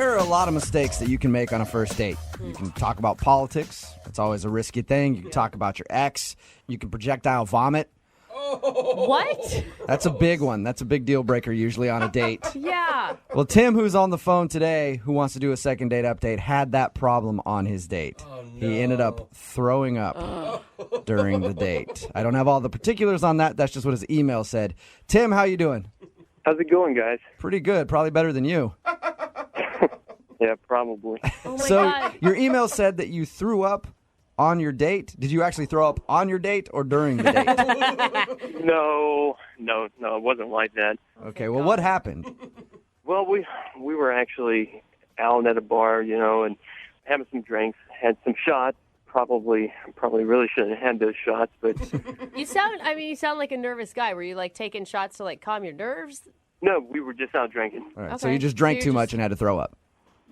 There are a lot of mistakes that you can make on a first date. You can talk about politics. That's always a risky thing. You can talk about your ex. You can projectile vomit. What? That's a big one. That's a big deal breaker usually on a date. Yeah. Well, Tim, who's on the phone today, who wants to do a second date update, had that problem on his date. Oh, no. He ended up throwing up during the date. I don't have all the particulars on that. That's just what his email said. Tim, how you doing? How's it going, guys? Pretty good. Probably better than you. Yeah, probably. Oh, my So God. your email said that you threw up on your date. Did you actually throw up on your date or during the date? No, it wasn't like that. Okay, well, what happened? Well, we were actually out at a bar, and having some drinks, had some shots. Probably really shouldn't have had those shots, but You sound like a nervous guy. Were you like taking shots to like calm your nerves? no, we were just out drinking. All right, so Okay. you just drank So too you're much and had to throw up.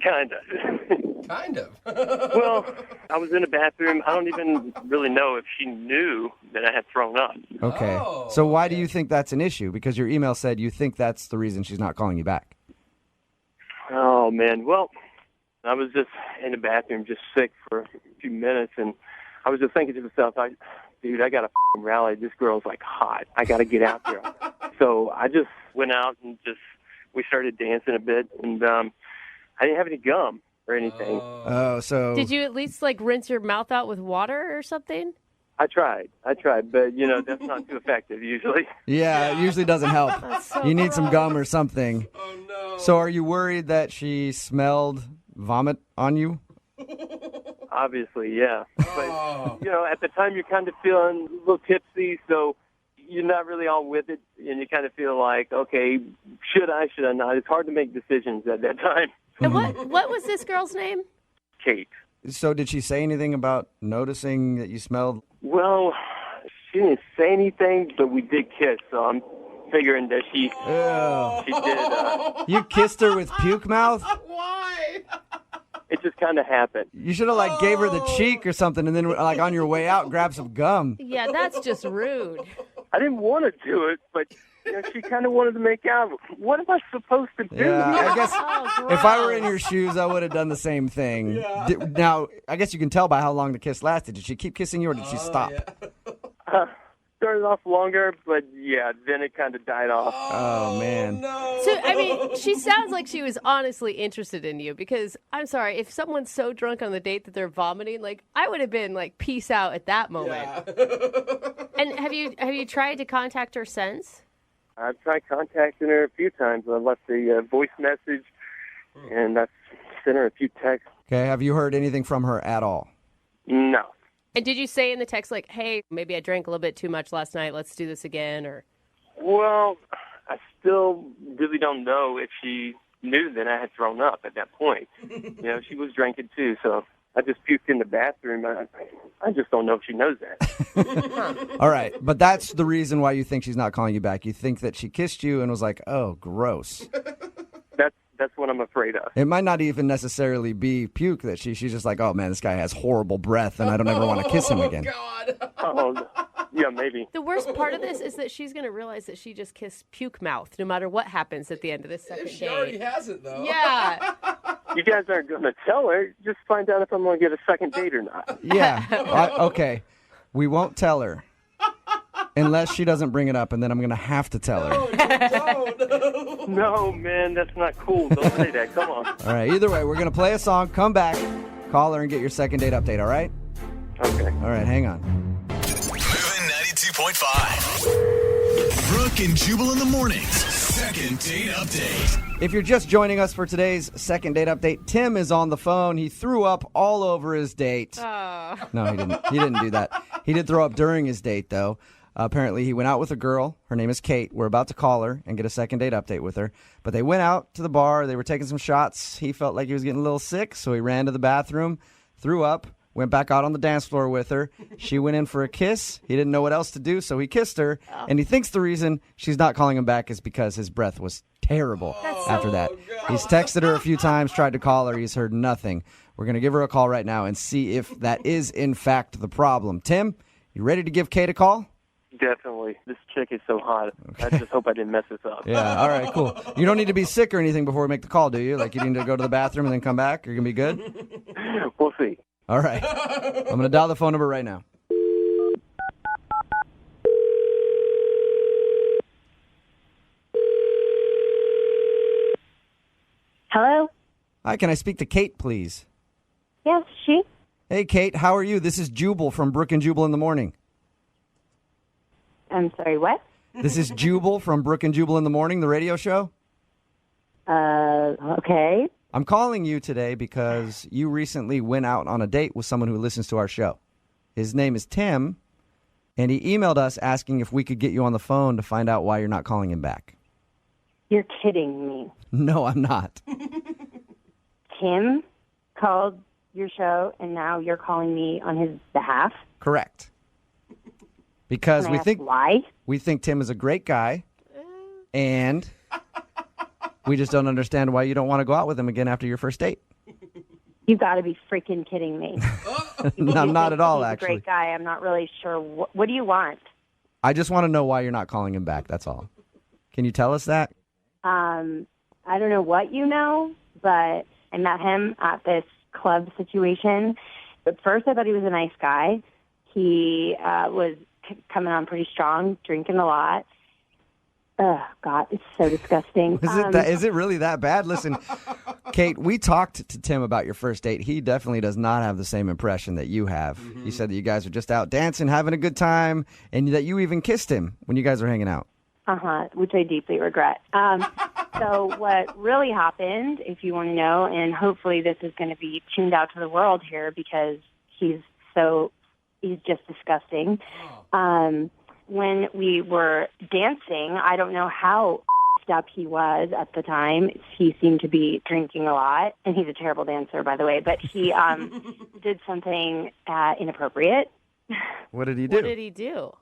Kind of. Kind of. Well, I was in the bathroom. I don't even really know if she knew that I had thrown up. Okay. Oh, So why do you think that's an issue? Because your email said you think that's the reason she's not calling you back. Oh, man. Well, I was just in the bathroom, just sick for a few minutes, and I was just thinking to myself, dude, I got to f***ing rally. This girl's, like, hot. I got to get out there. So I just went out and we started dancing a bit, and I didn't have any gum or anything. Oh, so Did you at least like rinse your mouth out with water or something? I tried, but, that's not too effective usually. yeah, it usually doesn't help. So You need some gum or something. Oh, no. So are you worried that she smelled vomit on you? Obviously, yeah. But, at the time you're kind of feeling a little tipsy, so you're not really all with it, and you kind of feel like, okay, should I not? It's hard to make decisions at that time. And what was this girl's name? Kate. So did she say anything about noticing that you smelled? Well, she didn't say anything, but we did kiss, so I'm figuring that she Ew. did. You kissed her with puke mouth? Why? It just kind of happened. You should have gave her the cheek or something and then on your way out grab some gum. Yeah, that's just rude. I didn't want to do it, but she kind of wanted to make out. What am I supposed to do? Yeah, I guess Oh, if I were in your shoes, I would have done the same thing. Yeah. Now, I guess you can tell by how long the kiss lasted. Did she keep kissing you or did she stop? Yeah. Started off longer, but yeah, then it kind of died off. Oh, man. No. So, she sounds like she was honestly interested in you because, I'm sorry, if someone's so drunk on the date that they're vomiting, I would have been peace out at that moment. Yeah. And have you tried to contact her since? I've tried contacting her a few times. I left a voice message, and I've sent her a few texts. Okay, have you heard anything from her at all? No. And did you say in the text, hey, maybe I drank a little bit too much last night, let's do this again, or? Well, I still really don't know if she knew that I had thrown up at that point. She was drinking too, so I just puked in the bathroom. I just don't know if she knows that. All right, but that's the reason why you think she's not calling you back. You think that she kissed you and was like, oh, gross. That's what I'm afraid of. It might not even necessarily be puke that she's just like, oh, man, this guy has horrible breath and I don't ever want to kiss him again. God. Oh, yeah, maybe. The worst part of this is that she's going to realize that she just kissed puke mouth no matter what happens at the end of this second If she already date. hasn't, though. Yeah. You guys aren't going to tell her. Just find out if I'm going to get a second date or not. Yeah, okay. We won't tell her unless she doesn't bring it up, and then I'm going to have to tell her. No. No, man, that's not cool. Don't say that. Come on. All right, either way, we're going to play a song, come back, call her, and get your second date update, all right? Okay. All right, hang on. Moving 92.5. Brooke and Jubal in the mornings. Second date update. If you're just joining us for today's second date update, Tim is on the phone. He threw up all over his date. Oh. No, he didn't. He didn't do that. He did throw up during his date, though. Apparently, he went out with a girl. Her name is Kate. We're about to call her and get a second date update with her. But they went out to the bar. They were taking some shots. He felt like he was getting a little sick, so he ran to the bathroom, threw up, went back out on the dance floor with her. She went in for a kiss. He didn't know what else to do, so he kissed her. And he thinks the reason she's not calling him back is because his breath was terrible after that. He's texted her a few times, tried to call her. He's heard nothing. We're going to give her a call right now and see if that is, in fact, the problem. Tim, you ready to give Kate a call? Definitely. This chick is so hot. I just hope I didn't mess this up. Yeah, all right, cool. You don't need to be sick or anything before we make the call, do you? Like you need to go to the bathroom and then come back? You're going to be good? We'll see. All right. I'm going to dial the phone number right now. Hello? Hi, can I speak to Kate, please? Yes, she? Hey, Kate, how are you? This is Jubal from Brooke and Jubal in the morning. I'm sorry, what? This is Jubal from Brooke and Jubal in the morning, the radio show. Okay. I'm calling you today because you recently went out on a date with someone who listens to our show. His name is Tim, and he emailed us asking if we could get you on the phone to find out why you're not calling him back. You're kidding me. No, I'm not. Tim called your show, and now you're calling me on his behalf? Correct. Because Can I ask why? we think Tim is a great guy, and we just don't understand why you don't want to go out with him again after your first date. You got to be freaking kidding me. No, not at all, He's actually. a great guy. I'm not really sure. What do you want? I just want to know why you're not calling him back, that's all. Can you tell us that? I don't know what you know, but I met him at this club situation. At first, I thought he was a nice guy. He was coming on pretty strong, drinking a lot. Oh, God, it's so disgusting. Is it really that bad? Listen, Kate, we talked to Tim about your first date. He definitely does not have the same impression that you have. Mm-hmm. He said that you guys are just out dancing, having a good time, and that you even kissed him when you guys were hanging out. Which I deeply regret. So what really happened, if you want to know, and hopefully this is going to be tuned out to the world here because he's just disgusting. When we were dancing, I don't know how up he was at the time. He seemed to be drinking a lot, and he's a terrible dancer, by the way, but he did something inappropriate. What did he do? What did he do?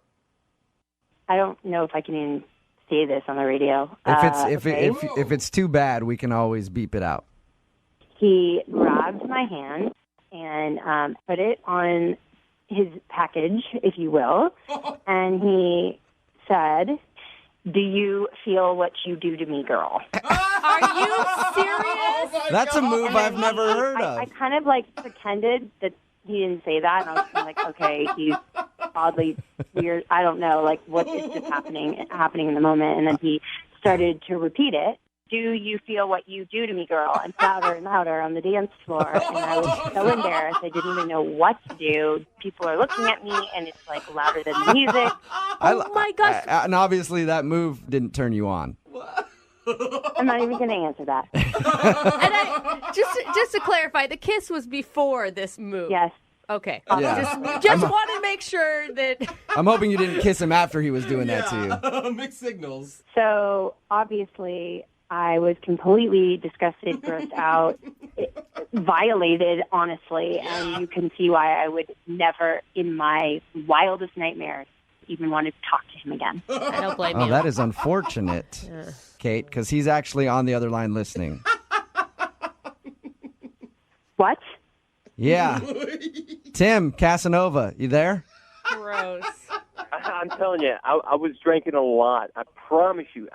I don't know if I can even say this on the radio. If it's too bad, we can always beep it out. He grabbed my hand and put it on his package, if you will, and he said, "Do you feel what you do to me, girl?" Are you serious? That's a move I've never heard of. I kind of pretended that he didn't say that, and I was like, okay, he's oddly weird. I don't know, what is just happening in the moment. And then he started to repeat it. "Do you feel what you do to me, girl?" And louder on the dance floor. And I was so embarrassed. I didn't even know what to do. People are looking at me, and it's louder than the music. Oh my gosh. And obviously that move didn't turn you on. I'm not even going to answer that. And just to clarify, the kiss was before this move. Yes. Okay. Yeah. Just want to make sure that. I'm hoping you didn't kiss him after he was doing that to you. Mixed signals. So obviously, I was completely disgusted, grossed out, violated, honestly, and you can see why I would never, in my wildest nightmares, even want to talk to him again. I don't blame Oh, you. that is unfortunate, Kate, because he's actually on the other line listening. What? Yeah. Tim, Casanova, you there? Gross. I'm telling you, I was drinking a lot. I promise you.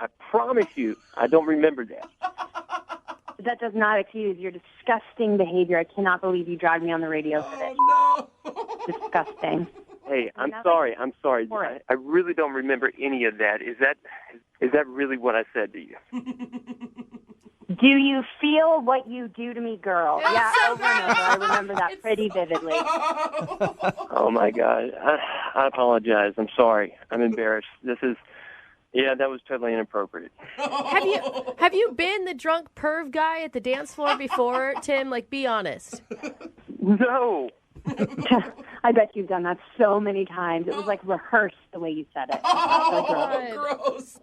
I don't remember that. That does not excuse your disgusting behavior. I cannot believe you dragged me on the radio for this. Oh, no. Disgusting. Hey, I'm sorry. I really don't remember any of that. Is that really what I said to you? Do you feel what you do to me, girl? Yeah, over and over. I remember that pretty vividly. Oh, my God. I apologize. I'm sorry. I'm embarrassed. That was totally inappropriate. Have you been the drunk perv guy at the dance floor before, Tim? Be honest. No. I bet you've done that so many times. It was rehearsed the way you said it. Gross.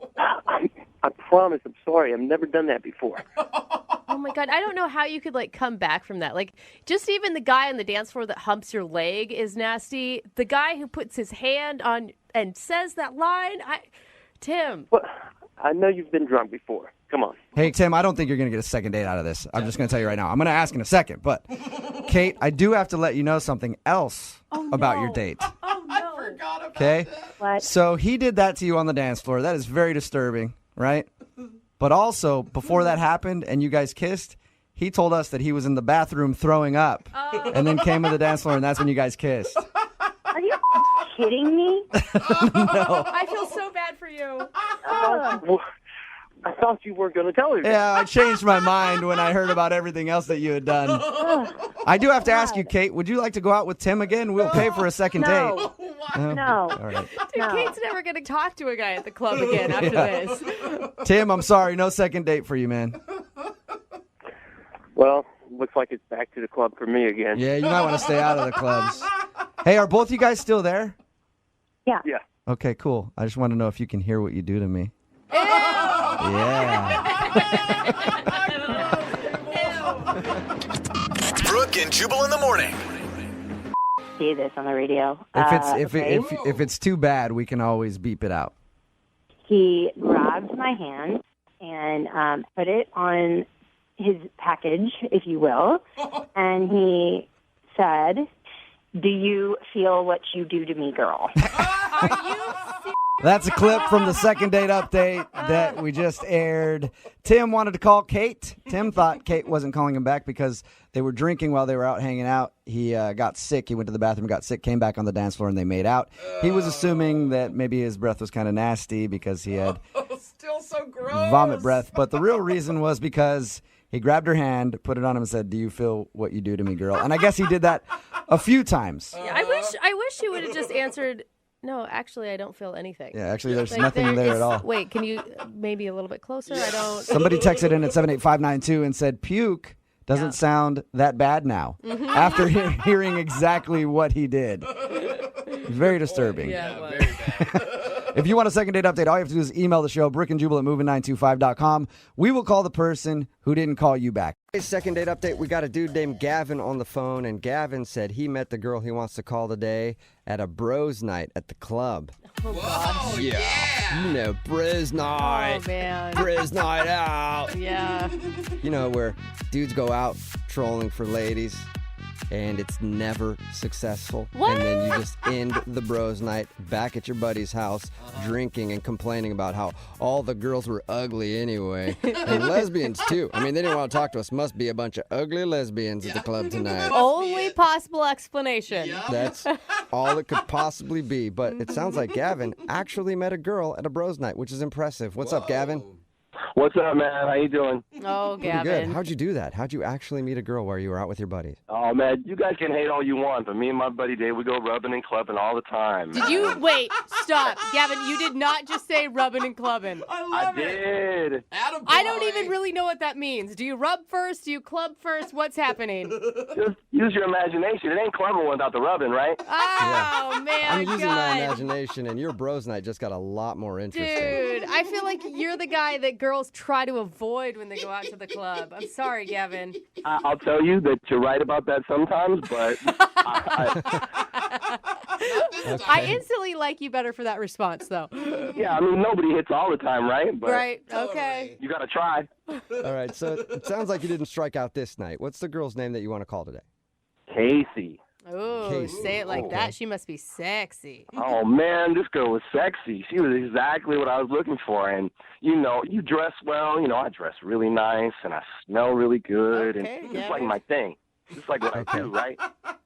I promise. I'm sorry. I've never done that before. Oh my God. I don't know how you could come back from that. Just even the guy on the dance floor that humps your leg is nasty. The guy who puts his hand on and says that line. Tim. Well, I know you've been drunk before. Come on. Hey, Tim, I don't think you're going to get a second date out of this. I'm just going to tell you right now. I'm going to ask in a second. But, Kate, I do have to let you know something else about your date. Oh, no. Okay? What? So he did that to you on the dance floor. That is very disturbing, right? But also, before that happened and you guys kissed, he told us that he was in the bathroom throwing up and then came to the dance floor, and that's when you guys kissed. Are you kidding me? I feel so bad for you. I thought you weren't going to tell me. Yeah, I changed my mind when I heard about everything else that you had done. I do have to ask you, Kate, would you like to go out with Tim again? We'll pay for a second date. No. All right. Dude, Kate's never going to talk to a guy at the club again after this. Tim, I'm sorry. No second date for you, man. Well, looks like it's back to the club for me again. Yeah, you might want to stay out of the clubs. Hey, are both you guys still there? Yeah. Yeah. Okay, cool. I just want to know if you can hear what you do to me. Yeah. Brooke and Jubal in the morning. See this on the radio. If it's too bad, we can always beep it out. He grabbed my hand and put it on his package, if you will, and he said, "Do you feel what you do to me, girl?" Are you That's a clip from the second date update that we just aired. Tim wanted to call Kate. Tim thought Kate wasn't calling him back because they were drinking while they were out hanging out. He got sick. He went to the bathroom, got sick, came back on the dance floor, and they made out. He was assuming that maybe his breath was kind of nasty because he had Still so gross. vomit breath. But the real reason was because he grabbed her hand, put it on him, and said, "Do you feel what you do to me, girl?" And I guess he did that a few times. Yeah, I wish he would have just answered, "No, actually, I don't feel anything." Yeah, actually, there's Like, nothing there at all. Wait, can you maybe a little bit closer? I don't. Somebody texted in at 78592 and said, "Puke doesn't sound that bad now." After hearing exactly what he did. Very disturbing. Yeah, it was. Very bad. If you want a second date update, all you have to do is email the show, brookandjubal@moving925.com. We will call the person who didn't call you back. Second date update, we got a dude named Gavin on the phone, and Gavin said he met the girl he wants to call today at a bros night at the club. Oh, God. Yeah. You know, bros night. Oh, man. Bros night out. Yeah. You know, where dudes go out trolling for ladies, and it's never successful. What? And then you just end the bros night back at your buddy's house, drinking and complaining about how all the girls were ugly anyway. And lesbians, too. I mean, they didn't want to talk to us. Must be a bunch of ugly lesbians at the club tonight. Only possible explanation. That's all it could possibly be. But it sounds like Gavin actually met a girl at a bros night, which is impressive. What's up, Gavin? What's up, man? How you doing? Oh, Pretty good. Gavin. How'd you do that? How'd you actually meet a girl while you were out with your buddies? Oh, man, you guys can hate all you want, but me and my buddy Dave, we go rubbing and clubbing all the time. Did you wait? Stop, Gavin. You did not just say rubbing and clubbing. I did. Attaboy. I don't even really know what that means. Do you rub first? Do you club first? What's happening? Just use your imagination. It ain't clubbing without the rubbing, right? Oh man, I'm using God. my imagination, and your bros night just got a lot more interesting. Dude, I feel like you're the guy that girls try to avoid when they go out to the club. I'm sorry, Gavin. I'll tell you that you're right about that sometimes, but I instantly like you better for that response, though. yeah, I mean, nobody hits all the time, right? But Right? Okay. you got to try. All right, so it sounds like you didn't strike out this night. What's the girl's name that you want to call today? Casey. Oh, Casey. say it like that. She must be sexy. Oh, man, this girl was sexy. She was exactly what I was looking for. And, you know, you dress well. You know, I dress really nice, and I smell really good. Okay, and yeah. it's like my thing. It's like what I do, right?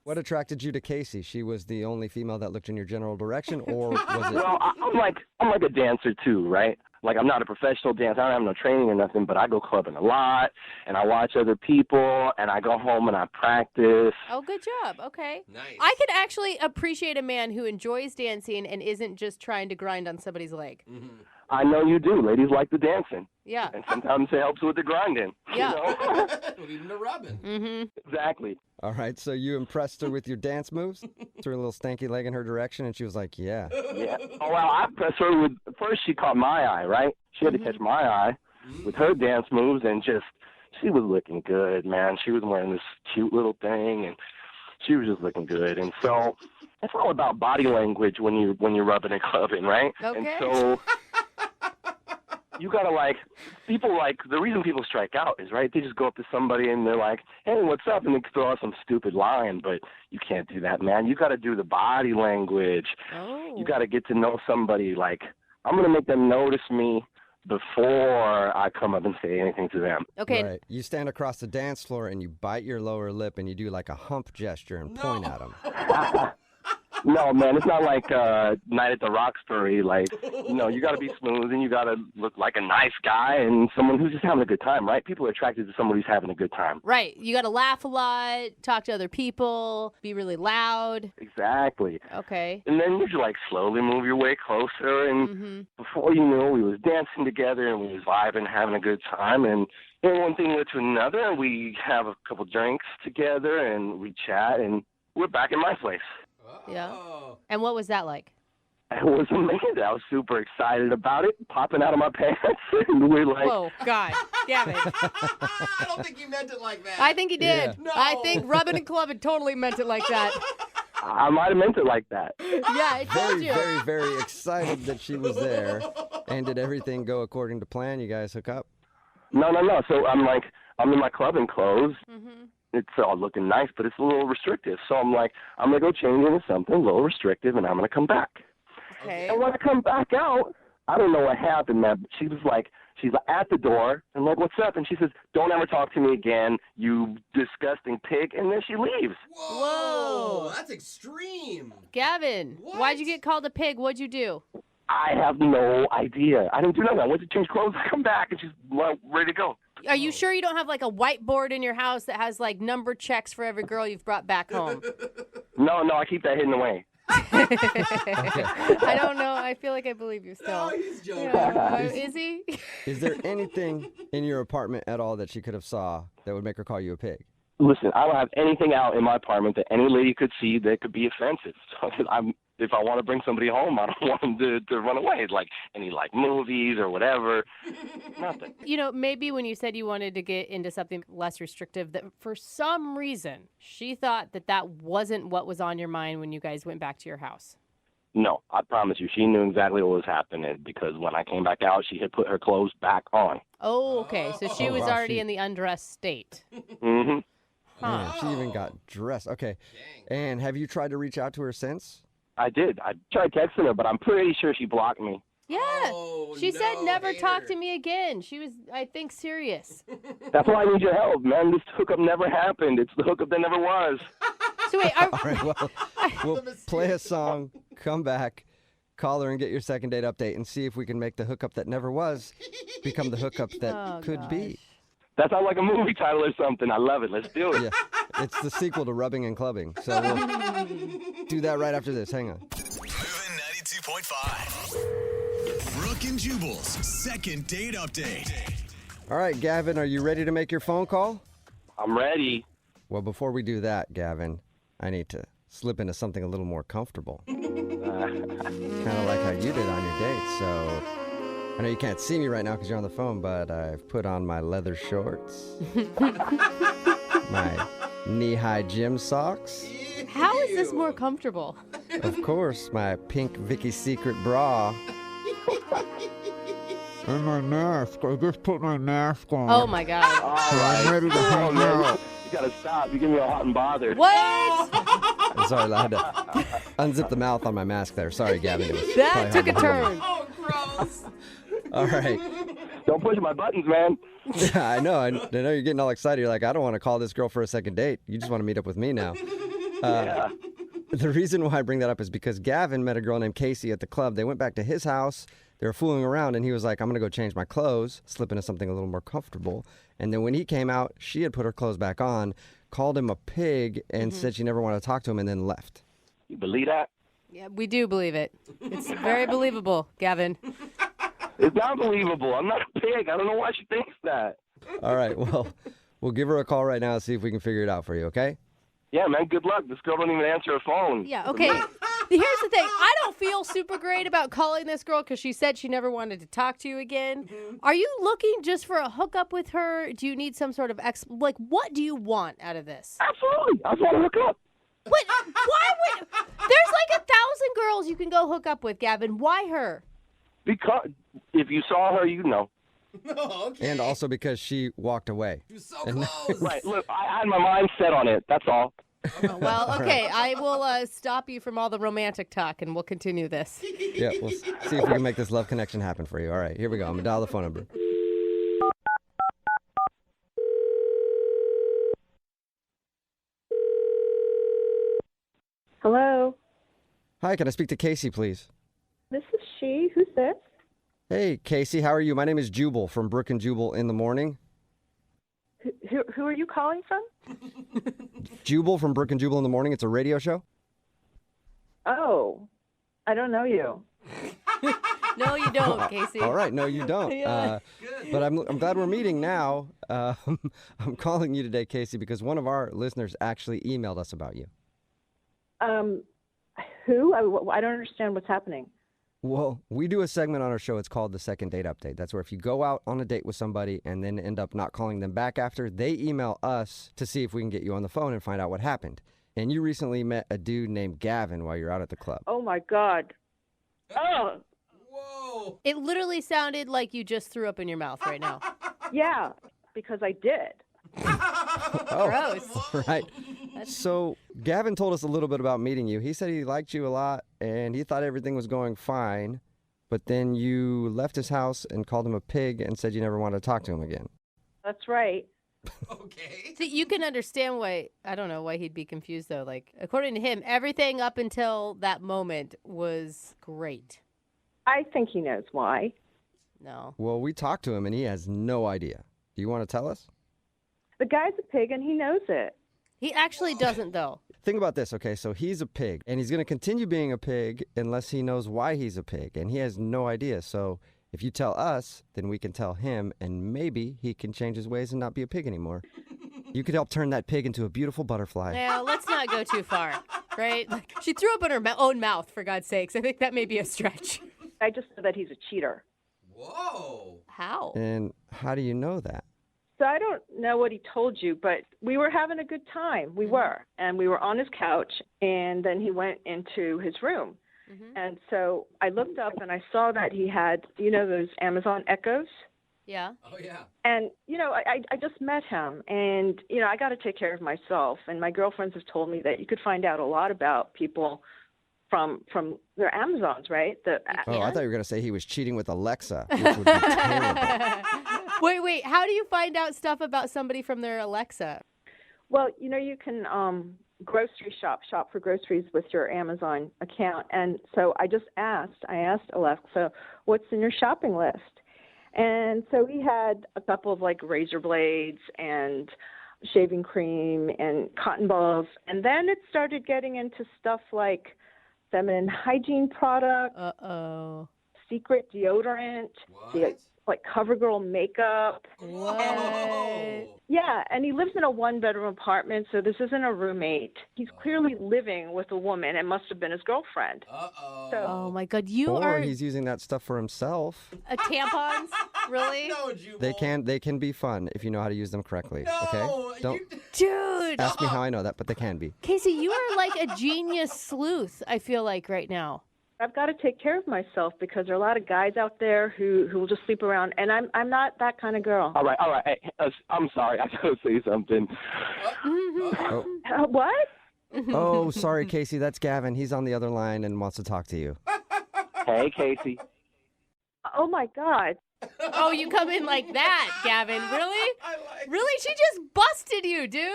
What attracted you to Casey? She was the only female that looked in your general direction, or was it? Well, I'm like a dancer, too, right? Like, I'm not a professional dancer. I don't have no training or nothing, but I go clubbing a lot, and I watch other people, and I go home and I practice. Oh, good job. Okay. Nice. I could actually appreciate a man who enjoys dancing and isn't just trying to grind on somebody's leg. I know you do. Ladies like the dancing, Yeah. and sometimes it helps with the grinding. Yeah. You know? Even the rubbing. Mm-hmm. Exactly. All right, so you impressed her with your dance moves? Threw a little stanky leg in her direction, and she was like, yeah. Yeah. Oh, well, I pressed her with, first she caught my eye, right? She had to catch my eye with her dance moves, and just, she was looking good, man. She was wearing this cute little thing, and she was just looking good. And so it's all about body language when you're rubbing and clubbing, right? Okay. And so you gotta people the reason people strike out is, right, they just go up to somebody and they're like, hey, what's up? And they throw out some stupid line, but you can't do that, man. You gotta do the body language. Oh. You gotta get to know somebody. Like, I'm gonna make them notice me before I come up and say anything to them. Okay. Right. You stand across the dance floor and you bite your lower lip and you do like a hump gesture and point at them. No, man, it's not like Night at the Roxbury. Like, you got to be smooth and you got to look like a nice guy and someone who's just having a good time, right? People are attracted to somebody who's having a good time. Right. You got to laugh a lot, talk to other people, be really loud. Exactly. Okay. And then you just slowly move your way closer, and before you know, we was dancing together and we was vibing, having a good time, and then one thing led to another, and we have a couple drinks together and we chat, and we're back in my place. Yeah. And what was that like? It was amazing. I was super excited about it, popping out of my pants, and we're like, whoa, God, Gavin. I don't think you meant it like that. I think he did. Yeah. No. I think rubbing and clubbing totally meant it like that. I might have meant it like that. Yeah, I told Very, you. very, very excited that she was there. And did everything go according to plan? You guys hook up? No. So I'm in my clubbing clothes. It's all looking nice, but it's a little restrictive. So I'm like, I'm going to go change into something a little restrictive, and I'm going to come back. Okay. And when I come back out, I don't know what happened, man. But she's at the door, and like, what's up? And she says, don't ever talk to me again, you disgusting pig. And then she leaves. Whoa. That's extreme. Gavin, What? why'd you get called a pig? What'd you do? I have no idea. I didn't do nothing. I went to change clothes. I come back, and she's ready to go. Are you sure you don't have like a whiteboard in your house that has like number checks for every girl you've brought back home? No, I keep that hidden away. I don't know. I feel like I believe you still. No, he's joking. Is he? Is there anything in your apartment at all that she could have saw that would make her call you a pig? Listen, I don't have anything out in my apartment that any lady could see that could be offensive. So if I want to bring somebody home, I don't want them to run away. Like any movies or whatever. Nothing. Maybe when you said you wanted to get into something less restrictive, that for some reason she thought that wasn't what was on your mind when you guys went back to your house. No, I promise you, she knew exactly what was happening because when I came back out, she had put her clothes back on. Oh, okay. So she was wow, already in the undressed state. Mm-hmm. Man, she even got dressed. Okay. And have you tried to reach out to her since? I did. I tried texting her, but I'm pretty sure she blocked me. Yeah. Oh, She said no, never talk hater. to me again. She was, I think, serious. That's why I need your help, man. This hookup never happened. It's the hookup that never was. So wait, All right, well, we'll play a song, come back, call her and get your second date update and see if we can make the hookup that never was become the hookup that could be. That sounds like a movie title or something. I love it. Let's do it. Yeah, it's the sequel to Rubbing and Clubbing. So we'll do that right after this. Hang on. Moving 92.5. Brooke and Jubal's second date update. All right, Gavin, are you ready to make your phone call? I'm ready. Well, before we do that, Gavin, I need to slip into something a little more comfortable. Kind of like how you did on your date. So I know you can't see me right now because you're on the phone, but I've put on my leather shorts, my knee-high gym socks, how is this more comfortable? of course, my pink Vicky's Secret bra, and my mask. I just put my mask on. Oh my God. I'm ready to hang out. You gotta stop. You give me a hot and bothered. What? I'm sorry, I had to unzip the mouth on my mask there. Sorry, Gavin. It was That probably took a hard to hear. turn. Oh, gross. All right. Don't push my buttons, man. Yeah, I know. I know you're getting all excited. You're like, I don't want to call this girl for a second date. You just want to meet up with me now. Yeah. The reason why I bring that up is because Gavin met a girl named Casey at the club. They went back to his house. They were fooling around, and he was like, I'm going to go change my clothes, slip into something a little more comfortable. And then when he came out, she had put her clothes back on, called him a pig, and said she never wanted to talk to him, and then left. You believe that? Yeah, we do believe it. It's very believable, Gavin. It's not believable. I'm not a pig. I don't know why she thinks that. All right, well, we'll give her a call right now and see if we can figure it out for you, okay? Yeah, man, good luck. This girl don't even answer her phone. Yeah, okay. Here's the thing. I don't feel super great about calling this girl because she said she never wanted to talk to you again. Are you looking just for a hookup with her? Do you need some sort of what do you want out of this? Absolutely. I just want to hook up. What? Why would? There's like 1,000 girls you can go hook up with, Gavin. Why her? Because if you saw her, you'd know. No, okay. And also because she walked away. You're so close. Right. Look, I had my mind set on it. That's all. Well, okay, I will stop you from all the romantic talk, and we'll continue this. Yeah, we'll see if we can make this love connection happen for you. All right, here we go. I'm going to dial the phone number. Hello, Hi, can I speak to Casey, please? this is she. Who's this? Hey, Casey, how are you? My name is Jubal from Brooke and Jubal in the morning. Who are you calling from? Jubal from Brooke and Jubal in the morning. It's a radio show. Oh, I don't know you. No, you don't, Casey. All right, no, you don't. But I'm glad we're meeting now. I'm calling you today, Casey, because one of our listeners actually emailed us about you. Who? I don't understand what's happening. Well, we do a segment on our show. It's called the Second Date Update. That's where if you go out on a date with somebody and then end up not calling them back after, they email us to see if we can get you on the phone and find out what happened. And you recently met a dude named Gavin while you're out at the club. Oh my God. Oh, Whoa. It literally sounded like you just threw up in your mouth right now. yeah, because I did. Gross. Right. So Gavin told us a little bit about meeting you. He said he liked you a lot and he thought everything was going fine. But then you left his house and called him a pig and said you never wanted to talk to him again. That's right. Okay. So you can understand why, I don't know why he'd be confused though. Like, according to him, everything up until that moment was great. I think he knows why. No. Well, we talked to him and he has no idea. Do you want to tell us? The guy's a pig and he knows it. He actually doesn't though. Think about this, okay? So he's a pig, and he's going to continue being a pig unless he knows why he's a pig, and he has no idea. So if you tell us, then we can tell him, and maybe he can change his ways and not be a pig anymore. You could help turn that pig into a beautiful butterfly. Now, let's not go too far, right? Like, she threw up in her own mouth, for God's sakes. I think that may be a stretch. I just know that he's a cheater. Whoa. How? And how do you know that? So I don't know what he told you, but we were having a good time. We were. And we were on his couch, and then he went into his room. And so I looked up, and I saw that he had, you know, those Amazon Echoes. Yeah. Oh, yeah. And, you know, I just met him, and, you know, I got to take care of myself. And my girlfriends have told me that you could find out a lot about people from their Amazons, right? Oh, I thought you were going to say he was cheating with Alexa, which would be terrible. Wait. How do you find out stuff about somebody from their Alexa? Well, you know, you can grocery shop for groceries with your Amazon account. And so I asked Alexa, what's in your shopping list? And so he had a couple of like razor blades and shaving cream and cotton balls. And then it started getting into stuff like feminine hygiene products, secret deodorant, like CoverGirl makeup. What? Yeah, and he lives in a one-bedroom apartment, so this isn't a roommate. He's clearly living with a woman. It must have been his girlfriend. Uh-oh. So, Oh my God, you Or are he's using that stuff for himself. tampons? Really? No, Jubal. They can be fun if you know how to use them correctly. No, Okay? Don't Dude. ask me how I know that, but they can be. Casey, you are like a genius sleuth, I feel like, right now. I've got to take care of myself because there are a lot of guys out there who will just sleep around, and I'm not that kind of girl. All right. Hey, I'm sorry. I gotta say something. What? Oh, sorry, Casey. That's Gavin. He's on the other line and wants to talk to you. Hey, Casey. Oh, my God. Oh, you come in like that, Gavin. Really? Really? She just busted you, dude.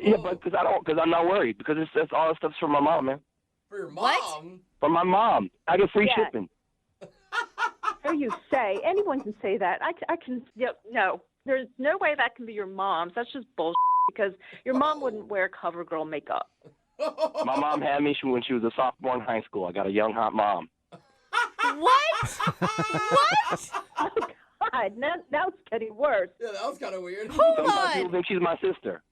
Yeah, but because I'm not worried because it's all the stuff's from my mom, man. For your mom? What? From my mom. I get free Yeah. shipping. So you say. Anyone can say that. I can. No. There's no way that can be your mom's. That's just bullshit because your mom wouldn't wear CoverGirl makeup. My mom had me when she was a sophomore in high school. I got a young, hot mom. What? What? Oh, God. Now it's getting worse. Yeah, that was kind of weird. Hold Sometimes people on. think she's my sister.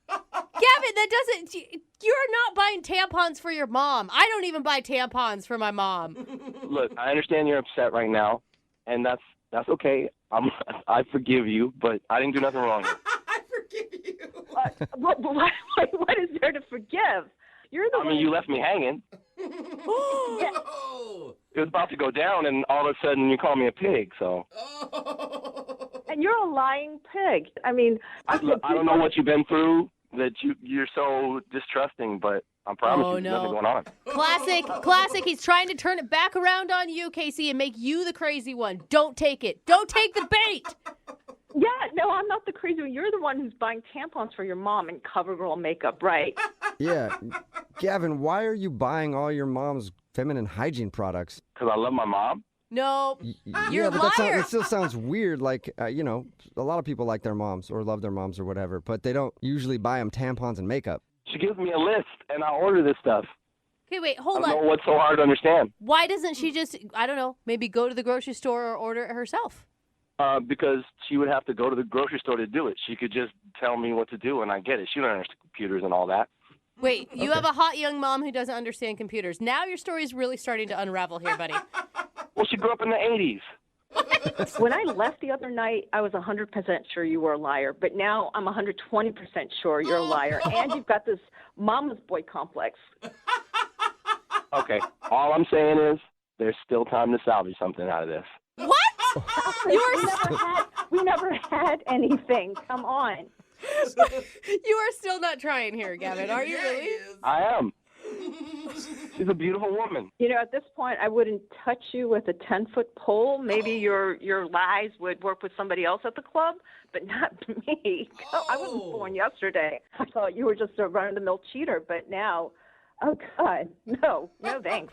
Gavin, that doesn't. You're not buying tampons for your mom. I don't even buy tampons for my mom. Look, I understand you're upset right now, and that's okay. I forgive you, but I didn't do nothing wrong here. I forgive you. What is there to forgive? You're the I mean, you left me hanging. Oh. It was about to go down, and all of a sudden you call me a pig. So And you're a lying pig. I mean, I don't know what you've been through that you're so distrusting, but I promise you, there's nothing going on. Classic. He's trying to turn it back around on you, Casey, and make you the crazy one. Don't take it. Don't take the bait. yeah, no, I'm not the crazy one. You're the one who's buying tampons for your mom and CoverGirl makeup, right? Yeah. Gavin, why are you buying all your mom's feminine hygiene products? Because I love my mom. No, you're yeah, a but liar. that still sounds weird. Like, a lot of people like their moms or love their moms or whatever, but they don't usually buy them tampons and makeup. She gives me a list, and I order this stuff. Okay, wait, I hold don't know on. what's so hard to understand. Why doesn't she just, I don't know, maybe go to the grocery store or order it herself? Because she would have to go to the grocery store to do it. She could just tell me what to do, and I get it. She don't understand computers and all that. Wait, you have a hot young mom who doesn't understand computers. Now your story is really starting to unravel here, buddy. Well, she grew up in the 80s. When I left the other night, I was 100% sure you were a liar. But now I'm 120% sure you're a liar. And you've got this mama's boy complex. Okay, all I'm saying is there's still time to salvage something out of this. What? We never had anything. Come on. You are still not trying here, Gavin. Are you really? I am. She's a beautiful woman. You know, at this point, I wouldn't touch you with a 10-foot pole. Maybe your lies would work with somebody else at the club, but not me. I wasn't born yesterday. I thought you were just a run-of-the-mill cheater, but now, oh, God, no thanks.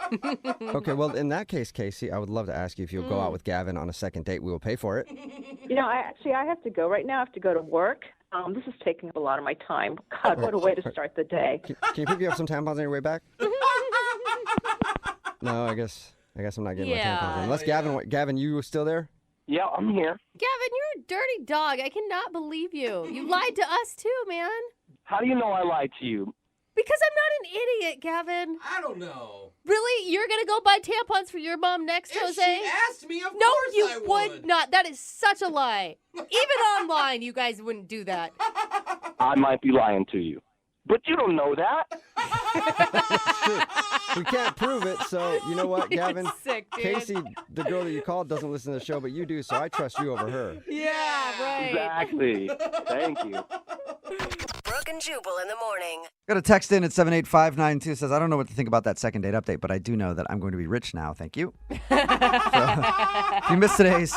Okay, well, in that case, Casey, I would love to ask you if you'll go out with Gavin on a second date. We will pay for it. You know, I have to go right now. I have to go to work. This is taking up a lot of my time. God, what a way to start the day. Can you pick me up some tampons on your way back? No, I guess I'm not getting my tampons. Unless Gavin, you still there? Yeah, I'm here. Gavin, you're a dirty dog. I cannot believe you. You lied to us too, man. How do you know I lied to you? Because I'm not an idiot, Gavin. I don't know. Really? You're going to go buy tampons for your mom next, If Jose? she asked me, of No, course you I would not. That is such a lie. Even online, you guys wouldn't do that. I might be lying to you. But you don't know that. We can't prove it, so you know what, Gavin? Sick, dude. Casey, the girl that you called, doesn't listen to the show, but you do, so I trust you over her. Yeah, right. Exactly. Thank you. Brooke and Jubal in the morning. Got a text in at 78592 says, I don't know what to think about that second date update, but I do know that I'm going to be rich now. Thank you. So, if you missed today's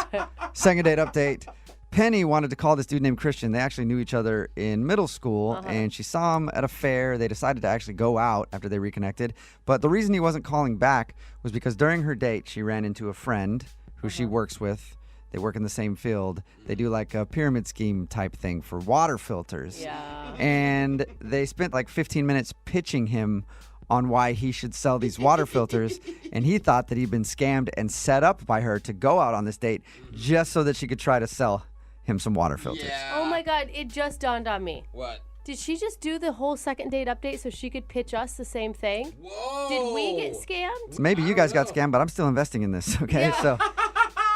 second date update, Penny wanted to call this dude named Christian. They actually knew each other in middle school, and she saw him at a fair. They decided to actually go out after they reconnected. But the reason he wasn't calling back was because during her date, she ran into a friend who she works with. They work in the same field. They do like a pyramid scheme type thing for water filters. Yeah. And they spent like 15 minutes pitching him on why he should sell these water filters. And he thought that he'd been scammed and set up by her to go out on this date just so that she could try to sell him some water filters. Yeah. Oh my God, it just dawned on me. What? Did she just do the whole second date update so she could pitch us the same thing? Whoa. Did we get scammed? Maybe you guys got scammed, but I'm still investing in this, okay? So,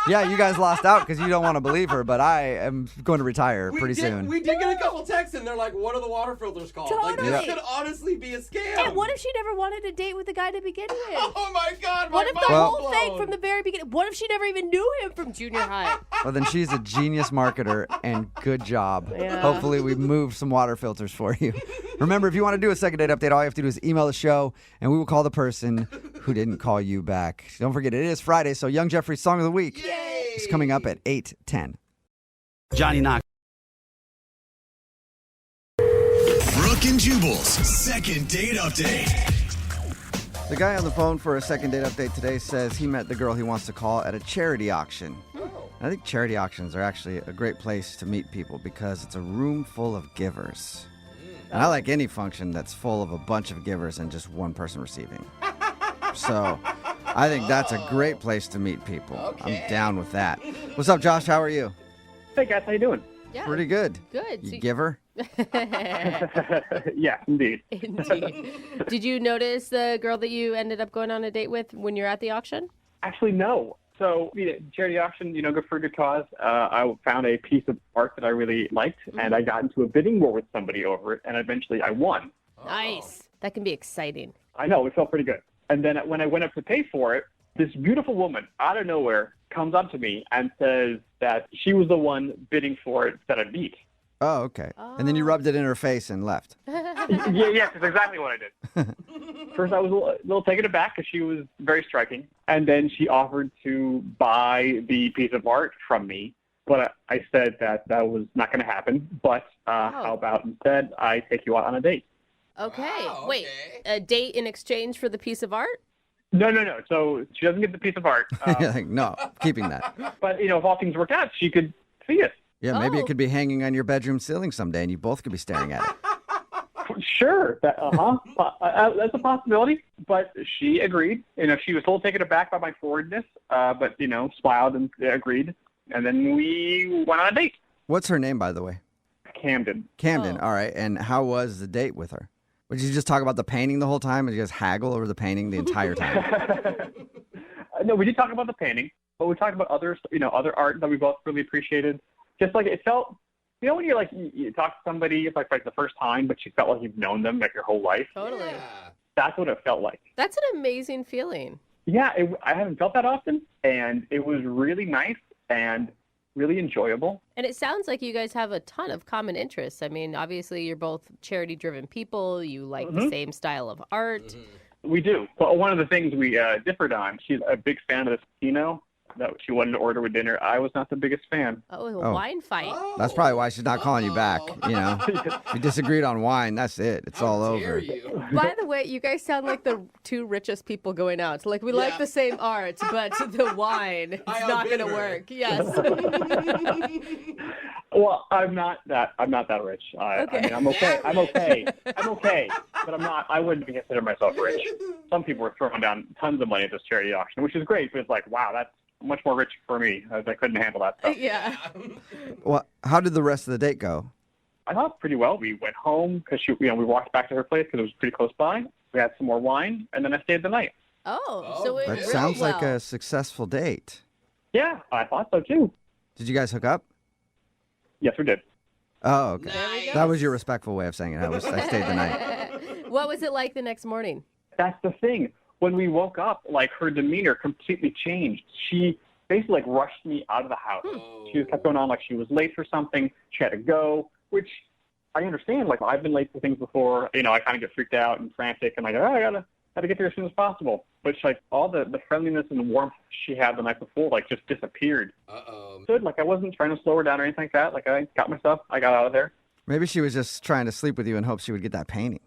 yeah, you guys lost out because you don't want to believe her, but I am going to retire pretty soon. We did get a couple texts, and they're like, what are the water filters called? Like, Totally. this could honestly be a scam. And what if she never wanted to date with the guy to begin with? Oh, my God. What if my the mind's whole thing blown. from the very beginning? What if she never even knew him from junior high? Well, then she's a genius marketer, and good job. Yeah. Hopefully we moved some water filters for you. Remember, if you want to do a second date update, all you have to do is email the show, and we will call the person who didn't call you back. Don't forget, it is Friday, so Young Jeffrey's Song of the Week is coming up at 8:10. Johnny Knox. Brooke and Jubal's second date update. The guy on the phone for a second date update today says he met the girl he wants to call at a charity auction. I think charity auctions are actually a great place to meet people because it's a room full of givers. And I like any function that's full of a bunch of givers and just one person receiving. So I think that's a great place to meet people. Okay. I'm down with that. What's up, Josh? How are you? Hey guys, how you doing? Yeah. Pretty good. Good. You giver? Yeah, indeed. Indeed. Did you notice the girl that you ended up going on a date with when you're at the auction? Actually, no. So, charity auction, good for a good cause. I found a piece of art that I really liked, and I got into a bidding war with somebody over it, and eventually I won. Nice. That can be exciting. I know, it felt pretty good. And then when I went up to pay for it, this beautiful woman out of nowhere comes up to me and says that she was the one bidding for it that I beat. Oh, okay. And then you rubbed it in her face and left. Yes, that's exactly what I did. First, I was a little taken aback because she was very striking. And then she offered to buy the piece of art from me. But I said that was not going to happen. But how about instead I take you out on a date? Okay. Wow, Wait, okay. a date in exchange for the piece of art? No. So she doesn't get the piece of art. You're like, no, keeping that. But, if all things work out, she could see it. Yeah, maybe it could be hanging on your bedroom ceiling someday, and you both could be staring at it. Sure. That's a possibility. But she agreed. She was a little taken aback by my forwardness, but, smiled and agreed. And then we went on a date. What's her name, by the way? Camden. All right. And how was the date with her? Would you just talk about the painting the whole time? Did you guys haggle over the painting the entire time? No, we did talk about the painting, but we talked about other art that we both really appreciated. Just like it felt, when you're like, you talk to somebody, it's like the first time, but you felt like you've known them like your whole life. Totally. Yeah. That's what it felt like. That's an amazing feeling. Yeah, I haven't felt that often, and it was really nice and really enjoyable. And it sounds like you guys have a ton of common interests. I mean, obviously, you're both charity-driven people. You like the same style of art. We do. But one of the things we differed on, she's a big fan of this Pinot that she wanted to order with dinner. I was not the biggest fan. Oh, a wine fight. That's probably why she's not calling you back. We disagreed on wine. That's it. It's all over. By the way, you guys sound like the two richest people going out. Like, we like the same art, but the wine, it's not going to work. Yes. Well, I'm not that rich. I mean, I'm okay. I'm okay. But I'm not. I wouldn't consider myself rich. Some people are throwing down tons of money at this charity auction, which is great. But it's like, wow, that's much more rich for me. I couldn't handle that stuff. Yeah. Well, how did the rest of the date go? I thought pretty well. We went home because we walked back to her place because it was pretty close by. We had some more wine, and then I stayed the night. So it That went sounds well. like a successful date. Yeah, I thought so too. Did you guys hook up? Yes, we did. Oh, okay. Nice. That was your respectful way of saying it. I stayed the night. What was it like the next morning? That's the thing. When we woke up, like, her demeanor completely changed. She basically rushed me out of the house. She just kept going on like she was late for something. She had to go, which I understand. Like, I've been late for things before. I kind of get freaked out and frantic and like, I gotta get there as soon as possible. But like all the friendliness and the warmth she had the night before, like, just disappeared. Good. Like, I wasn't trying to slow her down or anything like that. Like, I got my stuff. I got out of there. Maybe she was just trying to sleep with you in hopes she would get that painting.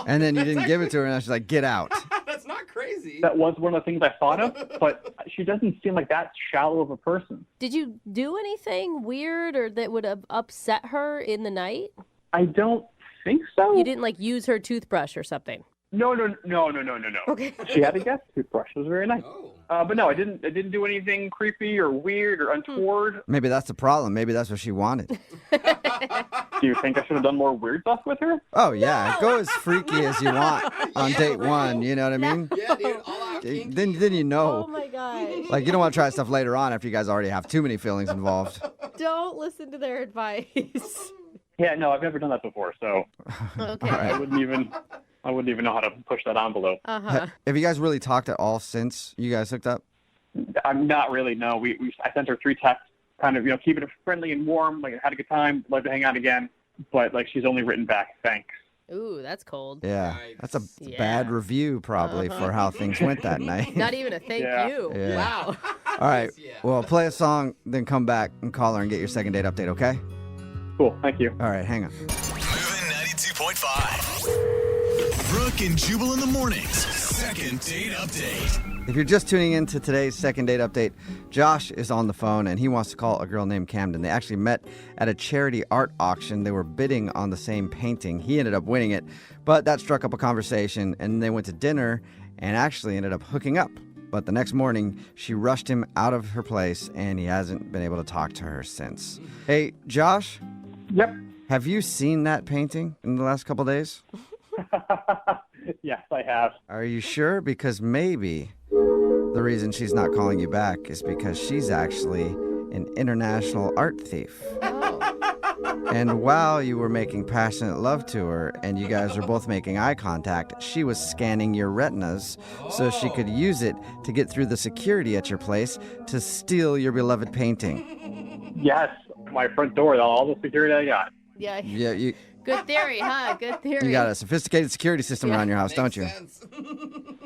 And then you didn't give it to her, and she's like, get out. That's not crazy. That was one of the things I thought of, but she doesn't seem like that shallow of a person. Did you do anything weird or that would have upset her in the night? I don't think so. You didn't, like, use her toothbrush or something? No. Okay. She had a guest toothbrush. It was very nice. But no, I didn't do anything creepy or weird or untoward. Maybe that's the problem. Maybe that's what she wanted. Do you think I should have done more weird stuff with her? Oh, yeah. Go as freaky as you want on date one. You know what I mean? Yeah, dude. All out kinky. Then you know. Oh, my gosh. Like, you don't want to try stuff later on after you guys already have too many feelings involved. Don't listen to their advice. Yeah, no, I've never done that before, so Okay. I wouldn't even know how to push that envelope. Uh-huh. Have you guys really talked at all since you guys hooked up? I'm not really. No, I sent her 3 texts, kind of keeping it friendly and warm. Like, had a good time, love to hang out again. But like, she's only written back thanks. Ooh, that's cold. Yeah, Yikes. that's a bad review probably for how things went that night. Not even a thank you. Yeah. Wow. All right. Yeah. Well, play a song, then come back and call her and get your second date update, okay? Cool, thank you. All right, hang on. Moving 92.5. Brooke and Jubal in the mornings. Second date update. If you're just tuning in to today's second date update, Josh is on the phone and he wants to call a girl named Camden. They actually met at a charity art auction. They were bidding on the same painting. He ended up winning it, but that struck up a conversation and they went to dinner and actually ended up hooking up. But the next morning, she rushed him out of her place and he hasn't been able to talk to her since. Hey, Josh? Yep. Have you seen that painting in the last couple days? Yes, I have. Are you sure? Because maybe the reason she's not calling you back is because she's actually an international art thief. Oh. And while you were making passionate love to her and you guys were both making eye contact, she was scanning your retinas so she could use it to get through the security at your place to steal your beloved painting. Yes, my front door, all the security I got. Yeah. Yeah, Good theory, huh? Good theory. you got a sophisticated security system around your house, don't you?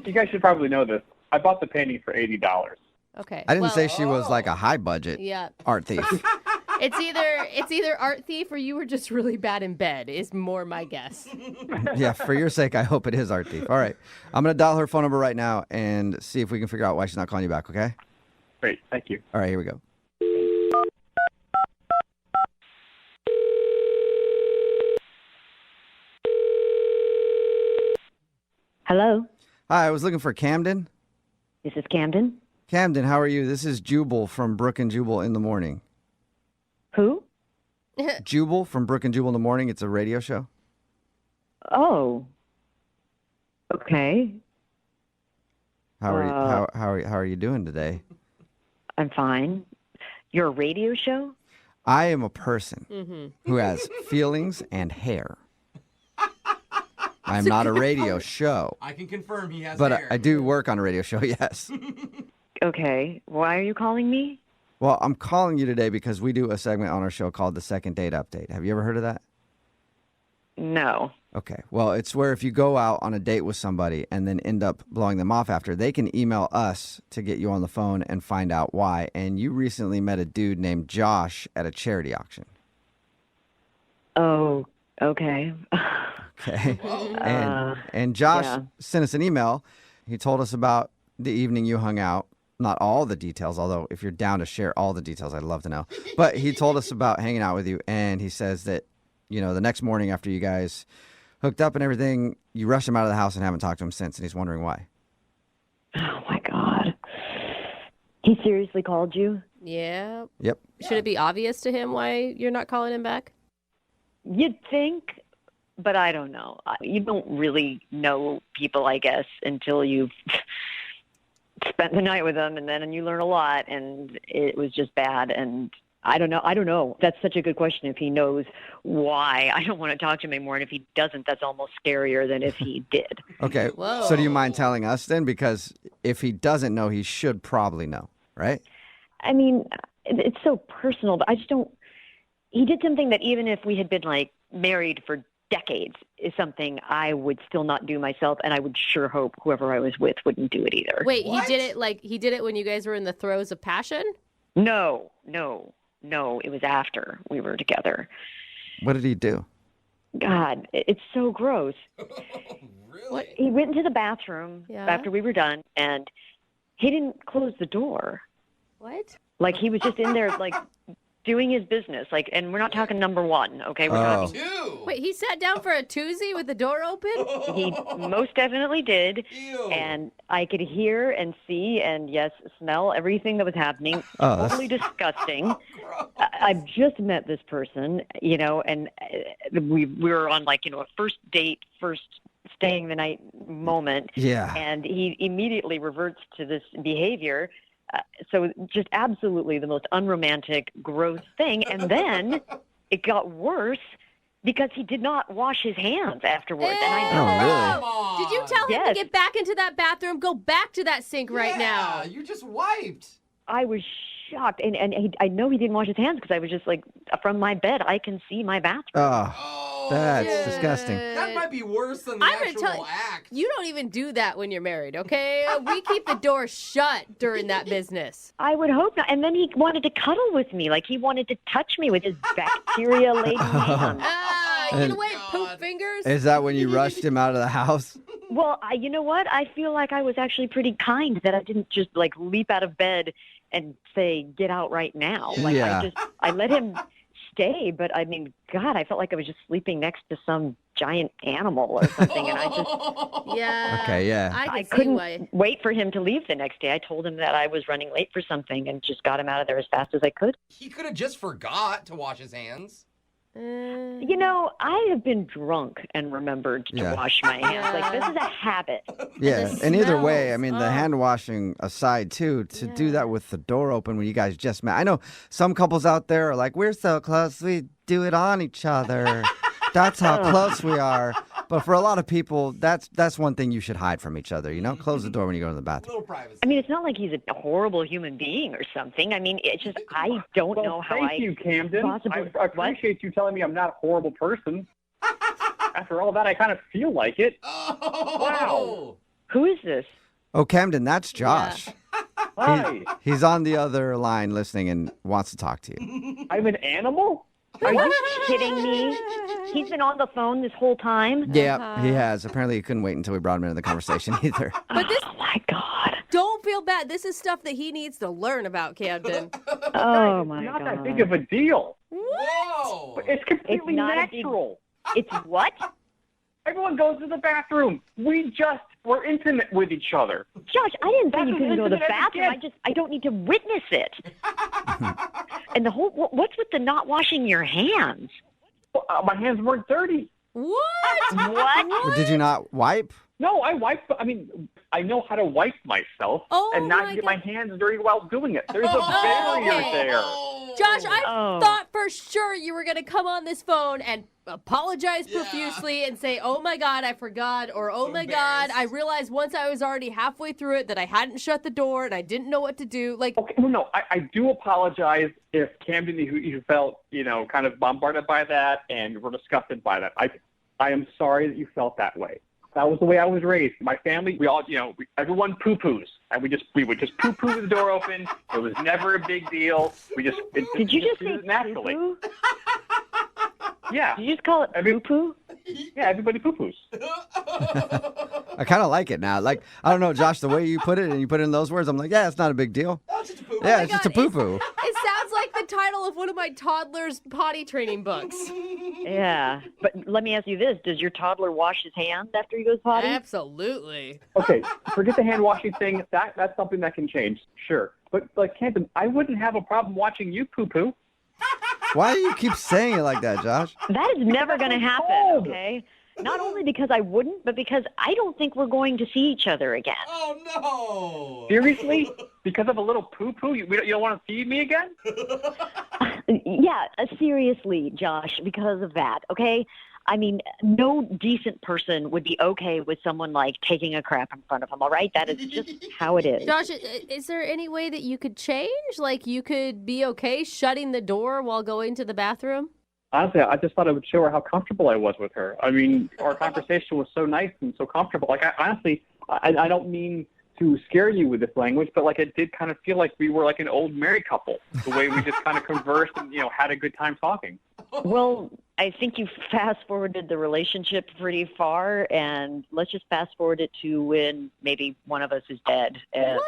You guys should probably know this. I bought the painting for $80. Okay. I didn't say she was like a high budget art thief. It's either art thief or you were just really bad in bed is more my guess. Yeah, for your sake, I hope it is art thief. All right. I'm going to dial her phone number right now and see if we can figure out why she's not calling you back, okay? Great, thank you. All right, here we go. Hello, Hi, I was looking for Camden. this is Camden. Camden, how are you? This is Jubal from Brooke and Jubal in the Morning. Who? Jubal from Brooke and Jubal in the Morning. It's a radio show. Oh. Okay, How are you, how are you doing today? I'm fine. You're a radio show? I am a person who has feelings and hair. I'm not a radio show, I can confirm he has but hair. I do work on a radio show, yes. Okay, why are you calling me? Well, I'm calling you today because we do a segment on our show called the Second Date Update. Have you ever heard of that? No. Okay. Well, it's where if you go out on a date with somebody and then end up blowing them off after, they can email us to get you on the phone and find out why. And you recently met a dude named Josh at a charity auction. Oh, okay. Okay. And Josh sent us an email. He told us about the evening you hung out. Not all the details, although if you're down to share all the details, I'd love to know. But he told us about hanging out with you, and he says that, you know, the next morning after you guys hooked up and everything, you rushed him out of the house and haven't talked to him since, and he's wondering why. Oh, my God. He seriously called you? Yeah. Yep. Should it be obvious to him why you're not calling him back? You'd think, but I don't know. You don't really know people, I guess, until you've spent the night with them, and then you learn a lot, and it was just bad, and I don't know. That's such a good question if he knows why. I don't want to talk to him anymore, and if he doesn't, that's almost scarier than if he did. Okay. Whoa. So do you mind telling us then? Because if he doesn't know, he should probably know, right? I mean, it's so personal, but I just don't. He did something that even if we had been like married for decades is something I would still not do myself, and I would sure hope whoever I was with wouldn't do it either. Wait, he did it when you guys were in the throes of passion? No, it was after we were together. What did he do? God, it's so gross. Really? He went into the bathroom after we were done, and he didn't close the door. What? Like, he was just in there, like, doing his business. Like, and we're not talking number one, okay? We're talking... Wait, he sat down for a toozy with the door open? He most definitely did. Ew. And I could hear and see and, yes, smell everything that was happening. Oh, Totally disgusting. I've just met this person, you know, and we were on, like, you know, a first date, first staying the night moment. Yeah. And he immediately reverts to this behavior. So just absolutely the most unromantic, gross thing. And then it got worse because he did not wash his hands afterwards. And I know. Oh, really? Did you tell him to get back into that bathroom? Go back to that sink right now. You just wiped. I was shocked. And I know he didn't wash his hands because I was just like, from my bed, I can see my bathroom. Oh, that's disgusting. That might be worse than the I'm gonna actual tell you, act. you don't even do that when you're married, okay? We keep the door shut during that business. I would hope not. And then he wanted to cuddle with me. Like, he wanted to touch me with his bacteria-laden hands. Get away, poop fingers. Is that when you rushed him out of the house? Well, you know what? I feel like I was actually pretty kind that I didn't just, like, leap out of bed and say, get out right now. Like, I let him stay, but I mean, God, I felt like I was just sleeping next to some giant animal or something, and I just... Yeah. Okay, yeah. I couldn't wait for him to leave the next day. I told him that I was running late for something and just got him out of there as fast as I could. He could have just forgot to wash his hands. You know, I have been drunk and remembered to wash my hands. Like, this is a habit. Yeah, and either way, I mean, the hand washing aside, too, to do that with the door open when you guys just met. I know some couples out there are like, we're so close, we do it on each other. That's how close we are. But for a lot of people, that's one thing you should hide from each other, you know? Close the door when you go to the bathroom. Little privacy. I mean, it's not like he's a horrible human being or something. I mean, it's just, I don't know how Thank you, Camden. possibly... I appreciate you telling me I'm not a horrible person. After all that, I kind of feel like it. Wow. Who is this? Oh, Camden, that's Josh. Hi. He's on the other line listening and wants to talk to you. I'm an animal? Are you kidding me? He's been on the phone this whole time? Yeah, he has. Apparently, he couldn't wait until we brought him into the conversation either. But this, oh, my God. Don't feel bad. This is stuff that he needs to learn about, Camden. Oh, my God. Not that big of a deal. Whoa. It's completely not natural. It's what? Everyone goes to the bathroom. We're intimate with each other. Josh, I didn't say you couldn't go to the intimate as it bathroom. gets. I don't need to witness it. And the whole, what's with the not washing your hands? Well, my hands weren't dirty. What? What? Did you not wipe? No, I wipe. I mean, I know how to wipe myself and not get my hands dirty while doing it. There's a barrier there. Josh, I thought for sure you were going to come on this phone and apologize profusely and say, oh my God, I forgot, or oh my God, I realized once I was already halfway through it that I hadn't shut the door and I didn't know what to do. Like, okay, well, no, I do apologize if Camden, you felt, kind of bombarded by that and were disgusted by that. I am sorry that you felt that way. That was the way I was raised. My family, we all, everyone poo-poos. And we would just poo-poo with the door open. It was never a big deal. Did you just say it naturally? poo-poo? Yeah. Did you just call it poo-poo? Yeah, everybody poo-poos. I kind of like it now. Like, I don't know, Josh, the way you put it and you put it in those words, I'm like, yeah, it's not a big deal. That's just a poo. Yeah, it's just a poo-poo. It sounds like the title of one of my toddler's potty training books. Yeah. But let me ask you this. Does your toddler wash his hands after he goes potty? Absolutely. Okay, forget the hand washing thing. That's something that can change, sure. But, Camden, I wouldn't have a problem watching you poo-poo. Why do you keep saying it like that, Josh? That is never going to happen, okay? Not only because I wouldn't, but because I don't think we're going to see each other again. Oh, no. Seriously? Because of a little poo-poo? You don't want to see me again? Yeah, seriously, Josh, because of that, okay? I mean, no decent person would be okay with someone, taking a crap in front of him, all right? That is just how it is. Josh, is there any way that you could change? Like, you could be okay shutting the door while going to the bathroom? Honestly, I just thought it would show her how comfortable I was with her. I mean, our conversation was so nice and so comfortable. I don't mean to scare you with this language, but it did kind of feel like we were like an old married couple, the way we just kind of conversed and, had a good time talking. Well, I think you fast-forwarded the relationship pretty far, and let's just fast-forward it to when maybe one of us is dead and,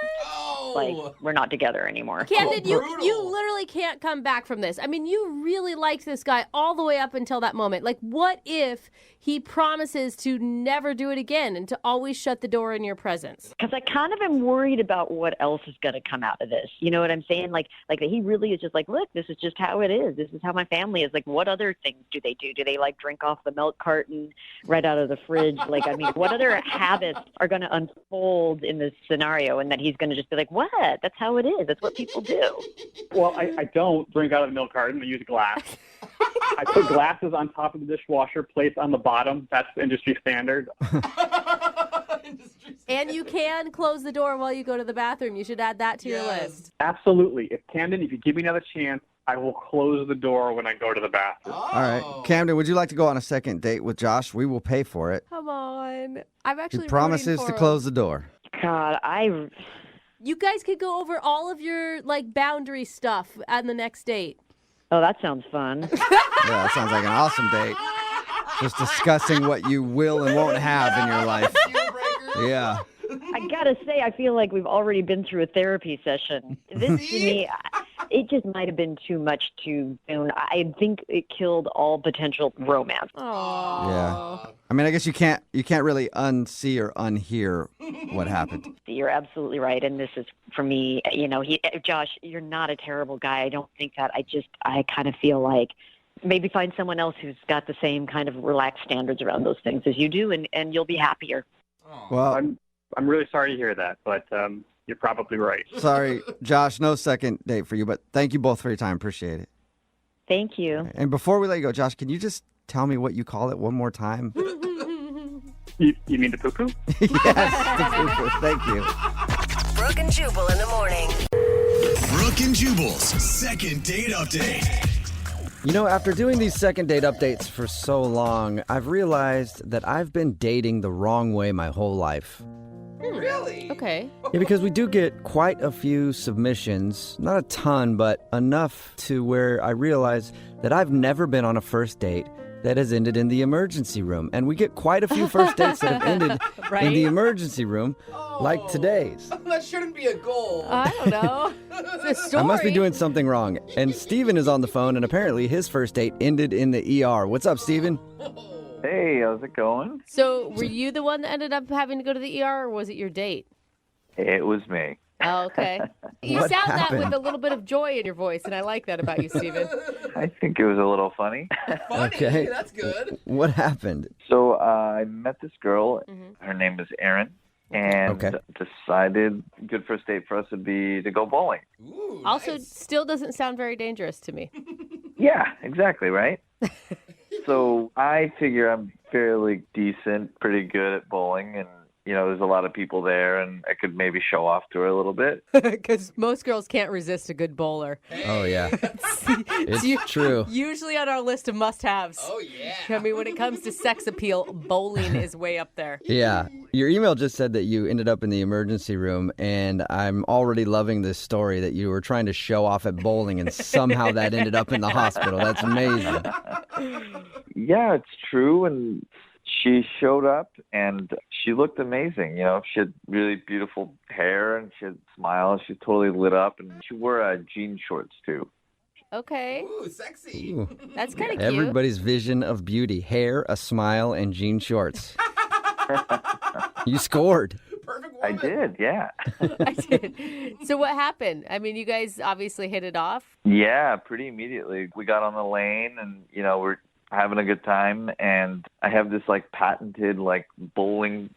we're not together anymore. Camden, you literally can't come back from this. I mean, you really liked this guy all the way up until that moment. Like, what if he promises to never do it again and to always shut the door in your presence? Because I kind of am worried about what else is going to come out of this. You know what I'm saying? Like that he really is just like, look, this is just how it is. This is how my family is. Like, what other things do they do? Do they drink off the milk carton right out of the fridge? What other habits are going to unfold in this scenario? And that he's going to just be like, what? That's how it is. That's what people do. Well, I don't drink out of the milk carton. I use glass. I put glasses on top of the dishwasher, plates on the bottom. That's industry standard. And you can close the door while you go to the bathroom. You should add that to your list. Absolutely. If you give me another chance, I will close the door when I go to the bathroom. All right. Camden, would you like to go on a second date with Josh? We will pay for it. Come on. I'm actually He promises to close the door. God, You guys could go over all of your boundary stuff on the next date. Oh, that sounds fun. Yeah, that sounds like an awesome date. Just discussing what you will and won't have in your life. Yeah. I gotta say, I feel like we've already been through a therapy session. This, to me, it just might have been too much too soon. I think it killed all potential romance. Aww. Yeah. I mean, I guess you can't really unsee or unhear what happened. You're absolutely right, and this is, for me, Josh, you're not a terrible guy. I don't think that. I kind of feel like maybe find someone else who's got the same kind of relaxed standards around those things as you do, and you'll be happier. Well, I'm really sorry to hear that, but you're probably right. sorry, Josh, no second date for you, but thank you both for your time. Appreciate it. Thank you. And before we let you go, Josh, can you just tell me what you call it one more time? You mean the poo-poo? Yes, the poo-poo. Thank you. Brooke and Jubal in the morning. Brooke and Jubal's second date update. You know, after doing these second date updates for so long, I've realized that I've been dating the wrong way my whole life. Really? Okay. Yeah, because we do get quite a few submissions, not a ton, but enough to where I realize that I've never been on a first date that has ended in the emergency room. And we get quite a few first dates that have ended in the emergency room, like today's. That shouldn't be a goal. I don't know. It's a story. I must be doing something wrong. And Steven is on the phone, and apparently his first date ended in the ER. What's up, Steven? Hey, how's it going? So were you the one that ended up having to go to the ER, or was it your date? It was me. Oh, okay. You What sound happened? that with a little bit of joy in your voice, and I like that about you, Steven. I think it was a little funny. Funny, Okay. that's good. What happened? So I met this girl. Her name is Erin. And decided good first date for us would be to go bowling. Ooh, Also, nice. still doesn't sound very dangerous to me. Yeah, exactly, right? So I figure I'm fairly decent, pretty good at bowling, and there's a lot of people there, and I could maybe show off to her a little bit. Because most girls can't resist a good bowler. Oh, yeah. It's true. Usually on our list of must-haves. Oh, yeah. I mean, when it comes to sex appeal, bowling is way up there. Yeah. Your email just said that you ended up in the emergency room, and I'm already loving this story that you were trying to show off at bowling, and somehow that ended up in the hospital. That's amazing. Yeah, it's true, and she showed up, and she looked amazing. She had really beautiful hair, and she had a smile. She totally lit up, and she wore jean shorts, too. Okay. Ooh, sexy. Ooh. That's kind of cute. Everybody's vision of beauty. Hair, a smile, and jean shorts. You scored. Perfect woman. I did, yeah. I did. So what happened? I mean, you guys obviously hit it off. Yeah, pretty immediately. We got on the lane, and, we're having a good time, and I have this patented bowling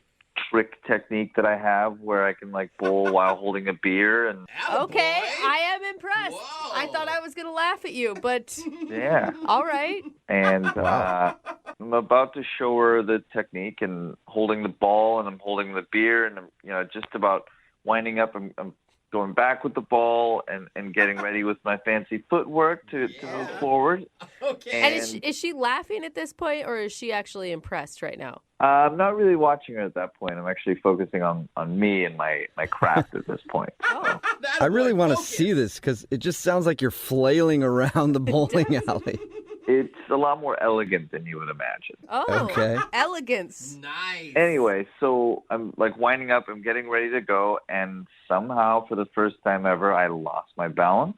trick technique that I have where I can bowl while holding a beer, and Okay, I am impressed. Whoa. I thought I was going to laugh at you, but yeah. all right. And I'm about to show her the technique and holding the ball, and I'm holding the beer, and I'm just about winding up. I'm going back with the ball and getting ready with my fancy footwork to move forward. Okay. And is she laughing at this point, or is she actually impressed right now? I'm not really watching her at that point. I'm actually focusing on me and my craft at this point. Oh. I really want to see this because it just sounds like you're flailing around the bowling alley. It's a lot more elegant than you would imagine. Oh, Okay. elegance. Nice. Anyway, so I'm winding up, I'm getting ready to go, and somehow for the first time ever, I lost my balance.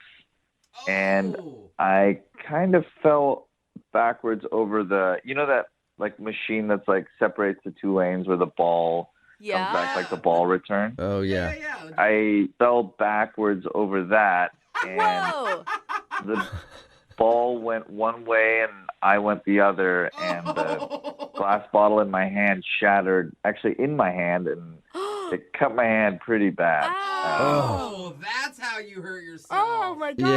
And I kind of fell backwards over the, that machine that's separates the two lanes where the ball comes back, the ball return. Oh, yeah. I fell backwards over that, and Whoa. the ball went one way and I went the other, and the glass bottle in my hand shattered, actually in my hand, and it cut my hand pretty bad. Oh, that's how you hurt yourself. Oh, my gosh.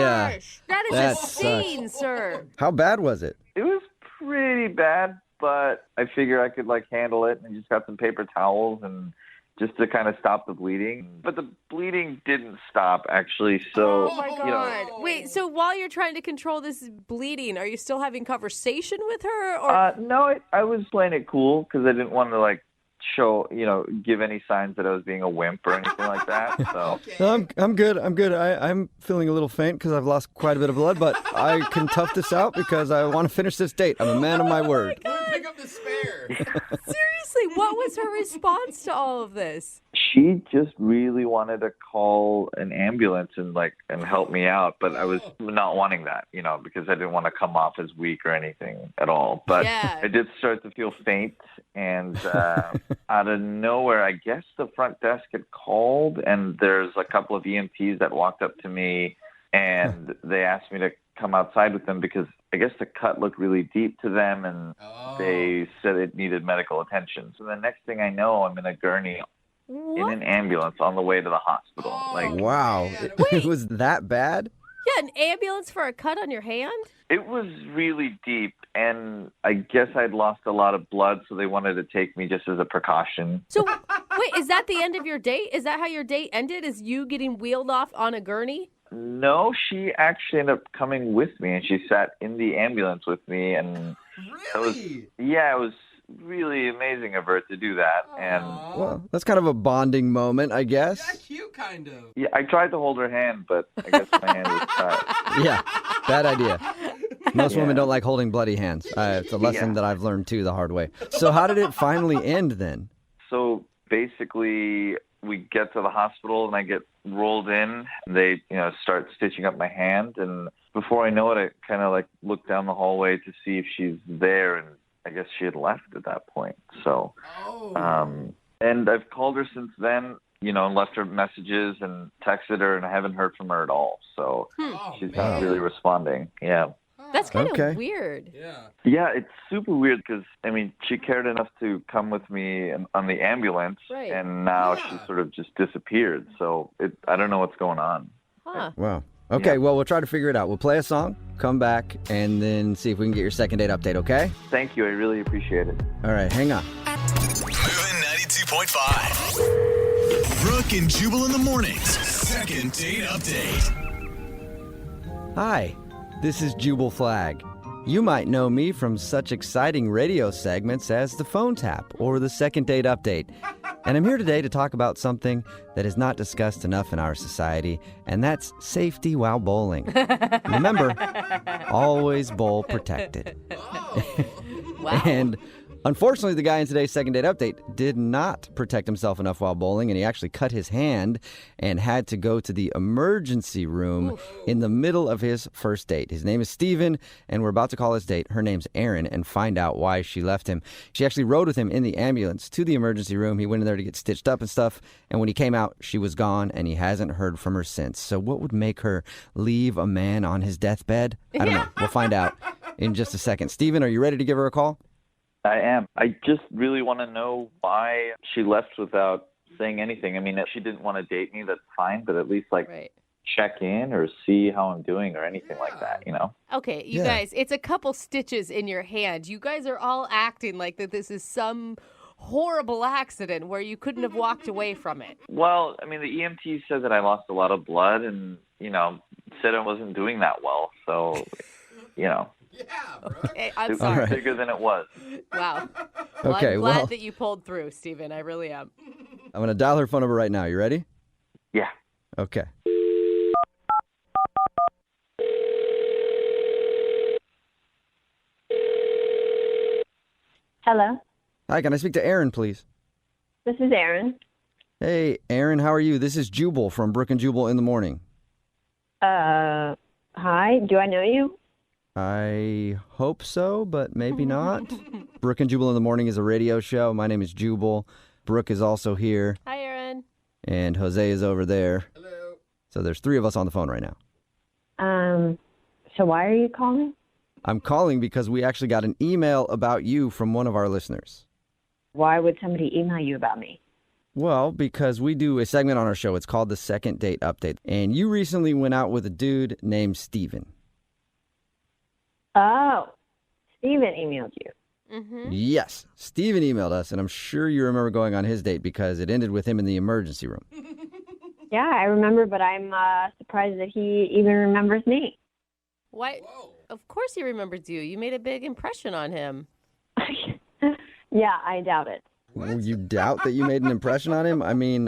Yeah. That is That a scene, sir. How bad was it? It was pretty bad, but I figure I could handle it, and just got some paper towels and just to kind of stop the bleeding. But the bleeding didn't stop, actually. So, Oh, my God. Wait, so while you're trying to control this bleeding, are you still having conversation with her? Or no, I was playing it cool because I didn't want to show, give any signs that I was being a wimp or anything like that. So No, I'm good. I'm good. I'm feeling a little faint because I've lost quite a bit of blood, but I can tough this out because I want to finish this date. I'm a man of my word. Pick up the spare. seriously, what was her response to all of this? she just really wanted to call an ambulance and help me out, but I was not wanting that, because I didn't want to come off as weak or anything at all. But Yeah. I did start to feel faint, and out of nowhere, I guess the front desk had called, and there's a couple of EMTs that walked up to me, and they asked me to come outside with them because I guess the cut looked really deep to them, and they said it needed medical attention. So the next thing I know, I'm in a gurney in an ambulance on the way to the hospital. Wow. It was that bad? Yeah, an ambulance for a cut on your hand? It was really deep, and I guess I'd lost a lot of blood, so they wanted to take me just as a precaution. So, wait, is that the end of your date? Is that how your date ended? Is you getting wheeled off on a gurney? No, she actually ended up coming with me, and she sat in the ambulance with me, and Really? it was really amazing of her to do that. And well, that's kind of a bonding moment, I guess. Yeah, cute, kind of. yeah, I tried to hold her hand, but I guess my hand was tied. Yeah, bad idea. Most women don't like holding bloody hands. It's a lesson that I've learned, too, the hard way. So how did it finally end, then? So basically, we get to the hospital, and I get rolled in. They, start stitching up my hand. And before I know it, I kind of, look down the hallway to see if she's there, and I guess she had left at that point. So, and I've called her since then, and left her messages and texted her, and I haven't heard from her at all. So she's not really responding. Yeah. That's kind of weird. Yeah, it's super weird because, she cared enough to come with me on the ambulance, and now she sort of just disappeared. So I don't know what's going on. Huh. Wow. Okay, well, we'll try to figure it out. We'll play a song, come back, and then see if we can get your second date update, okay? Thank you. I really appreciate it. All right, hang on. Moving 92.5. Brooke and Jubal in the mornings. Second date update. Hi, this is Jubal Flag. You might know me from such exciting radio segments as the phone tap or the second date update. And I'm here today to talk about something that is not discussed enough in our society, and that's safety while bowling. Remember, always bowl protected. Wow. And unfortunately, the guy in today's second date update did not protect himself enough while bowling, and he actually cut his hand and had to go to the emergency room in the middle of his first date. His name is Steven, and we're about to call his date. Her name's Erin, and find out why she left him. She actually rode with him in the ambulance to the emergency room. He went in there to get stitched up and stuff, and when he came out, she was gone, and he hasn't heard from her since. So what would make her leave a man on his deathbed? I don't know. We'll find out in just a second. Steven, are you ready to give her a call? I am. I just really want to know why she left without saying anything. If she didn't want to date me, that's fine, but at least check in or see how I'm doing or anything like that, Okay, you guys, it's a couple stitches in your hand. You guys are all acting like that this is some horrible accident where you couldn't have walked away from it. Well, the EMT said that I lost a lot of blood and, said I wasn't doing that well. So, Yeah, Okay, I'm it sorry. was bigger than it was. Wow. Well, Okay, I'm glad that you pulled through, Steven. I really am. I'm going to dial her phone number right now. You ready? Yeah. Okay. Hello, Hi, can I speak to Erin, please? this is Erin. Hey, Erin, how are you? This is Jubal from Brooke and Jubal in the morning. Hi, do I know you? I hope so, but maybe not. Brooke and Jubal in the morning is a radio show. My name is Jubal. Brooke is also here, Hi, Erin. and Jose is over there. Hello. So there's three of us on the phone right now. So why are you calling? I'm calling because we actually got an email about you from one of our listeners. Why would somebody email you about me? Well, because we do a segment on our show. It's called the Second Date Update. And you recently went out with a dude named Steven. Oh, Steven emailed you. Mm-hmm. Yes, Steven emailed us, and I'm sure you remember going on his date because it ended with him in the emergency room. Yeah, I remember, but I'm surprised that he even remembers me. Why? Of course he remembers you. You made a big impression on him. Yeah, I doubt it. Well, you doubt that you made an impression on him?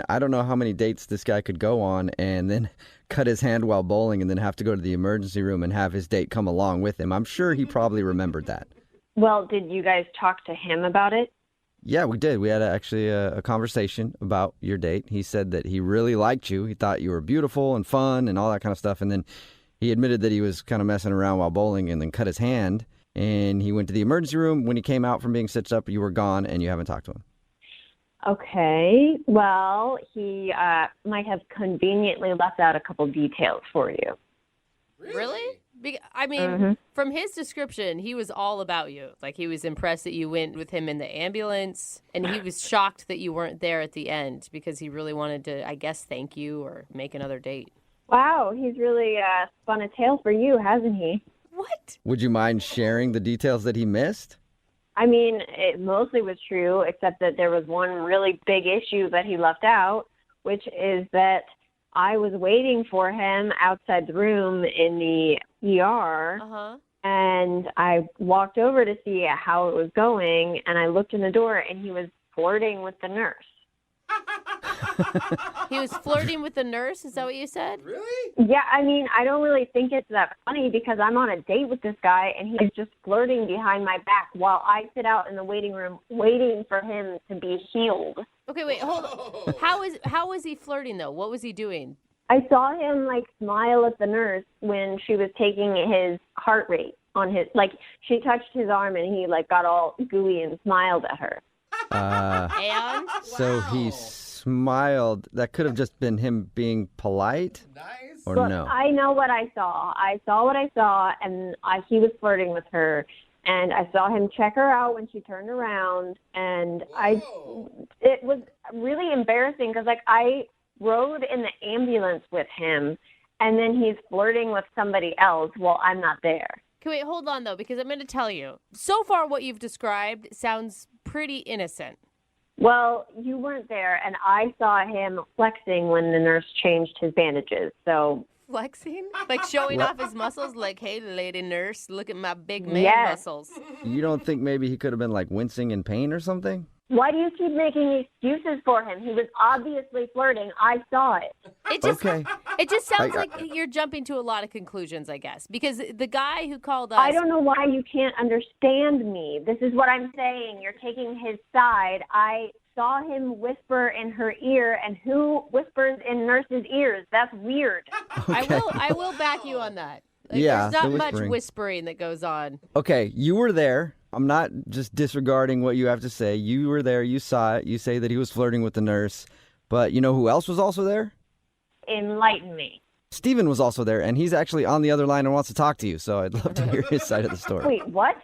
I don't know how many dates this guy could go on and then cut his hand while bowling and then have to go to the emergency room and have his date come along with him. I'm sure he probably remembered that. Well, did you guys talk to him about it? Yeah, we did. We had actually a conversation about your date. He said that he really liked you. He thought you were beautiful and fun and all that kind of stuff. And then he admitted that he was kind of messing around while bowling and then cut his hand. And he went to the emergency room. When he came out from being stitched up, you were gone and you haven't talked to him. Okay. Well, he might have conveniently left out a couple details for you. Really? I mean, from his description, he was all about you. Like, he was impressed that you went with him in the ambulance, and he was shocked that you weren't there at the end because he really wanted to, I guess, thank you or make another date. Wow, he's really spun a tale for you, hasn't he? What? Would you mind sharing the details that he missed? I mean, it mostly was true, except that there was one really big issue that he left out, which is that I was waiting for him outside the room in the ER, and I walked over to see how it was going, and I looked in the door, and he was flirting with the nurse. He was flirting with the nurse? Is that what you said? Really? Yeah, I mean, I don't really think it's that funny because I'm on a date with this guy, and he's just flirting behind my back while I sit out in the waiting room waiting for him to be healed. Okay, wait, hold on. How was he flirting, though? What was he doing? I saw him, smile at the nurse when she was taking his heart rate on his, she touched his arm, and he, got all gooey and smiled at her. And? So he smiled. That could have just been him being polite? Nice. Or Look, no? I know what I saw. I saw what I saw, and he was flirting with her. And I saw him check her out when she turned around, and it was really embarrassing because, I rode in the ambulance with him, and then he's flirting with somebody else while I'm not there. Okay, wait, hold on, though, because I'm going to tell you. So far, what you've described sounds pretty innocent. Well, you weren't there, and I saw him flexing when the nurse changed his bandages, so... Flexing? Like showing off his muscles? Like, hey, lady nurse, look at my big man muscles. You don't think maybe he could have been, wincing in pain or something? Why do you keep making excuses for him? He was obviously flirting. I saw it. It just sounds like you're jumping to a lot of conclusions, I guess. Because the guy who called us... I don't know why you can't understand me. This is what I'm saying. You're taking his side. I saw him whisper in her ear, and who whispers in nurses' ears? That's weird. Okay. I will back you on that. Yeah, there's not much whispering that goes on. Okay, you were there. I'm not just disregarding what you have to say. You were there. You saw it. You say that he was flirting with the nurse. But you know who else was also there? Enlighten me. Steven was also there, and he's actually on the other line and wants to talk to you. So I'd love to hear his side of the story. Wait, what?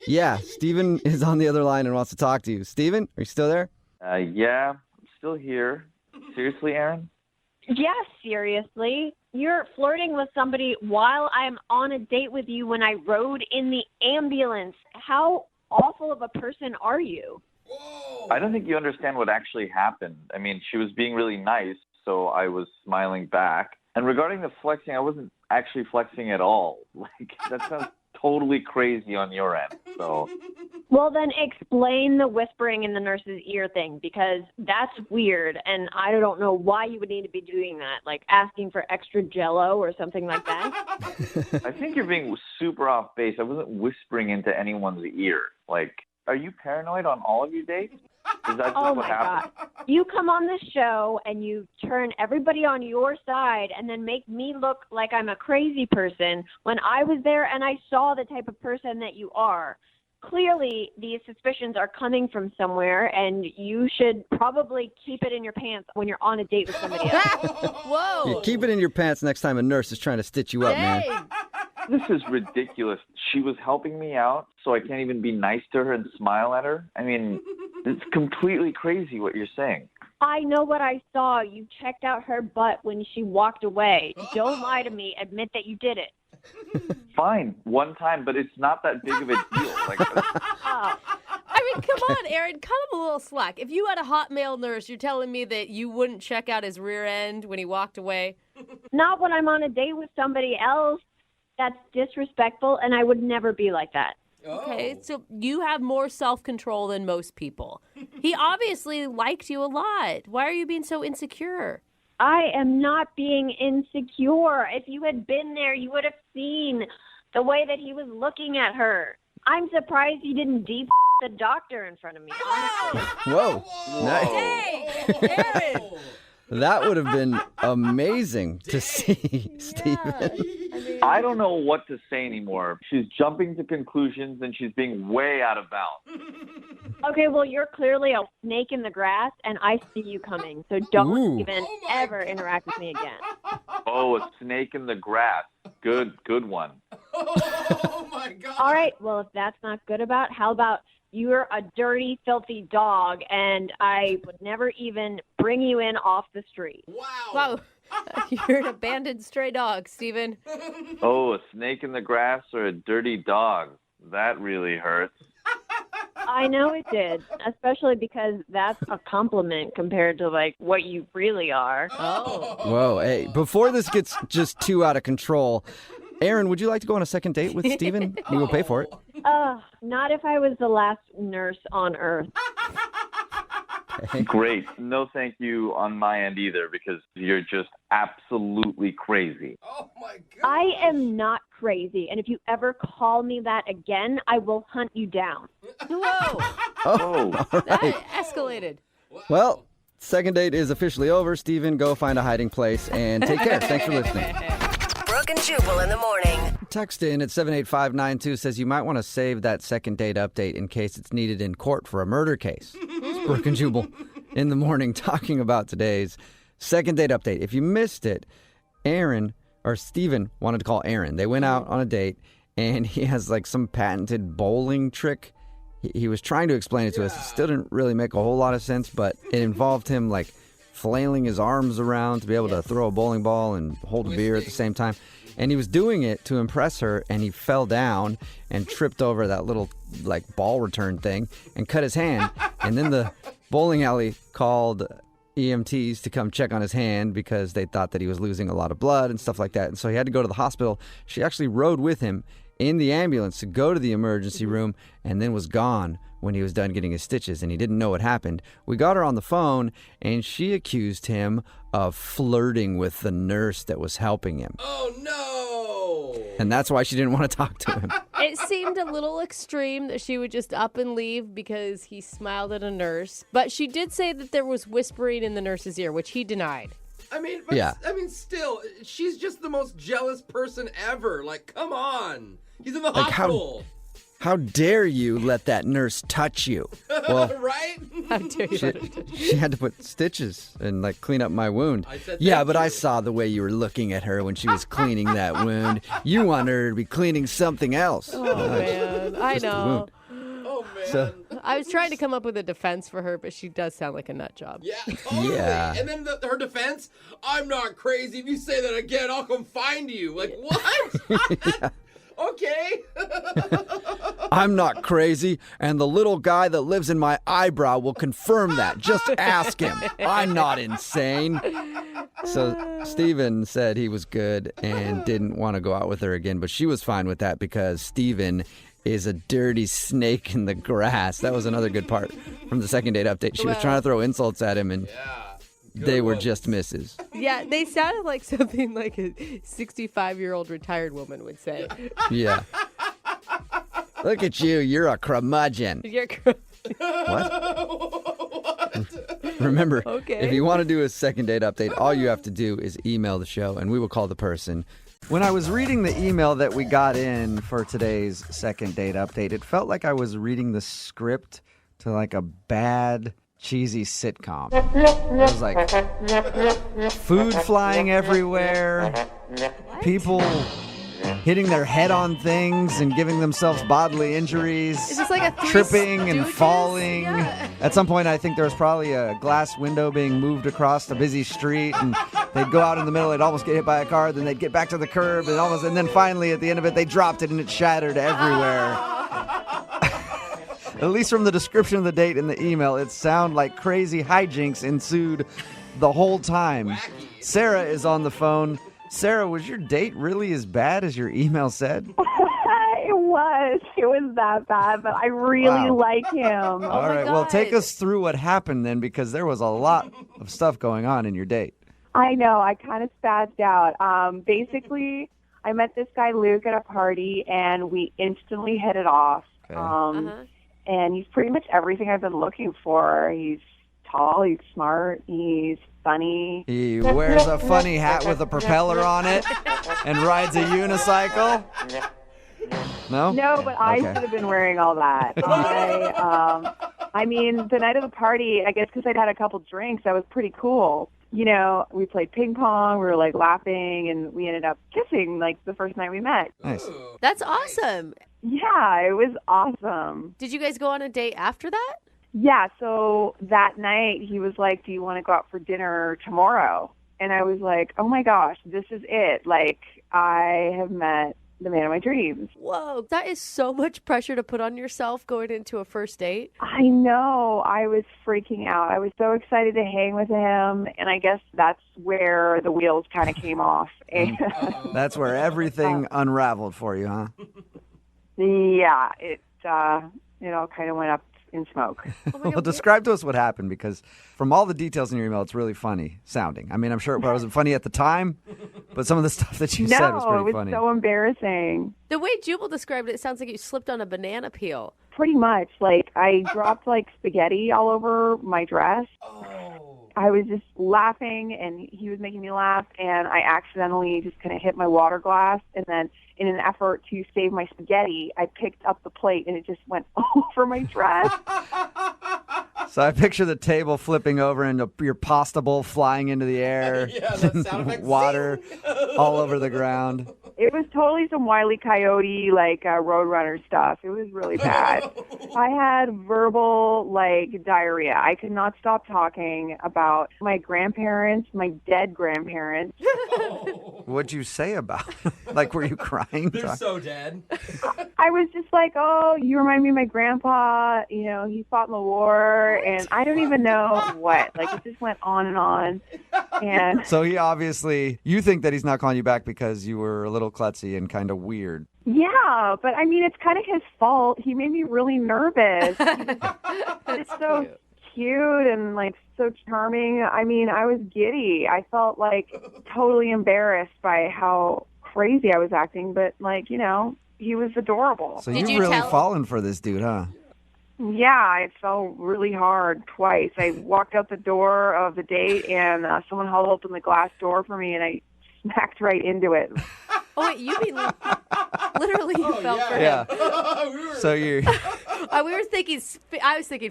Yeah, Steven is on the other line and wants to talk to you. Steven, are you still there? Yeah, I'm still here. Seriously, Aaron? Yes, seriously. You're flirting with somebody while I'm on a date with you when I rode in the ambulance. How awful of a person are you? I don't think you understand what actually happened. I mean, she was being really nice, so I was smiling back. And regarding the flexing, I wasn't actually flexing at all. That sounds totally crazy on your end. So, well, then explain the whispering in the nurse's ear thing, because that's weird, and I don't know why you would need to be doing that, asking for extra Jell-O or something like that. I think you're being super off base. I wasn't whispering into anyone's ear. Are you paranoid on all of your dates? Is that just what happened? God. You come on this show and you turn everybody on your side and then make me look like I'm a crazy person when I was there and I saw the type of person that you are. Clearly, these suspicions are coming from somewhere, and you should probably keep it in your pants when you're on a date with somebody else. Whoa. Yeah, keep it in your pants next time a nurse is trying to stitch you up, man. This is ridiculous. She was helping me out, so I can't even be nice to her and smile at her? I mean, it's completely crazy what you're saying. I know what I saw. You checked out her butt when she walked away. Don't lie to me. Admit that you did it. Fine, one time, but it's not that big of a deal. I mean, come on, Aaron, cut him a little slack. If you had a hot male nurse, you're telling me that you wouldn't check out his rear end when he walked away? Not when I'm on a date with somebody else. That's disrespectful, and I would never be like that. Okay, so you have more self-control than most people. He obviously liked you a lot. Why are you being so insecure? I am not being insecure. If you had been there, you would have seen the way that he was looking at her. I'm surprised he didn't deep the doctor in front of me, honestly. Whoa. Nice. Dang, Aaron. That would have been amazing to see, Steven. I don't know what to say anymore. She's jumping to conclusions, and she's being way out of bounds. Okay, well, you're clearly a snake in the grass, and I see you coming. So don't even ever interact with me again. Oh, a snake in the grass. Good one. Oh my God. All right, well, if that's not good about, how about you're a dirty, filthy dog, and I would never even bring you in off the street. Wow. You're an abandoned stray dog, Steven. Oh, a snake in the grass or a dirty dog? That really hurts. I know it did, especially because that's a compliment compared to, like, what you really are. Oh. Whoa, hey, before this gets just too out of control, Aaron, would you like to go on a second date with Steven? We will pay for it. Not if I was the last nurse on Earth. Great. No thank you on my end either, because you're just absolutely crazy. Oh my God. I am not crazy, and if you ever call me that again, I will hunt you down. Whoa. Oh, all right. That escalated. Well, second date is officially over. Steven, go find a hiding place and take care. Thanks for listening. Brooke and Jubal in the morning. Text in at 78592 says you might want to save that second date update in case it's needed in court for a murder case. It's Brooke and Jubal in the morning talking about today's second date update. If you missed it, Steven wanted to call Aaron. They went out on a date and he has like some patented bowling trick. He was trying to explain it to us. It still didn't really make a whole lot of sense, but it involved him like flailing his arms around to be able to throw a bowling ball and hold a beer at the same time. And he was doing it to impress her, and he fell down and tripped over that little like ball return thing and cut his hand. And then the bowling alley called EMTs to come check on his hand because they thought that he was losing a lot of blood and stuff like that. And so he had to go to the hospital. She actually rode with him in the ambulance to go to the emergency room and then was gone when he was done getting his stitches, and he didn't know what happened. We got her on the phone, and she accused him of flirting with the nurse that was helping him. Oh, no. And that's why she didn't want to talk to him. It seemed a little extreme that she would just up and leave because he smiled at a nurse. But she did say that there was whispering in the nurse's ear, which he denied. I mean, still, she's just the most jealous person ever. Like, come on. He's in the hospital. How dare you let that nurse touch you? Well, right? How dare you let her touch you? she had to put stitches and like clean up my wound. I said Yeah, thank but you. I saw the way you were looking at her when she was cleaning that wound. You want her to be cleaning something else. Oh, man. I just the know. wound. Oh, man. So, I was trying to come up with a defense for her, but she does sound like a nut job. Yeah, totally. Yeah. And then her defense, I'm not crazy. If you say that again, I'll come find you. Like, what? yeah. Okay. I'm not crazy, and the little guy that lives in my eyebrow will confirm that. Just ask him. I'm not insane. So Steven said he was good and didn't want to go out with her again, but she was fine with that because Steven is a dirty snake in the grass. That was another good part from the second date update. She was trying to throw insults at him, and they were just misses. Yeah, they sounded like something like a 65-year-old retired woman would say. Yeah. Look at you. You're a curmudgeon. You're What? Remember, Okay. if you want to do a second date update, all you have to do is email the show, and we will call the person. When I was reading the email that we got in for today's second date update, it felt like I was reading the script to like a bad, cheesy sitcom. It was like food flying everywhere, people hitting their head on things and giving themselves bodily injuries. Is this like a Three tripping and Stooges? falling. Yeah. At some point, I think there was probably a glass window being moved across a busy street, and they'd go out in the middle, they'd almost get hit by a car, then they'd get back to the curb, and then finally at the end of it, they dropped it and it shattered everywhere. At least from the description of the date in the email, it sounded like crazy hijinks ensued the whole time. Wacky. Sarah is on the phone. Sarah, was your date really as bad as your email said? It was that bad, but I really like him. All right, well, take us through what happened then, because there was a lot of stuff going on in your date. I know. I kind of spazzed out. Basically, I met this guy, Luke, at a party, and we instantly hit it off. Okay. And he's pretty much everything I've been looking for. He's tall, he's smart, he's funny. He wears a funny hat with a propeller on it and rides a unicycle. No? No, but I Okay. should have been wearing all that. I mean, the night of the party, I guess because I'd had a couple drinks, I was pretty cool. we played ping pong. We were like laughing, and we ended up kissing like the first night we met. Nice. That's awesome. Yeah, it was awesome. Did you guys go on a date after that? Yeah, so that night he was like, do you want to go out for dinner tomorrow? And I was like, oh my gosh, this is it. Like, I have met the man of my dreams. Whoa, that is so much pressure to put on yourself going into a first date. I know. I was freaking out. I was so excited to hang with him, and I guess that's where the wheels kind of came off. That's where everything unraveled for you, huh? Yeah, it all kind of went up in smoke. Well, describe to us what happened, because from all the details in your email, it's really funny sounding. I mean, I'm sure it wasn't funny at the time, but some of the stuff that you said was pretty funny. No, it was so embarrassing. The way Jubal described it sounds like you slipped on a banana peel. Pretty much. Like, I dropped, like, spaghetti all over my dress. I was just laughing, and he was making me laugh, and I accidentally just kind of hit my water glass, and then in an effort to save my spaghetti, I picked up the plate, and it just went over my dress. So I picture the table flipping over and your pasta bowl flying into the air. Yeah, that sound effect. Water all over the ground. It was totally some Wile E. Coyote, like, Roadrunner stuff. It was really bad. I had verbal, like, diarrhea. I could not stop talking about my grandparents, my dead grandparents. What'd you say about it? Like, were you crying? They're so dead. I was just like, oh, you remind me of my grandpa. He fought in the war, and I don't even know what. Like, it just went on and on. And so you think that he's not calling you back because you were a little klutzy and kind of weird. Yeah, but I mean, it's kind of his fault. He made me really nervous. It's so cute and like so charming. I mean, I was giddy. I felt like totally embarrassed by how crazy I was acting, but like, he was adorable. So you've really fallen for this dude, huh? Yeah, I fell really hard twice. I walked out the door of the date, and someone held open the glass door for me, and I smacked right into it. Oh, wait, you mean literally you fell for him? Yeah. So you... I was thinking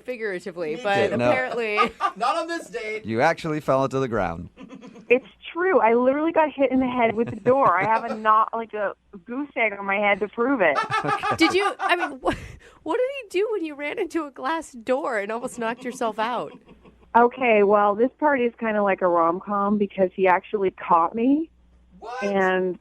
figuratively, but apparently... Not on this date. You actually fell into the ground. It's true. I literally got hit in the head with the door. I have a goose egg on my head to prove it. Okay. What did he do when you ran into a glass door and almost knocked yourself out? Okay, well, this part is kind of like a rom-com because he actually caught me. What? And,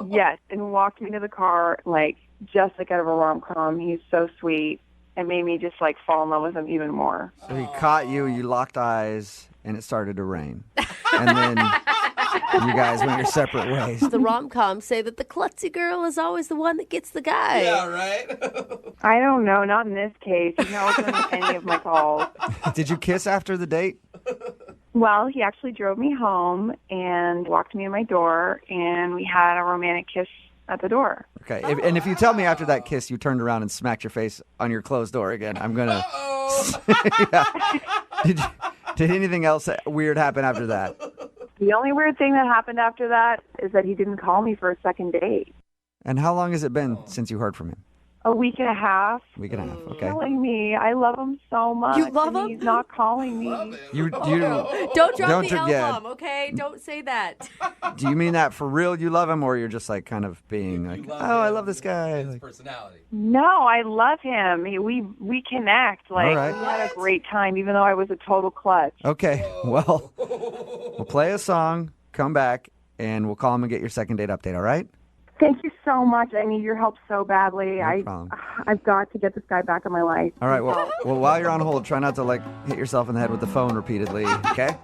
yes, and walked me to the car, like, just like out of a rom-com. He's so sweet. It made me just, like, fall in love with him even more. So he caught you, you locked eyes, and it started to rain. And then you guys went your separate ways. The rom-coms say that the klutzy girl is always the one that gets the guy. Yeah, right? I don't know. Not in this case. He's not returning any of my calls. Did you kiss after the date? Well, he actually drove me home and walked me in my door, and we had a romantic kiss at the door. Okay, and if you tell me after that kiss you turned around and smacked your face on your closed door again, I'm going to... Yeah. Did anything else weird happen after that? The only weird thing that happened after that is that he didn't call me for a second date. And how long has it been since you heard from him? A week and a half. Okay. He's killing me. I love him so much. You love him? He's not calling me. Don't drop the L-bomb, okay? Don't say that. Do you mean that for real? You love him, or you're just like kind of being like, I love this guy. His personality. No, I love him. We connect. Like, all right. We had a great time, even though I was a total klutz. Okay, well, we'll play a song, come back, and we'll call him and get your second date update, all right? Thank you so much. I need your help so badly. No problem. I've got to get this guy back in my life. All right, well, while you're on hold, try not to, like, hit yourself in the head with the phone repeatedly, okay?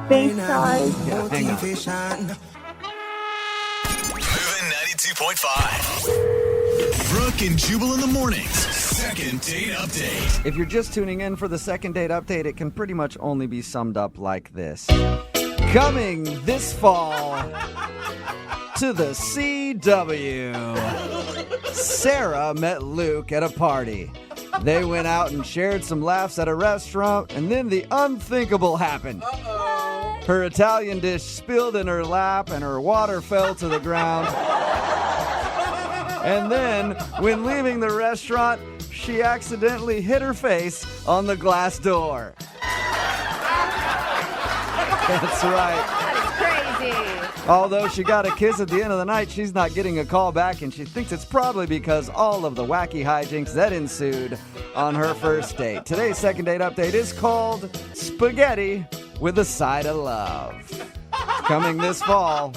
Thanks, guys. Yeah, hang on. Moving 92.5. Brooke and Jubal in the mornings. Second date update. If you're just tuning in for the second date update, it can pretty much only be summed up like this. Coming this fall to the CW, Sarah met Luke at a party. They went out and shared some laughs at a restaurant, and then the unthinkable happened. Her Italian dish spilled in her lap, and her water fell to the ground. And then, when leaving the restaurant, she accidentally hit her face on the glass door. That's right. That is crazy. Although she got a kiss at the end of the night, she's not getting a call back, and she thinks it's probably because all of the wacky hijinks that ensued on her first date. Today's second date update is called Spaghetti with a Side of Love. It's coming this fall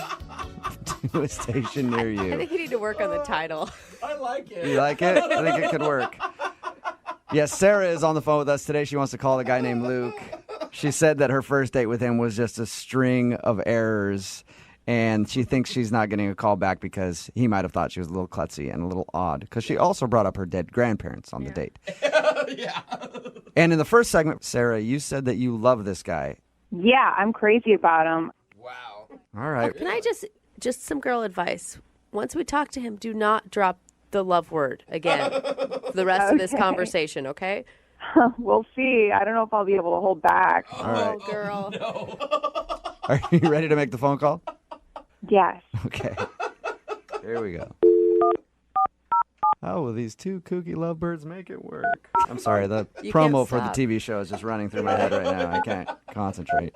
to a station near I you. think you need to work on the title. I like it. You like it? I think it could work. Yes, Sarah is on the phone with us today. She wants to call a guy named Luke. She said that her first date with him was just a string of errors, and she thinks she's not getting a call back because he might have thought she was a little klutzy and a little odd, because she also brought up her dead grandparents on the date. Yeah. And in the first segment, Sarah, you said that you love this guy. Yeah, I'm crazy about him. Wow. All right. Can I just some girl advice? Once we talk to him, do not drop the love word again for the rest of this conversation, okay? We'll see. I don't know if I'll be able to hold back. All right. Oh, girl. No. Are you ready to make the phone call? Yes. Okay. Here we go. How will these two kooky lovebirds make it work? I'm sorry, the You promo can't for the stop. TV show is just running through my head right now. I can't concentrate.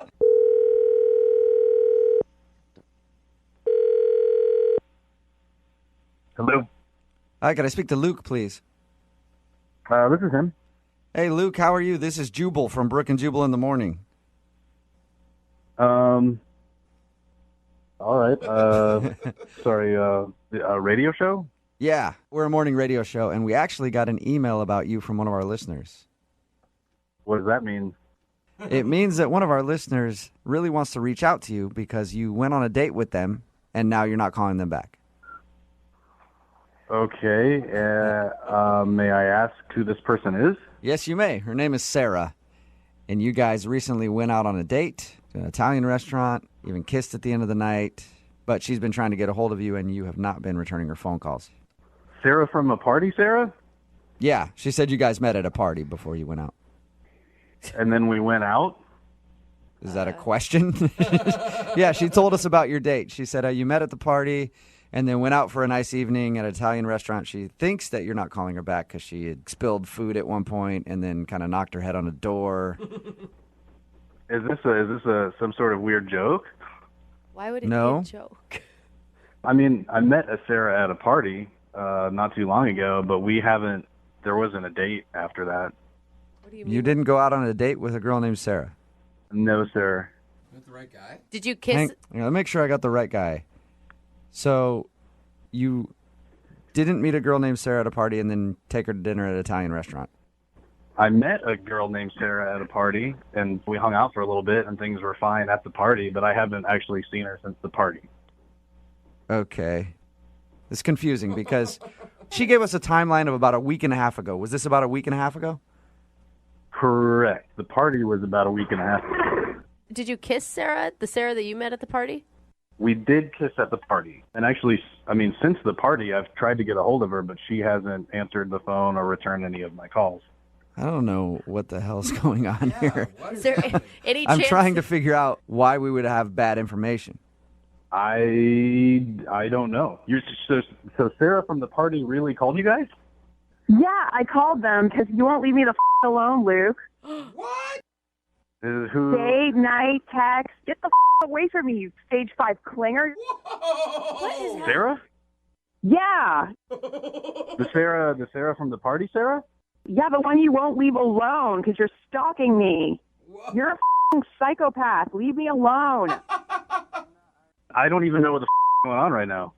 Hello. Hi, can I speak to Luke, please? This is him. Hey, Luke, how are you? This is Jubal from Brooke and Jubal in the morning. All right. Sorry. A radio show? Yeah, we're a morning radio show, and we actually got an email about you from one of our listeners. What does that mean? It means that one of our listeners really wants to reach out to you because you went on a date with them, and now you're not calling them back. Okay. May I ask who this person is? Yes, you may. Her name is Sarah, and you guys recently went out on a date to an Italian restaurant, even kissed at the end of the night, but she's been trying to get a hold of you, and you have not been returning her phone calls. Sarah from a party, Sarah? Yeah, she said you guys met at a party before you went out. And then we went out? Is that a question? Yeah, she told us about your date. She said you met at the party and then went out for a nice evening at an Italian restaurant. She thinks that you're not calling her back because she had spilled food at one point and then kind of knocked her head on a door. Is this some sort of weird joke? Why would it No. be a joke? I mean, I met a Sarah at a party not too long ago, but there wasn't a date after that. What do you mean? You didn't go out on a date with a girl named Sarah? No, sir. Is that the right guy? Did you kiss? Hang on, let me make sure I got the right guy. So you didn't meet a girl named Sarah at a party and then take her to dinner at an Italian restaurant? I met a girl named Sarah at a party, and we hung out for a little bit, and things were fine at the party, but I haven't actually seen her since the party. Okay. It's confusing because she gave us a timeline of about a week and a half ago. Was this about a week and a half ago? Correct. The party was about a week and a half ago. Did you kiss Sarah, the Sarah that you met at the party? We did kiss at the party. And actually, I mean, since the party, I've tried to get a hold of her, but she hasn't answered the phone or returned any of my calls. I don't know what the hell's going on here. Is there any I'm chance? trying to figure out why we would have bad information. I don't know. So Sarah from the party really called you guys? Yeah, I called them because you won't leave me the alone, Luke. What? Who? Day, night, text. Get the away from me, you stage 5 clinger. What is Sarah? Yeah. The Sarah from the party, Sarah? Yeah, the one you won't leave alone because you're stalking me. You're a psychopath. Leave me alone. I don't even know what the going on right now.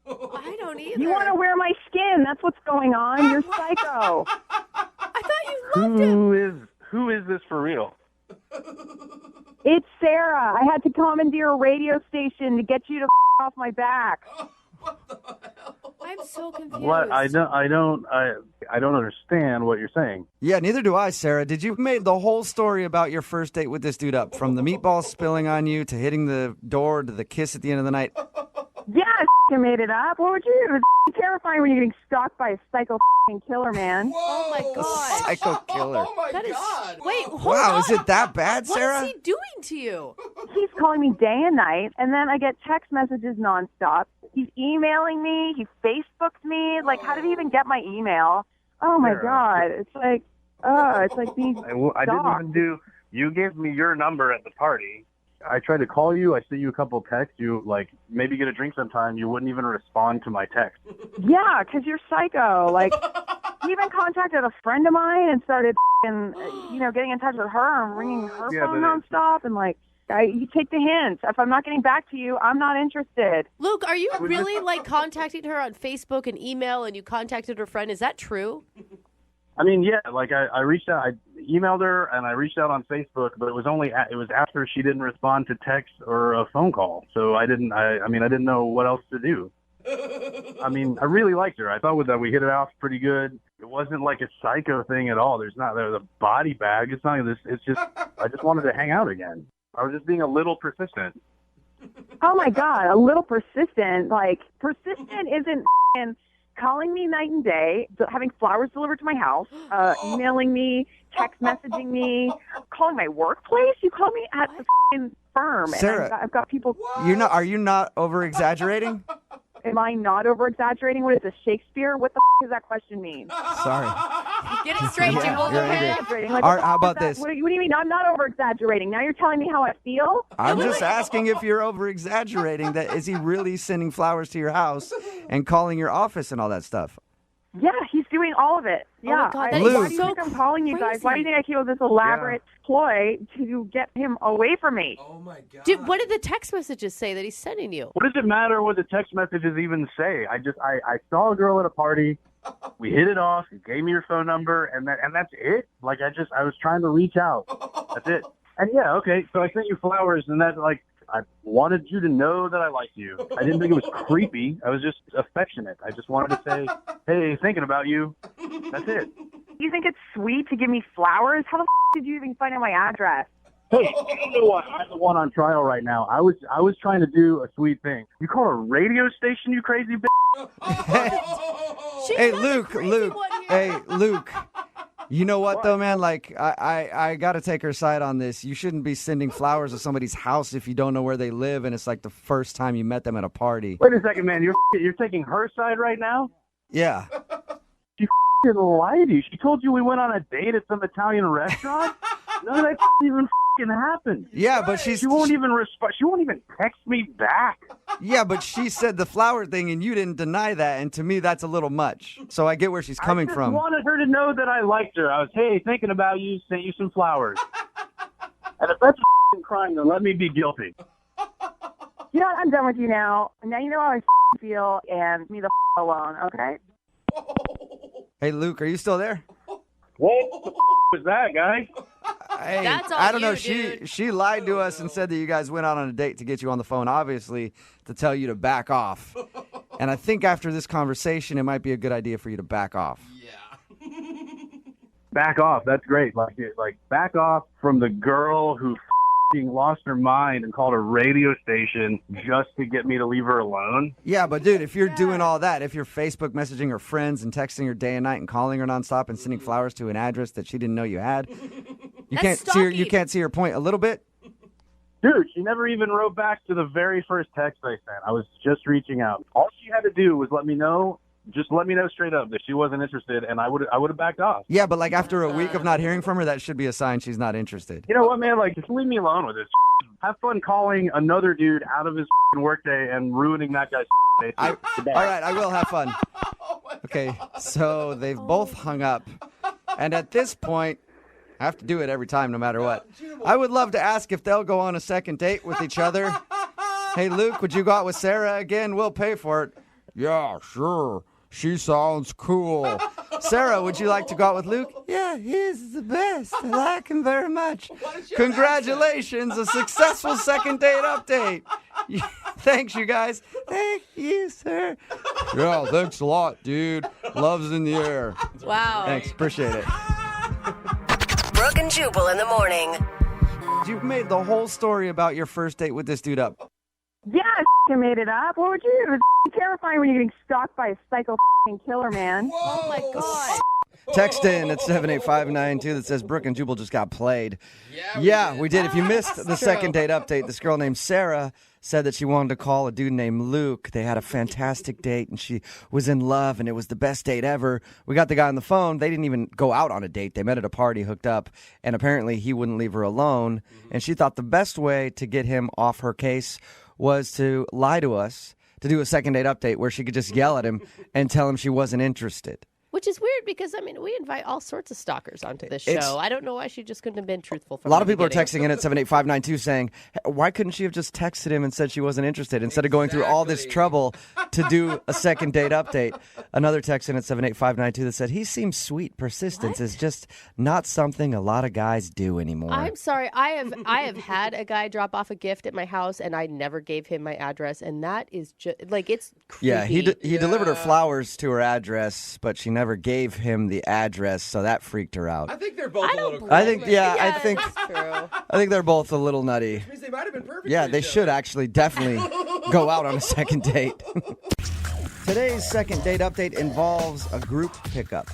I don't either. You want to wear my skin. That's what's going on. You're psycho. I thought you loved him. Who is this for real? It's Sarah. I had to commandeer a radio station to get you to off my back. I'm so confused. What? I don't understand what you're saying. Yeah, neither do I, Sarah. Did you make the whole story about your first date with this dude up, from the meatballs spilling on you to hitting the door to the kiss at the end of the night? Yeah, I made it up. What would you do? It's terrifying when you're getting stalked by a psycho killer, man. Oh my god. Psycho killer. Oh my That is. God. Wait, hold Wow, on. is it that bad, Sarah? What is he doing to you? He's calling me day and night, and then I get text messages nonstop. He's emailing me. He Facebooked me. Like, how did he even get my email? Oh my God! It's like being I didn't stalked. even do. You gave me your number at the party, I tried to call you. I sent you a couple of texts. You, like, maybe get a drink sometime. You wouldn't even respond to my text. Yeah, because you're psycho. Like, he even contacted a friend of mine and started, getting in touch with her and ringing her phone nonstop. And, like, you take the hint. If I'm not getting back to you, I'm not interested. Luke, are you really, contacting her on Facebook and email, and you contacted her friend? Is that true? I mean, yeah, like I reached out, I emailed her and I reached out on Facebook, but it was after she didn't respond to text or a phone call. So I didn't know what else to do. I mean, I really liked her. I thought that we hit it off pretty good. It wasn't like a psycho thing at all. There's a body bag. It's not this. It's just, I just wanted to hang out again. I was just being a little persistent. Oh my God, a little persistent. Like, persistent isn't calling me night and day, having flowers delivered to my house, emailing me, text messaging me, calling my workplace. You call me at the firm. Sarah, and I've got people. Are you not over-exaggerating? Am I not over-exaggerating? What is this, Shakespeare? What the does that question mean? Sorry. Get it straight, Jubal. You're angry. Like, How about this? What do you mean? I'm not over-exaggerating. Now you're telling me how I feel? I'm just asking if you're over-exaggerating. That is he really sending flowers to your house and calling your office and all that stuff? Yeah, he's doing all of it. Yeah. Oh my God, why Luke. do you think I'm calling you guys? Why do you think I came up with this elaborate ploy to get him away from me? Oh, my God. Dude, what did the text messages say that he's sending you? What does it matter what the text messages even say? I saw a girl at a party. We hit it off. You gave me your phone number, and that's it. Like, I was trying to reach out. That's it. And yeah, okay. So I sent you flowers, and that, like, I wanted you to know that I liked you. I didn't think it was creepy. I was just affectionate. I just wanted to say, hey, thinking about you. That's it. You think it's sweet to give me flowers? How the did you even find out my address? Hey, you know what? I'm the one on trial right now. I was trying to do a sweet thing. You call a radio station, you crazy bitch? Hey, Luke. Hey, Luke. You know what, though, man? Like, I got to take her side on this. You shouldn't be sending flowers to somebody's house if you don't know where they live, and it's like the first time you met them at a party. Wait a second, man. You're taking her side right now? Yeah. She lied to you. She told you we went on a date at some Italian restaurant? None of that even happened. Yeah, but she won't even respond. She won't even text me back. Yeah, but she said the flower thing, and you didn't deny that, and to me, that's a little much. So I get where she's coming from. I just wanted her to know that I liked her. I was, hey, thinking about you, sent you some flowers. And if that's a crime, then let me be guilty. You know what? I'm done with you now. Now you know how I feel, and me the alone, okay? Hey, Luke, are you still there? What the was that, guy? Hey, That's all I don't know. dude. She lied to us and said that you guys went out on a date to get you on the phone, obviously, to tell you to back off. And I think after this conversation, it might be a good idea for you to back off. Yeah. Back off. That's great. Like back off from the girl who lost her mind and called a radio station just to get me to leave her alone. Yeah, but dude, if you're doing all that, if you're Facebook messaging her friends and texting her day and night and calling her nonstop and sending flowers to an address that she didn't know you had, you can't see her point a little bit. Dude, she never even wrote back to the very first text I sent. I was just reaching out. All she had to do was let me know. Just let me know straight up that she wasn't interested, and I would have backed off. Yeah, but like after a week of not hearing from her, that should be a sign she's not interested. You know what, man? Like, just leave me alone with this. Have fun calling another dude out of his workday and ruining that guy's day. All right, I will have fun. Okay, so they've both hung up, and at this point, I have to do it every time, no matter what. I would love to ask if they'll go on a second date with each other. Hey, Luke, would you go out with Sarah again? We'll pay for it. Yeah, sure. She sounds cool. Sarah, would you like to go out with Luke? Yeah, he's the best. I like him very much. Congratulations, a successful second date update. Thanks, you guys. Thank you, sir. Yeah, thanks a lot, dude. Love's in the air. Wow. Thanks, appreciate it. Brooke and Jubal in the morning. You made the whole story about your first date with this dude up. Yeah, I made it up. What would you do? It's terrifying when you're getting stalked by a psycho killer, man. Oh, my God. Text in at 78592 that says Brooke and Jubal just got played. Yeah, we did. If you missed the second date update, this girl named Sarah said that she wanted to call a dude named Luke. They had a fantastic date, and she was in love, and it was the best date ever. We got the guy on the phone. They didn't even go out on a date. They met at a party, hooked up, and apparently he wouldn't leave her alone. And she thought the best way to get him off her case was to lie to us, to do a second date update where she could just yell at him and tell him she wasn't interested. Which is weird because, I mean, we invite all sorts of stalkers onto this show. I don't know why she just couldn't have been truthful. A lot of people are texting in at 78592 saying, why couldn't she have just texted him and said she wasn't interested instead of going through all this trouble to do a second date update? Another text in at 78592 that said, he seems sweet. Persistence is just not something a lot of guys do anymore. I'm sorry. I have had a guy drop off a gift at my house, and I never gave him my address, and that is just, like, it's creepy. Yeah, he delivered her flowers to her address, but she never gave him the address, so that freaked her out. I think they're both a little crazy. I think that's true. I think they're both a little nutty. Which means they might have been perfect. Yeah, for they each should other. actually definitely go out on a second date. Today's second date update involves a group pickup.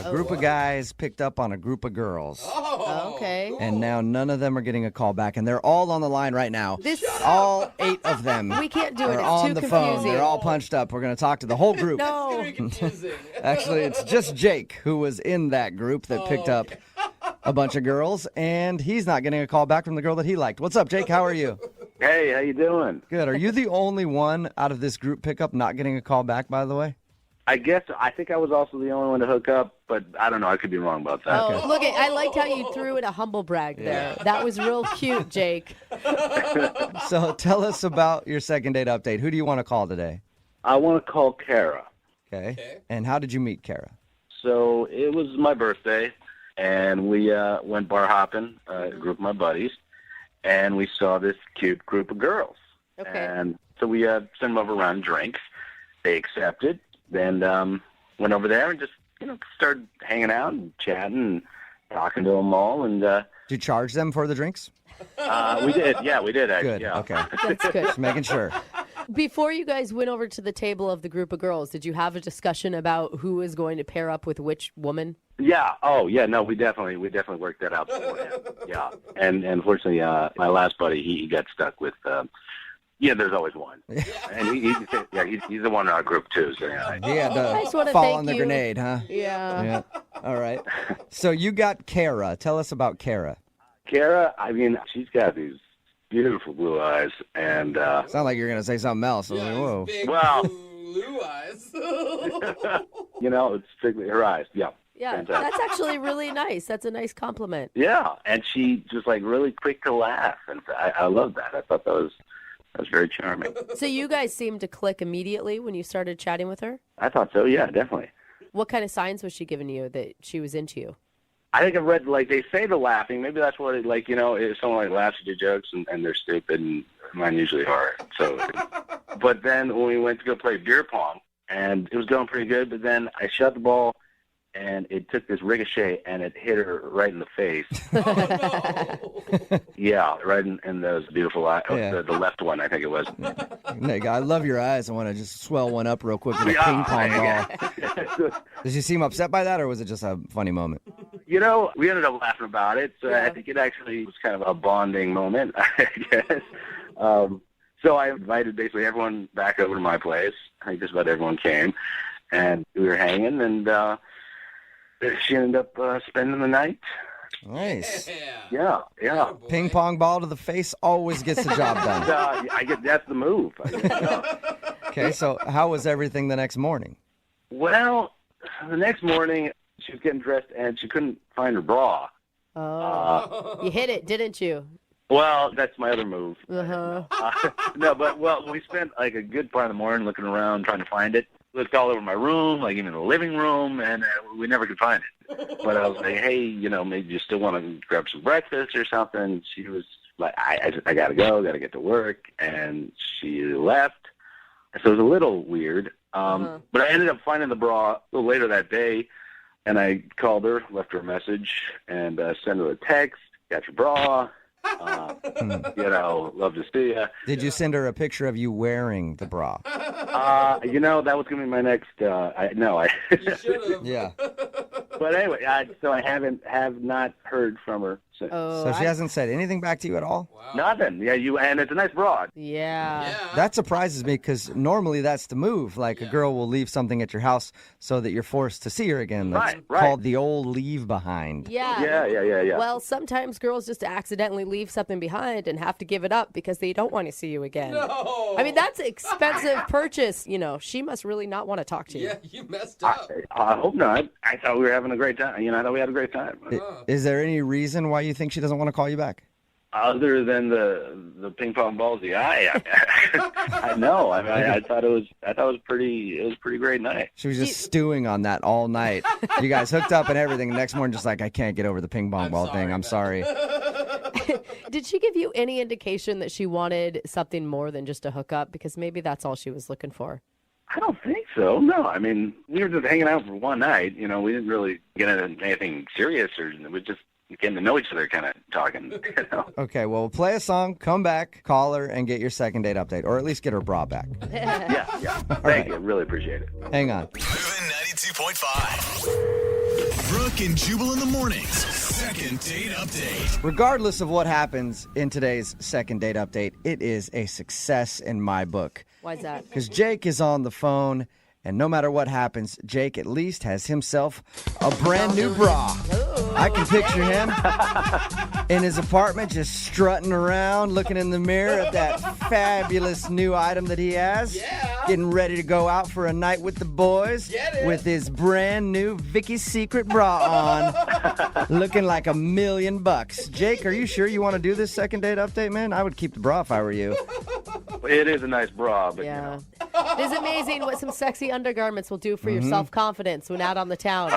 A group of guys picked up on a group of girls. Oh, okay. And now none of them are getting a call back, and they're all on the line right now. All 8 of them We can't do it. are It's on too the confusing. phone. They're all punched up. We're going to talk to the whole group. No. Actually, it's just Jake who was in that group that picked up a bunch of girls, and he's not getting a call back from the girl that he liked. What's up, Jake? How are you? Hey, how you doing? Good. Are you the only one out of this group pickup not getting a call back, by the way? I think I was also the only one to hook up, but I don't know. I could be wrong about that. Oh, look, I liked how you threw in a humble brag there. That was real cute, Jake. So tell us about your second date update. Who do you want to call today? I want to call Kara. Okay. And how did you meet Kara? So it was my birthday, and we went bar hopping, a group of my buddies, and we saw this cute group of girls. Okay. And so we sent them over around drinks. They accepted. Then went over there and just, started hanging out and chatting and talking to them all. And did you charge them for the drinks? We did. Yeah, we did, actually. Good. Yeah. Okay. That's good. Just making sure. Before you guys went over to the table of the group of girls, did you have a discussion about who is going to pair up with which woman? Yeah. Oh, yeah. No, we definitely worked that out beforehand. Yeah. And unfortunately, my last buddy, he got stuck with. There's always one, and he's the one in our group too. So He had to fall on the grenade, huh? Yeah. All right. So you got Kara. Tell us about Kara. Kara, I mean, she's got these beautiful blue eyes, and sound like you're gonna say something else. I was like, whoa. Well, blue eyes. It's strictly her eyes. Yeah. Yeah, Fantastic. that's actually really nice. That's a nice compliment. Yeah, and she just really quick to laugh, and I love that. I thought that was very charming. So you guys seemed to click immediately when you started chatting with her? I thought so. Yeah, definitely. What kind of signs was she giving you that she was into you? I think I've read, they say the laughing. Maybe that's what if someone laughs at your jokes and they're stupid, and mine usually are. So, but then when we went to go play beer pong, and it was going pretty good, but then I shot the ball, and it took this ricochet, and it hit her right in the face. Yeah, right in those beautiful eyes. Yeah. The left one, I think it was. Nick, I love your eyes. I want to just swell one up real quick with a ping pong ball. Did she seem upset by that, or was it just a funny moment? We ended up laughing about it. So I think it actually was kind of a bonding moment, I guess. So I invited basically everyone back over to my place. I think just about everyone came, and we were hanging, and she ended up spending the night. Nice. Yeah. Ping pong ball to the face always gets the job done. I guess that's the move. Okay, so how was everything the next morning? Well, the next morning she was getting dressed and she couldn't find her bra. Oh, you hit it, didn't you? Well, that's my other move. Uh-huh. No, but we spent a good part of the morning looking around trying to find it. Looked all over my room, even the living room, and we never could find it. But I was like, hey, maybe you still want to grab some breakfast or something. She was like, I got to go, got to get to work, and she left. So it was a little weird. But I ended up finding the bra a little later that day, and I called her, left her a message, and sent her a text, got your bra. Love to see you. Did you send her a picture of you wearing the bra? That was going to be my next. No, I. You should have. Yeah. But anyway, so I have not heard from her since. So she hasn't said anything back to you at all? Nothing. Yeah, and it's a nice broad. Yeah. That surprises me because normally that's the move. Like a girl will leave something at your house so that you're forced to see her again. That's Right. called the old leave behind. Yeah. Yeah. Well, sometimes girls just accidentally leave something behind and have to give it up because they don't want to see you again. No. I mean, that's an expensive purchase. You know, she must really not want to talk to you. Yeah, you messed up. I hope not. I thought we were having a great time. I thought we had a great time. Is there any reason why you think she doesn't want to call you back? Other than the ping pong balls in the eye, I know. I mean, I thought it was pretty great night. She was just stewing on that all night. You guys hooked up and everything. The next morning, just like, I can't get over the ping pong ball thing. I'm sorry. Did she give you any indication that she wanted something more than just a hookup? Because maybe that's all she was looking for. I don't think so. No, I mean, we were just hanging out for one night. We didn't really get into anything serious, or we just getting to know each other, kind of talking. Okay, well, we'll play a song, come back, call her, and get your second date update, or at least get her bra back. Yeah. Thank you. Really appreciate it. Hang on. Moving 92.5. Brooke and Jubal in the mornings. Second date update. Regardless of what happens in today's second date update, it is a success in my book. Why's that? Because Jake is on the phone, and no matter what happens, Jake at least has himself a brand new bra. I can picture him in his apartment just strutting around, looking in the mirror at that fabulous new item that he has. Yeah. Getting ready to go out for a night with the boys with his brand new Vicky's Secret bra on, looking like $1 million. Jake, are you sure you want to do this second date update, man? I would keep the bra if I were you. It is a nice bra, but Yeah. It is amazing what some sexy undergarments will do for your self-confidence when out on the town.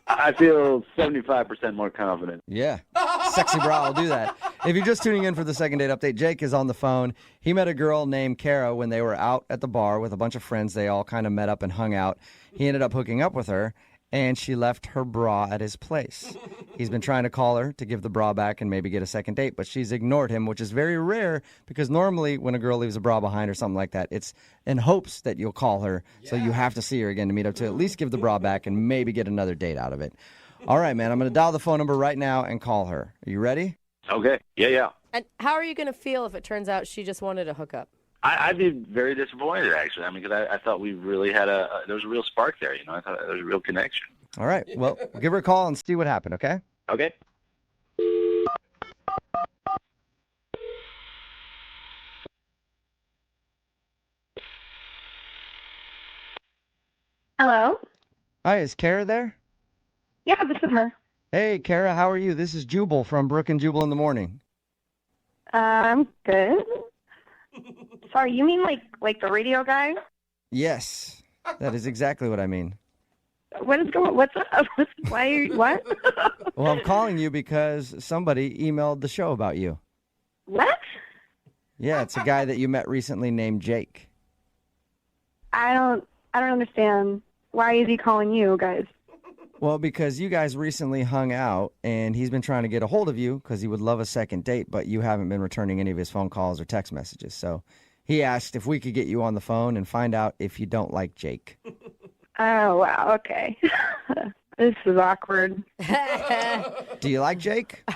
I feel 75% more confident. Yeah. Sexy bra will do that. If you're just tuning in for the second date update, Jake is on the phone. He met a girl named Kara when they were out at the bar with a bunch of friends. They all kind of met up and hung out. He ended up hooking up with her, and she left her bra at his place. He's been trying to call her to give the bra back and maybe get a second date, but she's ignored him, which is very rare because normally when a girl leaves a bra behind or something like that, it's in hopes that you'll call her, so you have to see her again to meet up to at least give the bra back and maybe get another date out of it. All right, man, I'm going to dial the phone number right now and call her. Are you ready? Okay. Yeah. And how are you going to feel if it turns out she just wanted a hookup? I'd be very disappointed, actually. I mean, because I thought we really had there was a real spark there. I thought there was a real connection. All right. Well, give her a call and see what happened, okay? Okay. Hello? Hi, is Kara there? Yeah, this is her. Hey, Kara, how are you? This is Jubal from Brooke and Jubal in the morning. I'm good. Sorry, you mean like the radio guy? Yes, that is exactly what I mean. What's up? What? Well, I'm calling you because somebody emailed the show about you. What? Yeah, it's a guy that you met recently named Jake. I don't understand. Why is he calling you guys? Well, because you guys recently hung out, and he's been trying to get a hold of you because he would love a second date, but you haven't been returning any of his phone calls or text messages. So he asked if we could get you on the phone and find out if you don't like Jake. Oh, wow. Okay. This is awkward. Do you like Jake?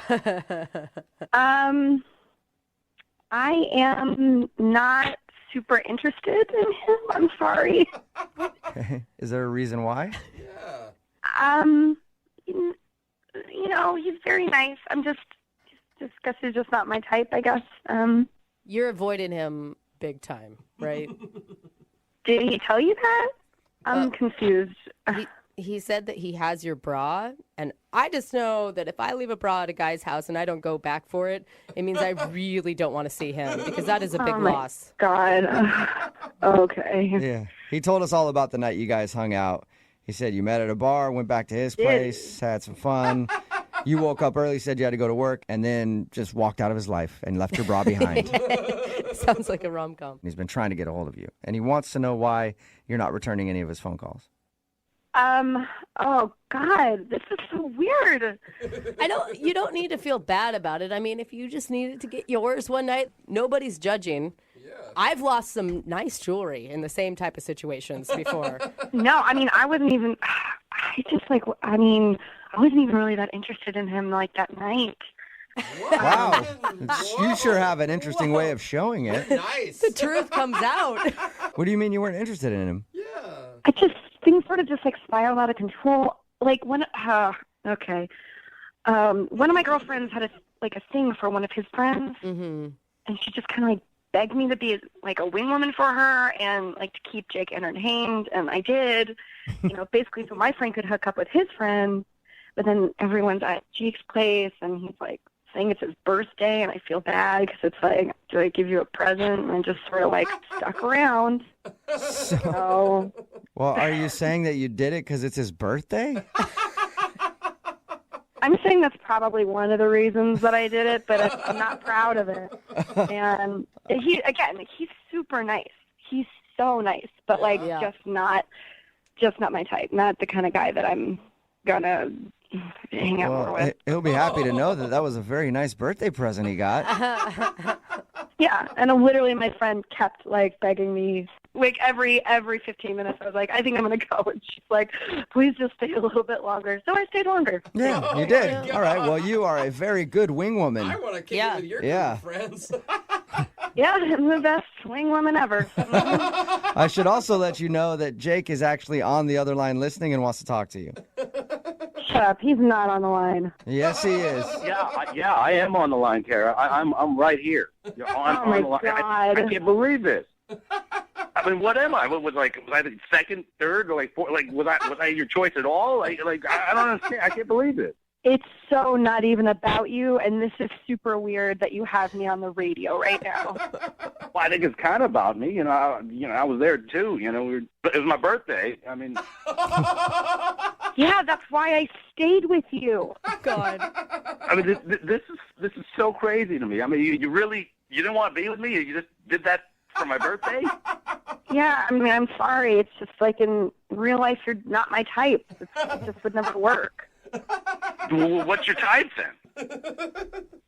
I am not super interested in him. I'm sorry. Is there a reason why? He's very nice. I'm just guess he's just not my type, I guess. You're avoiding him big time, right? Did he tell you that? I'm confused. He said that he has your bra, and I just know that if I leave a bra at a guy's house and I don't go back for it, it means I really don't want to see him because that is a big loss. God. Okay. Yeah. He told us all about the night you guys hung out. He said you met at a bar, went back to his place, had some fun. You woke up early, said you had to go to work, and then just walked out of his life and left your bra behind. Sounds like a rom-com. He's been trying to get a hold of you, and he wants to know why you're not returning any of his phone calls. Oh, God, this is so weird. You don't need to feel bad about it. I mean, if you just needed to get yours one night, nobody's judging. Yeah. I've lost some nice jewelry in the same type of situations before. No, I mean, I wasn't even, I wasn't even really that interested in him like that night. Wow. You sure have an interesting way of showing it. Nice. The truth comes out. What do you mean you weren't interested in him? Things sort of just like spiraled out of control. Like one of my girlfriends had a thing for one of his friends, and she just kind of like begged me to be like a wing woman for her and like to keep Jake entertained, and I did. Basically so my friend could hook up with his friend, but then everyone's at Jake's place, and he's like saying it's his birthday, and I feel bad because it's like, do I give you a present? And I'm just sort of like stuck around. So. Well, are you saying that you did it because it's his birthday? I'm saying that's probably one of the reasons that I did it, but I'm not proud of it. And he's super nice. He's so nice, but just not my type. Not the kind of guy that I'm gonna hang out more with. He'll be happy to know that was a very nice birthday present he got. Yeah, and literally my friend kept like begging me, like every 15 minutes. I was like, I think I'm gonna go, and she's like, please just stay a little bit longer. So I stayed longer. Yeah, you did. All right. Well, you are a very good wing woman. I want to kick it with your group of friends. Yeah, I'm the best wing woman ever. I should also let you know that Jake is actually on the other line listening and wants to talk to you. Shut up. He's not on the line. Yes, he is. Yeah, I am on the line, Kara. I'm right here. I'm my on the line. I can't believe this. I mean, what am I? Was I the second, third, or like fourth? Like, was I your choice at all? Like, I don't understand. I can't believe it. It's so not even about you, and this is super weird that you have me on the radio right now. Well, I think it's kind of about me. I was there too. It was my birthday. I mean, yeah, that's why I stayed with you. God. I mean, this is so crazy to me. I mean, you didn't want to be with me. You just did that for my birthday. Yeah, I mean, I'm sorry. It's just like in real life, you're not my type. It just would never work. What's your type then?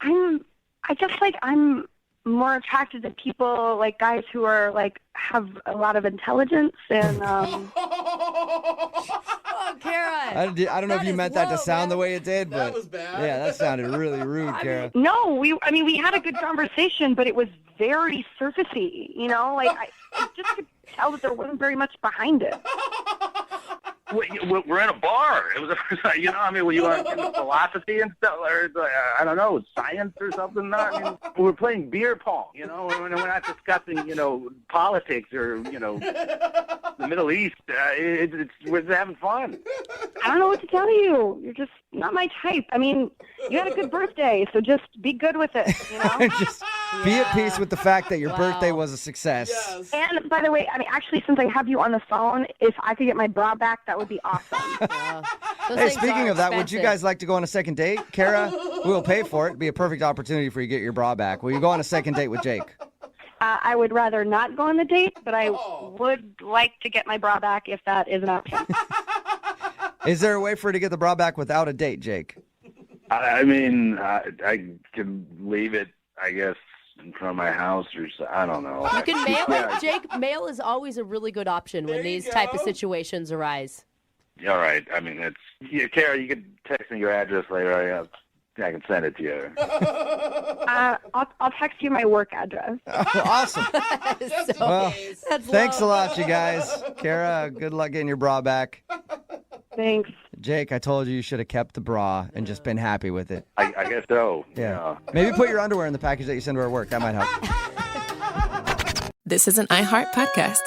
I'm more attracted to people like guys who are like have a lot of intelligence and Oh, Kara. I don't know if you meant that to sound the way it did, but That was bad. yeah, that sounded really rude, Kara. No, we had a good conversation, but it was very surfacey, Like I just could tell that there wasn't very much behind it. We're in a bar. It was, were you on philosophy and stuff, or I don't know, science or something? I mean, we're playing beer pong. We're not discussing, politics or, the Middle East. We're just having fun. I don't know what to tell you. You're just not my type. I mean, you had a good birthday, so just be good with it. Just be at peace with the fact that your birthday was a success. Yes. And by the way, actually, since I have you on the phone, if I could get my bra back, that would be awesome. Hey, speaking of that, would you guys like to go on a second date? Kara, we'll pay for it. It'd be a perfect opportunity for you to get your bra back. Will you go on a second date with Jake? I would rather not go on the date, but I would like to get my bra back if that is an option. Is there a way for her to get the bra back without a date, Jake? I mean, I can leave it, I guess, in front of my house or so. I don't know. You can mail it. Jake, mail is always a really good option when these type of situations arise. All right. I mean, Kara, you can text me your address later. I can send it to you. I'll text you my work address. Oh, awesome. Thanks a lot, you guys. Kara, good luck getting your bra back. Thanks. Jake, I told you should have kept the bra and just been happy with it. I guess so. Yeah. Maybe put your underwear in the package that you send to our work. That might help. This is an iHeart podcast.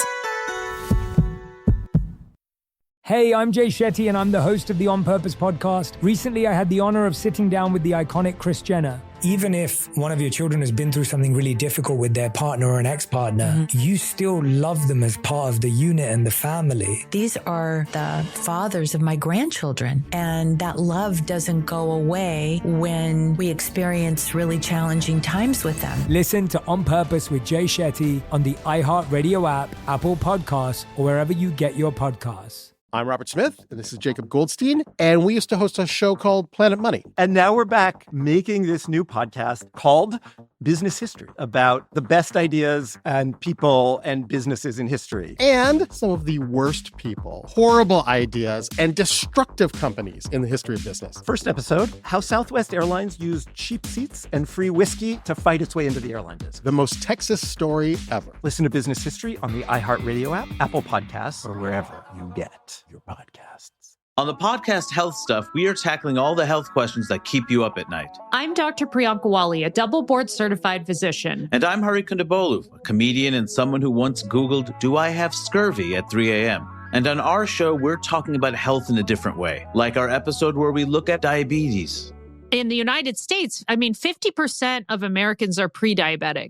Hey, I'm Jay Shetty, and I'm the host of the On Purpose podcast. Recently, I had the honor of sitting down with the iconic Kris Jenner. Even if one of your children has been through something really difficult with their partner or an ex-partner, you still love them as part of the unit and the family. These are the fathers of my grandchildren, and that love doesn't go away when we experience really challenging times with them. Listen to On Purpose with Jay Shetty on the iHeartRadio app, Apple Podcasts, or wherever you get your podcasts. I'm Robert Smith, and this is Jacob Goldstein, and we used to host a show called Planet Money. And now we're back making this new podcast called Business History, about the best ideas and people and businesses in history. And some of the worst people, horrible ideas, and destructive companies in the history of business. First episode, how Southwest Airlines used cheap seats and free whiskey to fight its way into the airline business. The most Texas story ever. Listen to Business History on the iHeartRadio app, Apple Podcasts, or wherever you get your podcasts. On the podcast Health Stuff, we are tackling all the health questions that keep you up at night. I'm Dr. Priyanka Wali, a double board certified physician. And I'm Hari Kondabolu, a comedian and someone who once Googled, "Do I have scurvy?" at 3 a.m. And on our show, we're talking about health in a different way, like our episode where we look at diabetes. In the United States, 50% of Americans are pre-diabetic.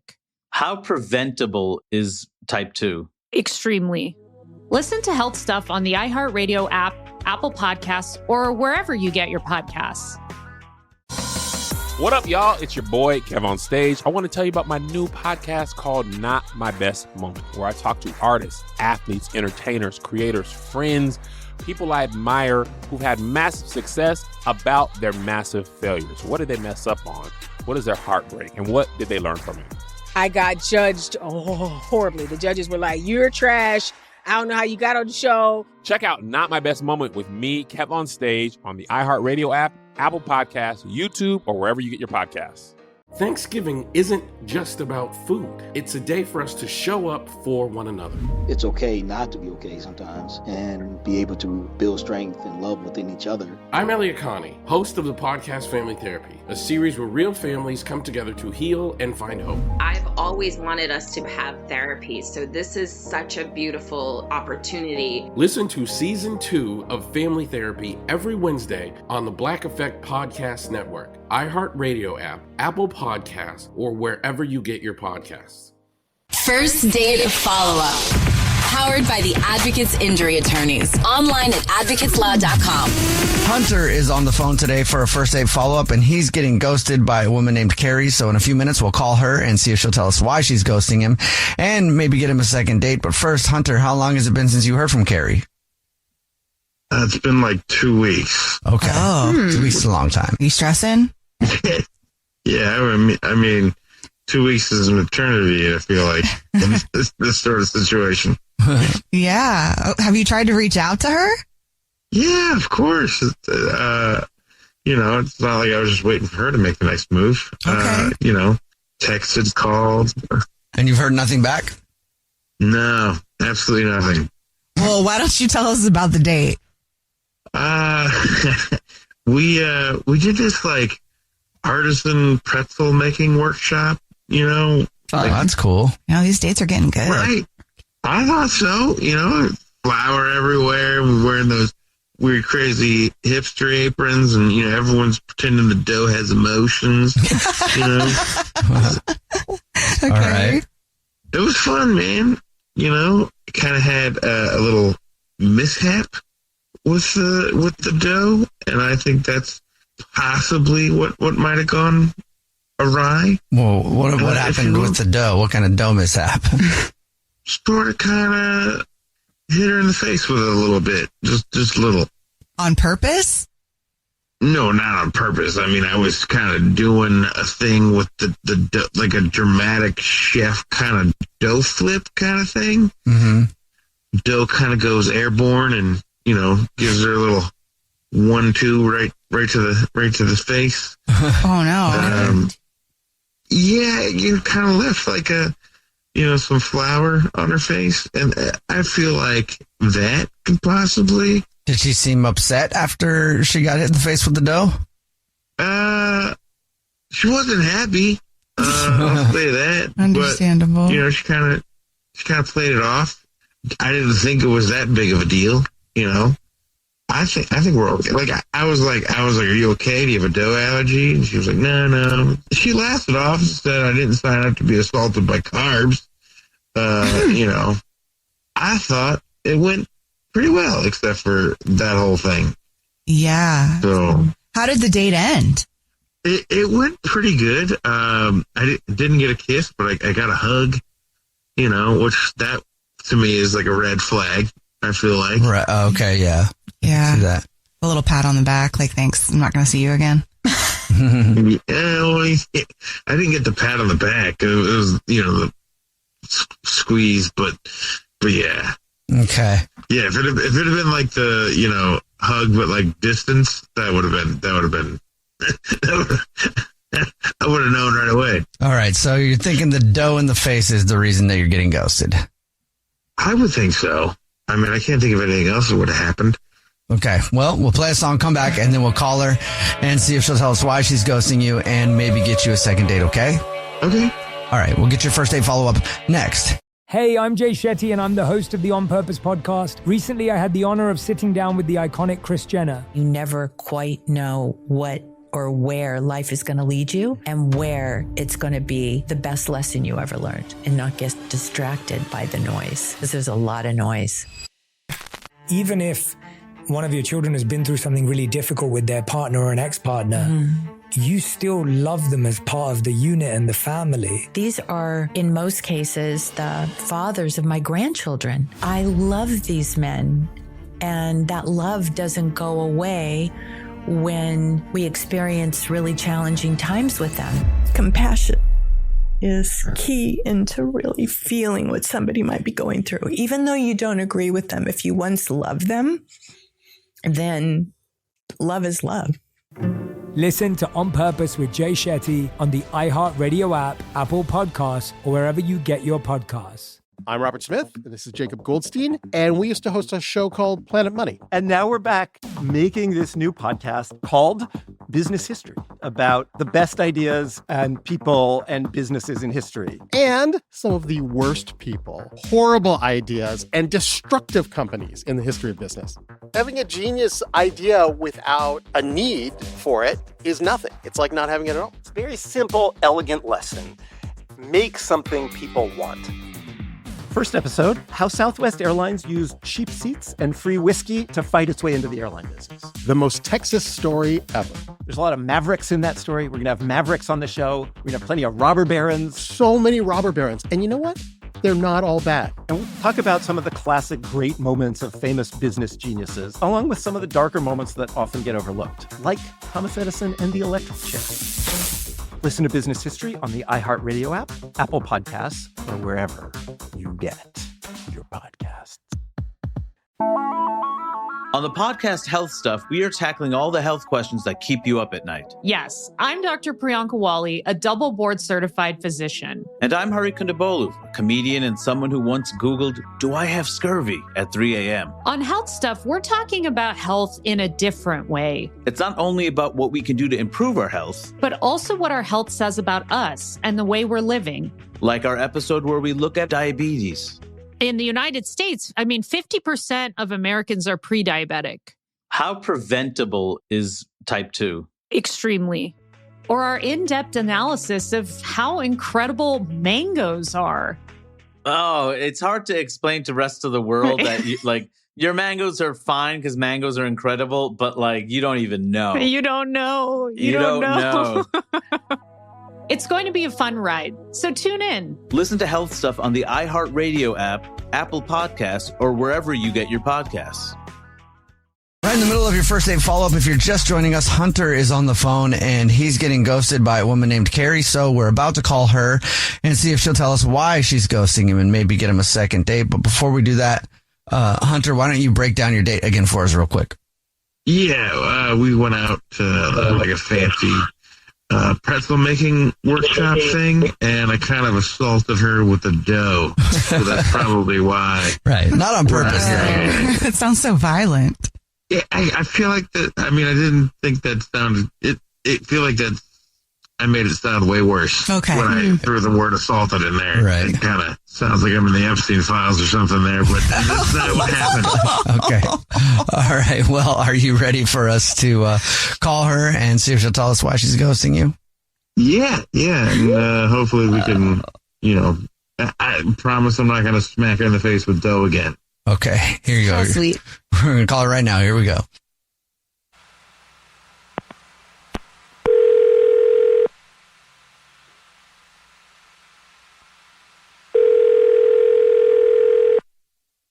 How preventable is type 2? Extremely. Listen to Health Stuff on the iHeartRadio app, Apple Podcasts, or wherever you get your podcasts. What up, y'all? It's your boy, Kev on Stage. I want to tell you about my new podcast called Not My Best Moment, where I talk to artists, athletes, entertainers, creators, friends, people I admire who've had massive success about their massive failures. What did they mess up on? What is their heartbreak? And what did they learn from it? I got judged horribly. The judges were like, "You're trash. I don't know how you got on the show." Check out Not My Best Moment with me, Kev on Stage, on the iHeartRadio app, Apple Podcasts, YouTube, or wherever you get your podcasts. Thanksgiving isn't just about food. It's a day for us to show up for one another. It's okay not to be okay sometimes and be able to build strength and love within each other. I'm Elliot Connie, host of the podcast Family Therapy, a series where real families come together to heal and find hope. I've always wanted us to have therapy, so this is such a beautiful opportunity. Listen to Season 2 of Family Therapy every Wednesday on the Black Effect Podcast Network, iHeartRadio app, Apple Podcasts, or wherever you get your podcasts. First Date Follow-Up. Powered by the Advocates Injury Attorneys. Online at advocateslaw.com. Hunter is on the phone today for a first date follow-up, and he's getting ghosted by a woman named Carrie. So in a few minutes, we'll call her and see if she'll tell us why she's ghosting him and maybe get him a second date. But first, Hunter, how long has it been since you heard from Carrie? It's been like 2 weeks. Okay. 2 weeks is a long time. You stressing? Yeah, I mean, 2 weeks is an eternity, I feel like, in this sort of situation. Yeah. Have you tried to reach out to her? Yeah, of course. It's not like I was just waiting for her to make the next move. Okay. Texted, called. And you've heard nothing back? No, absolutely nothing. Well, why don't you tell us about the date? We did this like artisan pretzel making workshop, Oh, that's cool. These dates are getting good. Right. I thought so, flour everywhere. We're wearing those weird, crazy hipster aprons, and, everyone's pretending the dough has emotions, Okay. All right. It was fun, man. Kind of had a little mishap with the dough, and I think that's possibly what might have gone awry. Well, what happened with the dough? What kind of dough mishap? Sort of kind of hit her in the face with it a little bit. Just a little. On purpose? No, not on purpose. I mean, I was kind of doing a thing with the dough, like a dramatic chef kind of dough flip kind of thing. Mm-hmm. Dough kind of goes airborne and, gives her a little 1-2 right to the face. Oh no. Yeah, kind of left like some flour on her face, and I feel like that could possibly. Did she seem upset after she got hit in the face with the dough? She wasn't happy. I'll say that. Understandable. But, she kind of played it off. I didn't think it was that big of a deal. I think we're okay. Like I was like, are you okay? Do you have a dough allergy? And she was like, no. She laughed it off and said I didn't sign up to be assaulted by carbs. I thought it went pretty well, except for that whole thing. Yeah. So how did the date end? It went pretty good. I didn't get a kiss, but I got a hug. Which that to me is like a red flag. I feel like. Right. Okay. Yeah. Yeah. See that. A little pat on the back, like, thanks, I'm not going to see you again. Yeah, well, I didn't get the pat on the back. It was, the squeeze, but yeah. Okay. Yeah, if it had been like the, hug, but like distance, that would have been, I would have known right away. All right. So you're thinking the dough in the face is the reason that you're getting ghosted. I would think so. I mean, I can't think of anything else that would have happened. Okay. Well, we'll play a song, come back, and then we'll call her and see if she'll tell us why she's ghosting you and maybe get you a second date. Okay? Okay. All right. We'll get your first date follow-up next. Hey, I'm Jay Shetty, and I'm the host of the On Purpose podcast. Recently, I had the honor of sitting down with the iconic Kris Jenner. You never quite know what or where life is going to lead you and where it's going to be the best lesson you ever learned, and not get distracted by the noise, because there's a lot of noise. Even if one of your children has been through something really difficult with their partner or an ex-partner, you still love them as part of the unit and the family. These are, in most cases, the fathers of my grandchildren. I love these men, and that love doesn't go away when we experience really challenging times with them. Compassion is key into really feeling what somebody might be going through. Even though you don't agree with them, if you once loved them, then love is love. Listen to On Purpose with Jay Shetty on the iHeartRadio app, Apple Podcasts, or wherever you get your podcasts. I'm Robert Smith, and this is Jacob Goldstein, and we used to host a show called Planet Money. And now we're back making this new podcast called Business History, about the best ideas and people and businesses in history. And some of the worst people, horrible ideas, and destructive companies in the history of business. Having a genius idea without a need for it is nothing. It's like not having it at all. It's a very simple, elegant lesson. Make something people want. First episode, how Southwest Airlines used cheap seats and free whiskey to fight its way into the airline business. The most Texas story ever. There's a lot of mavericks in that story. We're going to have mavericks on the show. We're going to have plenty of robber barons. So many robber barons. And you know what? They're not all bad. And we'll talk about some of the classic great moments of famous business geniuses, along with some of the darker moments that often get overlooked, like Thomas Edison and the electric chair. Listen to Business History on the iHeartRadio app, Apple Podcasts, or wherever you get your podcasts. On the podcast Health Stuff, we are tackling all the health questions that keep you up at night. Yes, I'm Dr. Priyanka Wali, a double board certified physician. And I'm Hari Kondabolu, a comedian and someone who once Googled, do I have scurvy at 3 a.m. On Health Stuff, we're talking about health in a different way. It's not only about what we can do to improve our health, but also what our health says about us and the way we're living. Like our episode where we look at diabetes. In the United States, 50% of Americans are pre-diabetic. How preventable is type 2? Extremely. Or our in-depth analysis of how incredible mangoes are. Oh, it's hard to explain to the rest of the world that your mangoes are fine because mangoes are incredible, but you don't even know. You don't know. You don't know. It's going to be a fun ride, so tune in. Listen to Health Stuff on the iHeartRadio app, Apple Podcasts, or wherever you get your podcasts. Right in the middle of your first date follow-up, if you're just joining us, Hunter is on the phone, and he's getting ghosted by a woman named Carrie, so we're about to call her and see if she'll tell us why she's ghosting him and maybe get him a second date. But before we do that, Hunter, why don't you break down your date again for us real quick? Yeah, we went out to a fancy pretzel making workshop thing, and I kind of assaulted her with the dough. So that's probably why. Right. Not on purpose. It sounds so violent. Yeah, I feel like that. I mean, I didn't think that sounded. It feel like that. I made it sound way worse. Okay. When I threw the word assaulted in there. Right. It kind of sounds like I'm in the Epstein files or something there, but that's not what happened. Okay. All right. Well, are you ready for us to call her and see if she'll tell us why she's ghosting you? Yeah. And hopefully we can, I promise I'm not going to smack her in the face with dough again. Okay. Here you go. So sweet. We're going to call her right now. Here we go.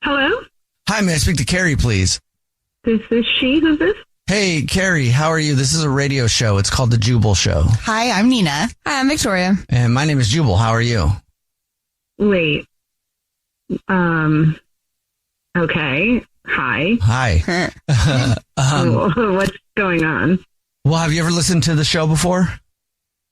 Hello? Hi, Hi, may I speak to Carrie, please? This is she. Who's this? Hey, Carrie, how are you? This is a radio show. It's called The Jubal Show. Hi, I'm Nina. Hi, I'm Victoria. And my name is Jubal. How are you? Wait. Okay. Hi. Hi. What's going on? Well, have you ever listened to the show before?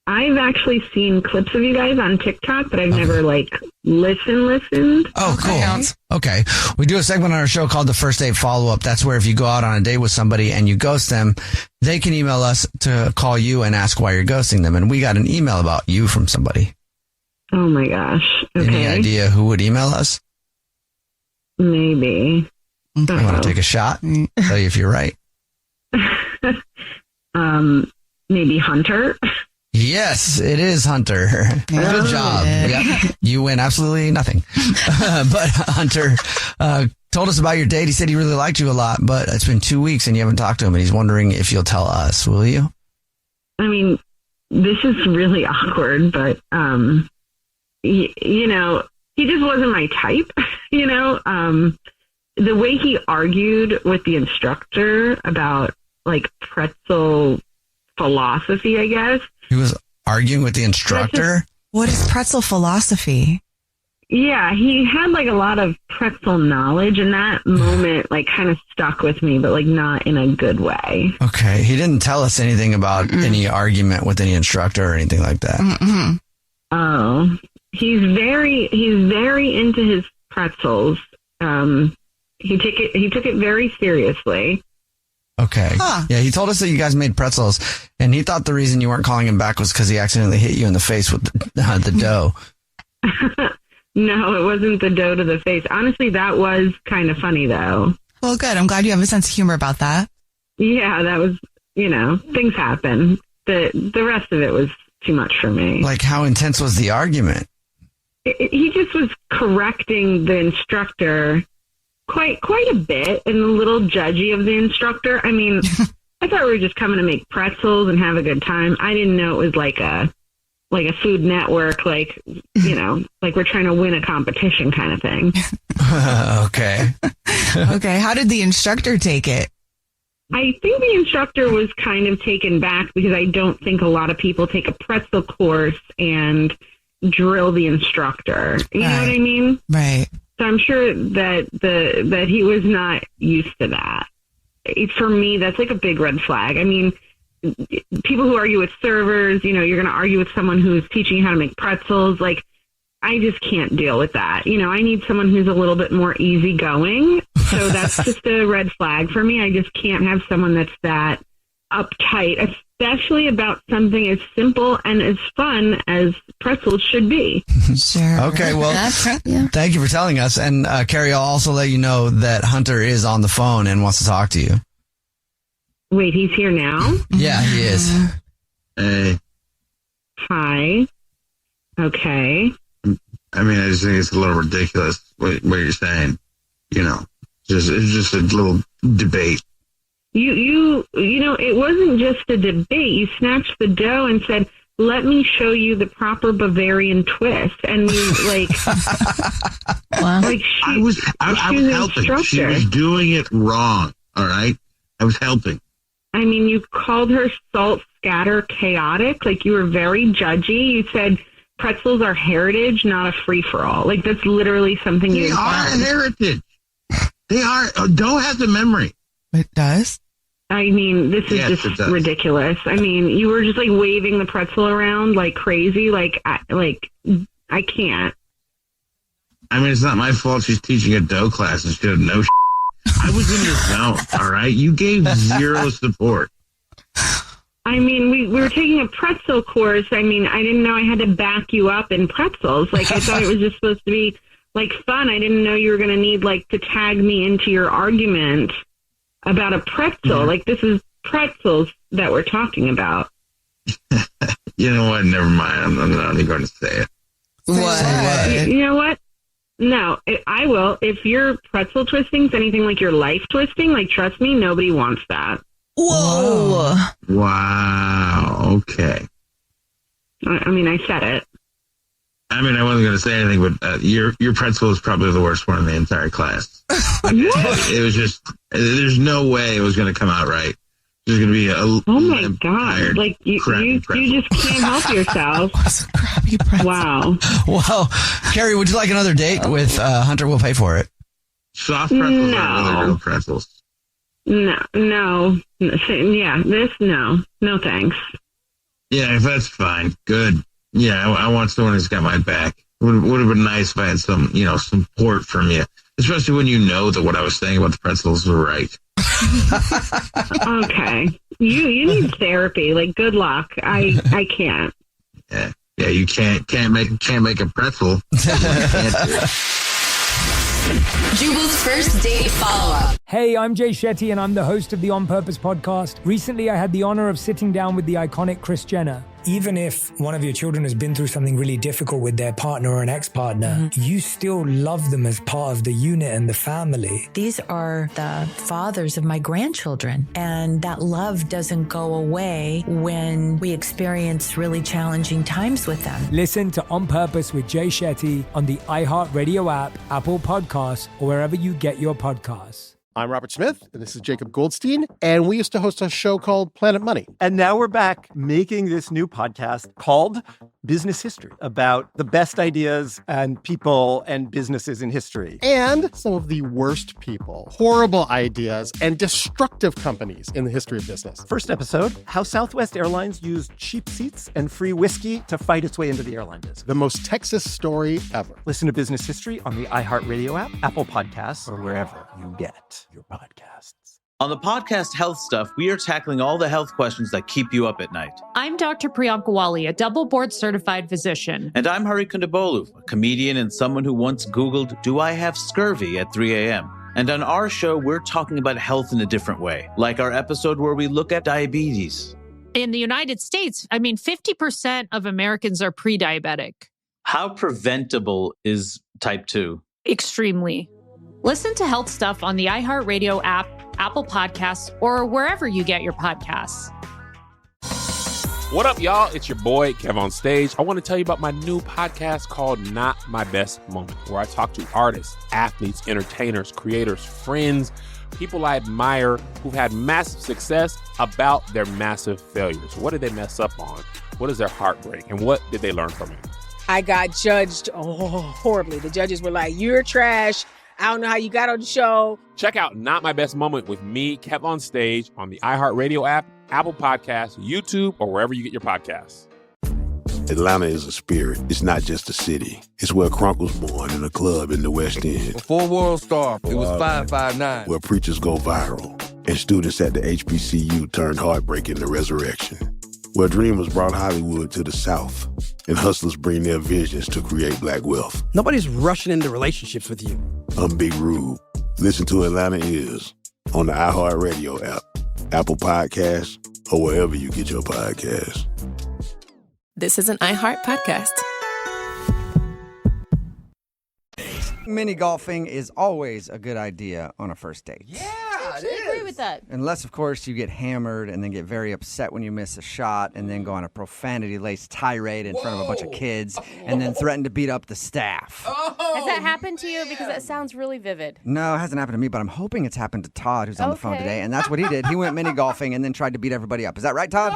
I've actually seen clips of you guys on TikTok, but I've never listened. Oh, cool. Okay. We do a segment on our show called the First Date Follow-Up. That's where if you go out on a date with somebody and you ghost them, they can email us to call you and ask why you're ghosting them. And we got an email about you from somebody. Oh my gosh. Okay. Any idea who would email us? Maybe. I want to take a shot. Tell you if you're right. Maybe Hunter. Yes, it is Hunter. Good job. Yep. You win absolutely nothing. But Hunter told us about your date. He said he really liked you a lot, but it's been 2 weeks and you haven't talked to him, and he's wondering if you'll tell us. Will you? I mean, this is really awkward, but, he just wasn't my type, the way he argued with the instructor about pretzel philosophy, I guess. He was arguing with the instructor? What is pretzel philosophy? Yeah, he had a lot of pretzel knowledge, and that moment kind of stuck with me, but not in a good way. Okay. He didn't tell us anything about any argument with any instructor or anything like that. Mm-mm. Oh, he's very into his pretzels. He took it very seriously. Okay. Huh. Yeah, he told us that you guys made pretzels, and he thought the reason you weren't calling him back was because he accidentally hit you in the face with the dough. No, it wasn't the dough to the face. Honestly, that was kind of funny, though. Well, good. I'm glad you have a sense of humor about that. Yeah, that was, things happen. The rest of it was too much for me. How intense was the argument? He just was correcting the instructor quite a bit, and a little judgy of the instructor. I mean, I thought we were just coming to make pretzels and have a good time. I didn't know it was like a Food Network, we're trying to win a competition kind of thing. Okay. Okay. How did the instructor take it? I think the instructor was kind of taken back because I don't think a lot of people take a pretzel course and drill the instructor. You know what I mean? Right. So I'm sure that he was not used to that. For me, that's a big red flag. I mean, people who argue with servers, you're going to argue with someone who's teaching you how to make pretzels. I just can't deal with that. I need someone who's a little bit more easygoing. So that's just a red flag for me. I just can't have someone that's that uptight, especially about something as simple and as fun as pretzels should be. Sure. Okay, well, thank you for telling us. And Carrie, I'll also let you know that Hunter is on the phone and wants to talk to you. Wait, he's here now? Yeah, he is. Hey. Hi. Okay. I mean, I just think it's a little ridiculous what you're saying. It's just a little debate. It wasn't just a debate. You snatched the dough and said, "Let me show you the proper Bavarian twist." And you I was helping. She was doing it wrong. All right, I was helping. I mean, you called her salt scatter chaotic. You were very judgy. You said pretzels are heritage, not a free for all. That's literally something They are heritage. They are. Dough has a memory. It does? I mean, this is just ridiculous. I mean, you were just waving the pretzel around like crazy. I can't. I mean, it's not my fault she's teaching a dough class and she doesn't know. I was in the zone, all right? You gave zero support. I mean, we were taking a pretzel course. I mean, I didn't know I had to back you up in pretzels. I thought it was just supposed to be, fun. I didn't know you were going to need, to tag me into your argument about a pretzel. This is pretzels that we're talking about. You know what? Never mind. I'm not even going to say it. What? You know what? No, I will. If your pretzel twisting's anything like your life twisting, trust me, nobody wants that. Whoa. Wow. Okay. I mean, I said it. I mean, I wasn't going to say anything, but your pretzel is probably the worst one in the entire class. It was just, there's no way it was going to come out right. There's going to be oh my God. Like, you just can't help yourself. Wow. Well, Carrie, would you like another date with Hunter? We'll pay for it. Soft pretzels are really real pretzels. No. Yeah, no thanks. Yeah, if that's fine. Good. Yeah, I want someone who's got my back. Would have been nice if I had some support from you, especially when you know that what I was saying about the pretzels was right. Okay, you need therapy. Like, good luck. I can't. Yeah, you can't make a pretzel. Jubal's first date follow-up. Hey, I'm Jay Shetty, and I'm the host of the On Purpose podcast. Recently, I had the honor of sitting down with the iconic Kris Jenner. Even if one of your children has been through something really difficult with their partner or an ex-partner, you still love them as part of the unit and the family. These are the fathers of my grandchildren, and that love doesn't go away when we experience really challenging times with them. Listen to On Purpose with Jay Shetty on the iHeartRadio app, Apple Podcasts, or wherever you get your podcasts. I'm Robert Smith, and this is Jacob Goldstein, and we used to host a show called Planet Money. And now we're back making this new podcast called Business History, about the best ideas and people and businesses in history. And some of the worst people, horrible ideas, and destructive companies in the history of business. First episode, how Southwest Airlines used cheap seats and free whiskey to fight its way into the airline business. The most Texas story ever. Listen to Business History on the iHeartRadio app, Apple Podcasts, or wherever you get your podcasts. On the podcast Health Stuff, we are tackling all the health questions that keep you up at night. I'm Dr. Priyanka Wali, a double board certified physician. And I'm Hari Kondabolu, a comedian and someone who once Googled, "Do I have scurvy?" at 3 a.m. And on our show, we're talking about health in a different way, like our episode where we look at diabetes. In the United States, 50% of Americans are pre-diabetic. How preventable is type 2? Extremely. Listen to Health Stuff on the iHeartRadio app, Apple Podcasts, or wherever you get your podcasts. What up, y'all? It's your boy, Kev on Stage. I want to tell you about my new podcast called Not My Best Moment, where I talk to artists, athletes, entertainers, creators, friends, people I admire who've had massive success about their massive failures. What did they mess up on? What is their heartbreak? And what did they learn from it? I got judged horribly. The judges were like, "You're trash. I don't know how you got on the show." Check out Not My Best Moment with me, Kev on Stage, on the iHeartRadio app, Apple Podcasts, YouTube, or wherever you get your podcasts. Atlanta is a spirit. It's not just a city. It's where Crunk was born in a club in the West End. Before World Star, it was 559. Where preachers go viral and students at the HBCU turned heartbreak into resurrection. Where dreamers brought Hollywood to the South and hustlers bring their visions to create black wealth. Nobody's rushing into relationships with you. I'm Big Rube. Listen to Atlanta Is on the iHeartRadio app, Apple Podcasts, or wherever you get your podcasts. This is an iHeart podcast. Mini golfing is always a good idea on a first date. I actually agree with that. Unless, of course, you get hammered and then get very upset when you miss a shot and then go on a profanity-laced tirade in front of a bunch of kids and then threaten to beat up the staff. Has that happened to you? Because that sounds really vivid. No, it hasn't happened to me, but I'm hoping it's happened to Todd, who's on the phone today, and that's what he did. He went mini golfing and then tried to beat everybody up. Is that right, Todd?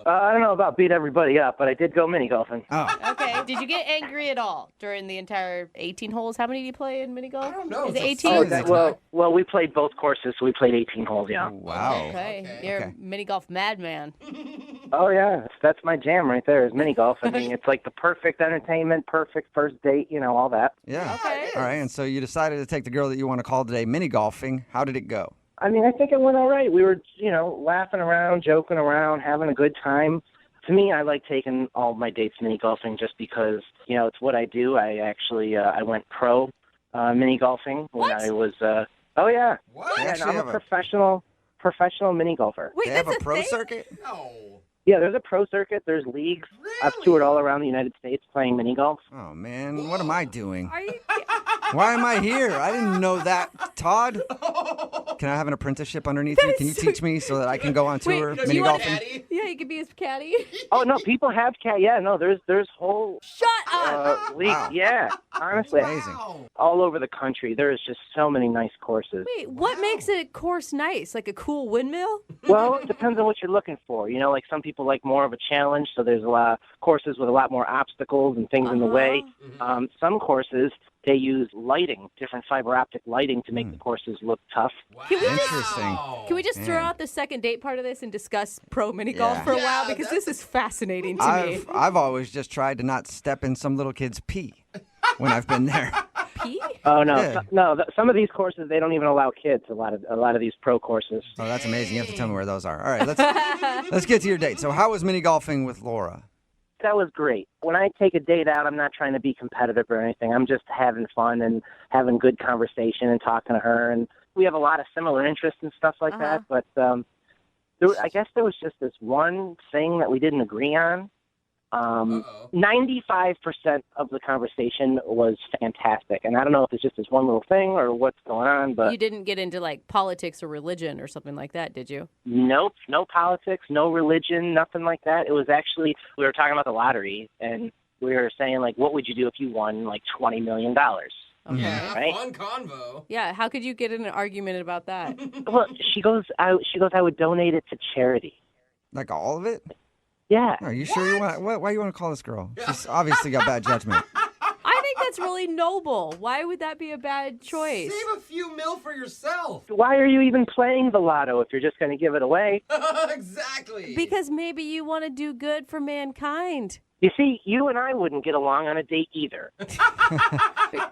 I don't know about beat everybody up, but I did go mini golfing. Oh. Okay. Did you get angry at all during the entire 18 holes? How many do you play in mini golf? I don't know. Is it 18? Well, we played both courses, so we played 18 holes, yeah. Wow. Okay. You're a mini golf madman. Oh, yeah. That's my jam right there is mini golf. I mean, it's like the perfect entertainment, perfect first date, all that. Yeah. Okay. All right. And so you decided to take the girl that you want to call today mini golfing. How did it go? I mean, I think it went all right. We were, laughing around, joking around, having a good time. To me, I like taking all my dates mini golfing just because, it's what I do. I actually, I went pro mini golfing when I was, oh, yeah. What? Yeah, I'm a professional mini golfer. Wait, they have a pro circuit? No. Yeah, there's a pro circuit. There's leagues. Really? I've toured all around the United States playing mini golf. Oh, man. What am I doing? Why am I here? I didn't know that, Todd. Can I have an apprenticeship underneath you? Can you teach me so that I can go on tour Wait, mini golfing? Yeah, you could be his caddy. Oh no, people have cat. Yeah, no, there's whole Shut up. league. Wow. Yeah, honestly, Amazing. all over the country. There's just so many nice courses. Wait, what makes a course nice? Like a cool windmill? Well, it depends on what you're looking for. You know, like some people like more of a challenge, so there's a lot of courses with a lot more obstacles and things in the way. Some courses, they use lighting, different fiber optic lighting to make the courses look tough. Interesting. Can we just throw out the second date part of this and discuss pro mini golf for a while? Because this is fascinating to me. I've always just tried to not step in some little kid's pee when I've been there. Pee? Oh no, Yeah. some of these courses they don't even allow kids. A lot of these pro courses. Oh, that's amazing. You have to tell me where those are. All right, let's get to your date. So, how was mini golfing with Laura? That was great. When I take a date out, I'm not trying to be competitive or anything. I'm just having fun and having good conversation and talking to her. And we have a lot of similar interests and stuff like that. But I guess there was just this one thing that we didn't agree on. 95% of the conversation was fantastic. And I don't know if it's just this one little thing or what's going on, but You didn't get into like politics or religion or something like that, did you? nope, no politics, no religion, nothing like that. It was actually, we were talking about the lottery and we were saying like, what would you do if you won like $20 million? Okay. Yeah, Right? fun convo. Yeah, how could you get in an argument about that? Well, she goes, I would donate it to charity. Like all of it? Yeah. Are you sure you want? Why you want to call this girl? She's obviously got bad judgment. I think that's really noble. Why would that be a bad choice? Save a few mil for yourself. Why are you even playing the lotto if you're just going to give it away? Exactly. Because maybe you want to do good for mankind. You see, you and I wouldn't get along on a date either. All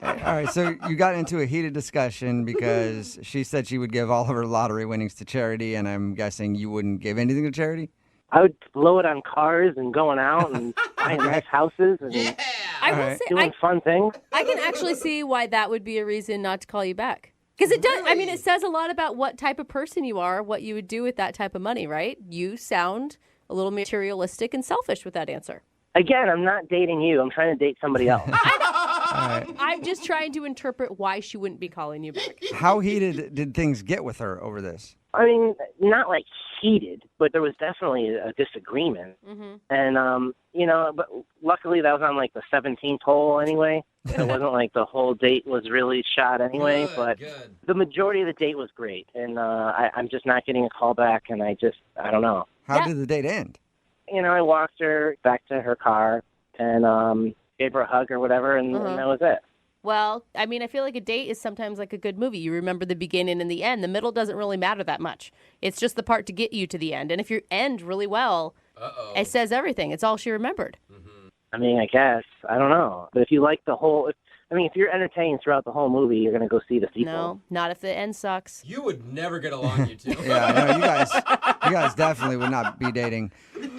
right, so you got into a heated discussion because she said she would give all of her lottery winnings to charity, and I'm guessing you wouldn't give anything to charity? I would blow it on cars and going out and buying nice houses and I will say, doing fun things. I can actually see why that would be a reason not to call you back. Because it does, I mean, it says a lot about what type of person you are, what you would do with that type of money, right? You sound a little materialistic and selfish with that answer. Again, I'm not dating you. I'm trying to date somebody else. I'm just trying to interpret why she wouldn't be calling you back. How heated did things get with her over this? I mean, not like heated, but there was definitely a disagreement. And, but luckily that was on like the 17th hole anyway. It wasn't like the whole date was really shot anyway, but the majority of the date was great. And I'm just not getting a call back, and I don't know. How did the date end? I walked her back to her car and gave her a hug or whatever, and that was it. Well, I mean, I feel like a date is sometimes like a good movie. You remember the beginning and the end. The middle doesn't really matter that much. It's just the part to get you to the end. And if you end really well, it says everything. It's all she remembered. I mean, I guess. I don't know. But if you like the whole... if you're entertained throughout the whole movie, you're going to go see the sequel. No, not if the end sucks. You would never get along, you two. Yeah, no, you guys definitely would not be dating.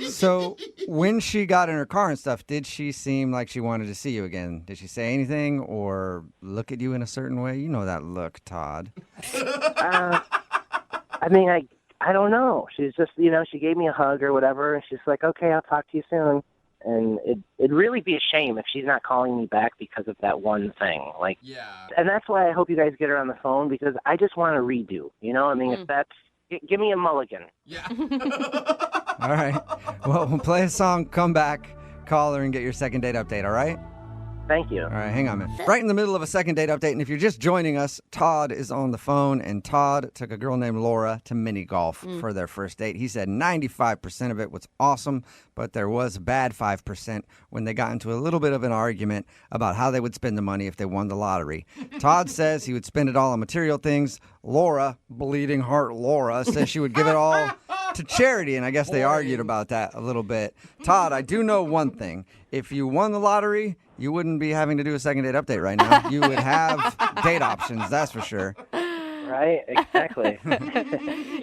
So when she got in her car and stuff, did she seem like she wanted to see you again? Did she say anything or look at you in a certain way? You know that look, Todd. I don't know. She's just, she gave me a hug or whatever, and she's like, okay, I'll talk to you soon. And it'd really be a shame if she's not calling me back because of that one thing. And that's why I hope you guys get her on the phone, because I just want to redo. If that's, give me a mulligan. Yeah. All right. Well, we'll play a song, come back, call her, and get your second date update, all right? Thank you. All right, hang on a minute. Right in the middle of a second date update, and if you're just joining us, Todd is on the phone, and Todd took a girl named Laura to mini golf for their first date. He said 95% of it was awesome, but there was a bad 5% when they got into a little bit of an argument about how they would spend the money if they won the lottery. Todd says he would spend it all on material things. Laura, bleeding heart Laura, says she would give it all to charity, and I guess they argued about that a little bit. Todd, I do know one thing. If you won the lottery, you wouldn't be having to do a second date update right now. You would have date options, that's for sure. Right, exactly.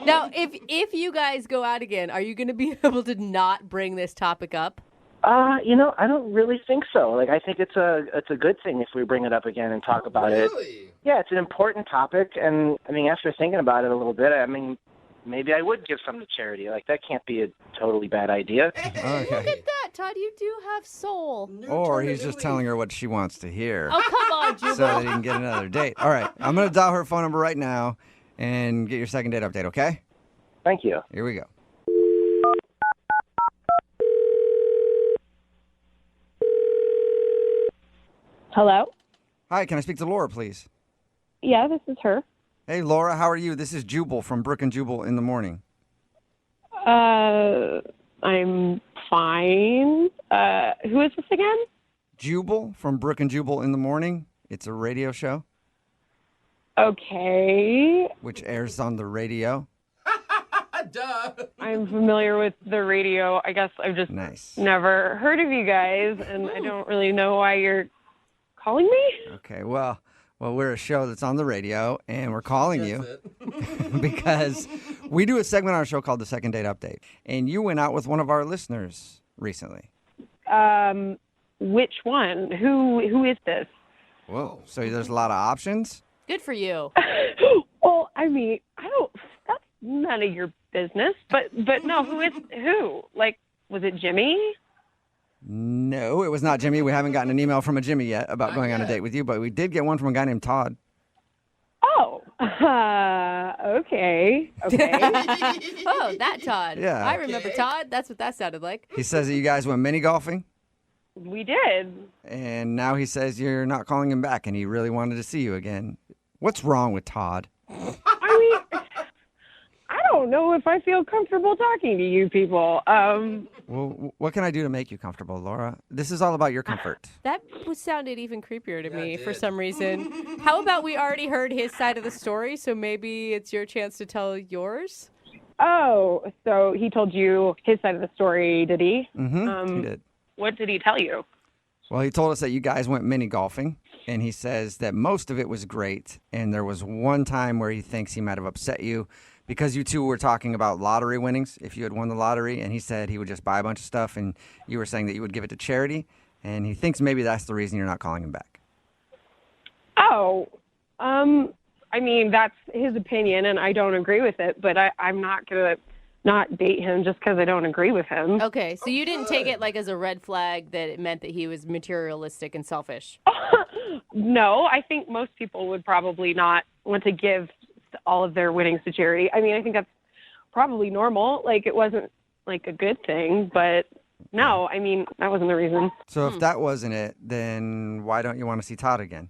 Now, if you guys go out again, are you going to be able to not bring this topic up? I don't really think so. I think it's a good thing if we bring it up again and talk about it. Yeah, it's an important topic, and after thinking about it a little bit, maybe I would give some to charity. That can't be a totally bad idea. Okay. Look at that, Todd. You do have soul. Or he's just telling her what she wants to hear. Oh, come on, Jubal. So that he can get another date. All right, I'm going to dial her phone number right now, and get your second date update, okay? Thank you. Here we go. Hello? Hi, can I speak to Laura, please? Yeah, this is her. Hey, Laura, how are you? This is Jubal from Brooke and Jubal in the morning. I'm fine. Who is this again? Jubal from Brooke and Jubal in the morning. It's a radio show. Okay. Which airs on the radio. Duh. I'm familiar with the radio. I guess I've just never heard of you guys, and I don't really know why you're calling me. Okay, well, we're a show that's on the radio, and we're calling you because we do a segment on our show called The Second Date Update, and you went out with one of our listeners recently. Which one? Who is this? Whoa, so there's a lot of options? Good for you. Well, I mean, that's none of your business, but no, who? Like, was it Jimmy? No, it was not Jimmy. We haven't gotten an email from a Jimmy yet about going on a date with you, but we did get one from a guy named Todd. Oh, okay. Oh, that Todd. Yeah. I remember Todd. That's what that sounded like. He says that you guys went mini golfing. We did. And now he says you're not calling him back, and he really wanted to see you again. What's wrong with Todd? I mean, I don't know if I feel comfortable talking to you people. Well, what can I do to make you comfortable, Laura? This is all about your comfort. That sounded even creepier to me for some reason. How about we already heard his side of the story, so maybe it's your chance to tell yours? Oh, so he told you his side of the story, did he? Mm-hmm, he did. What did he tell you? Well, he told us that you guys went mini golfing, and he says that most of it was great, and there was one time where he thinks he might have upset you because you two were talking about lottery winnings, if you had won the lottery, and he said he would just buy a bunch of stuff, and you were saying that you would give it to charity, and he thinks maybe that's the reason you're not calling him back. Oh, I mean, that's his opinion, and I don't agree with it, but I'm not going to not date him just because I don't agree with him. Okay, so you didn't take it like as a red flag that it meant that he was materialistic and selfish? No, I think most people would probably not want to give all of their winnings to charity. I mean, I think that's probably normal. Like, it wasn't like a good thing, but no, I mean, that wasn't the reason. So if that wasn't it, then why don't you want to see Todd again?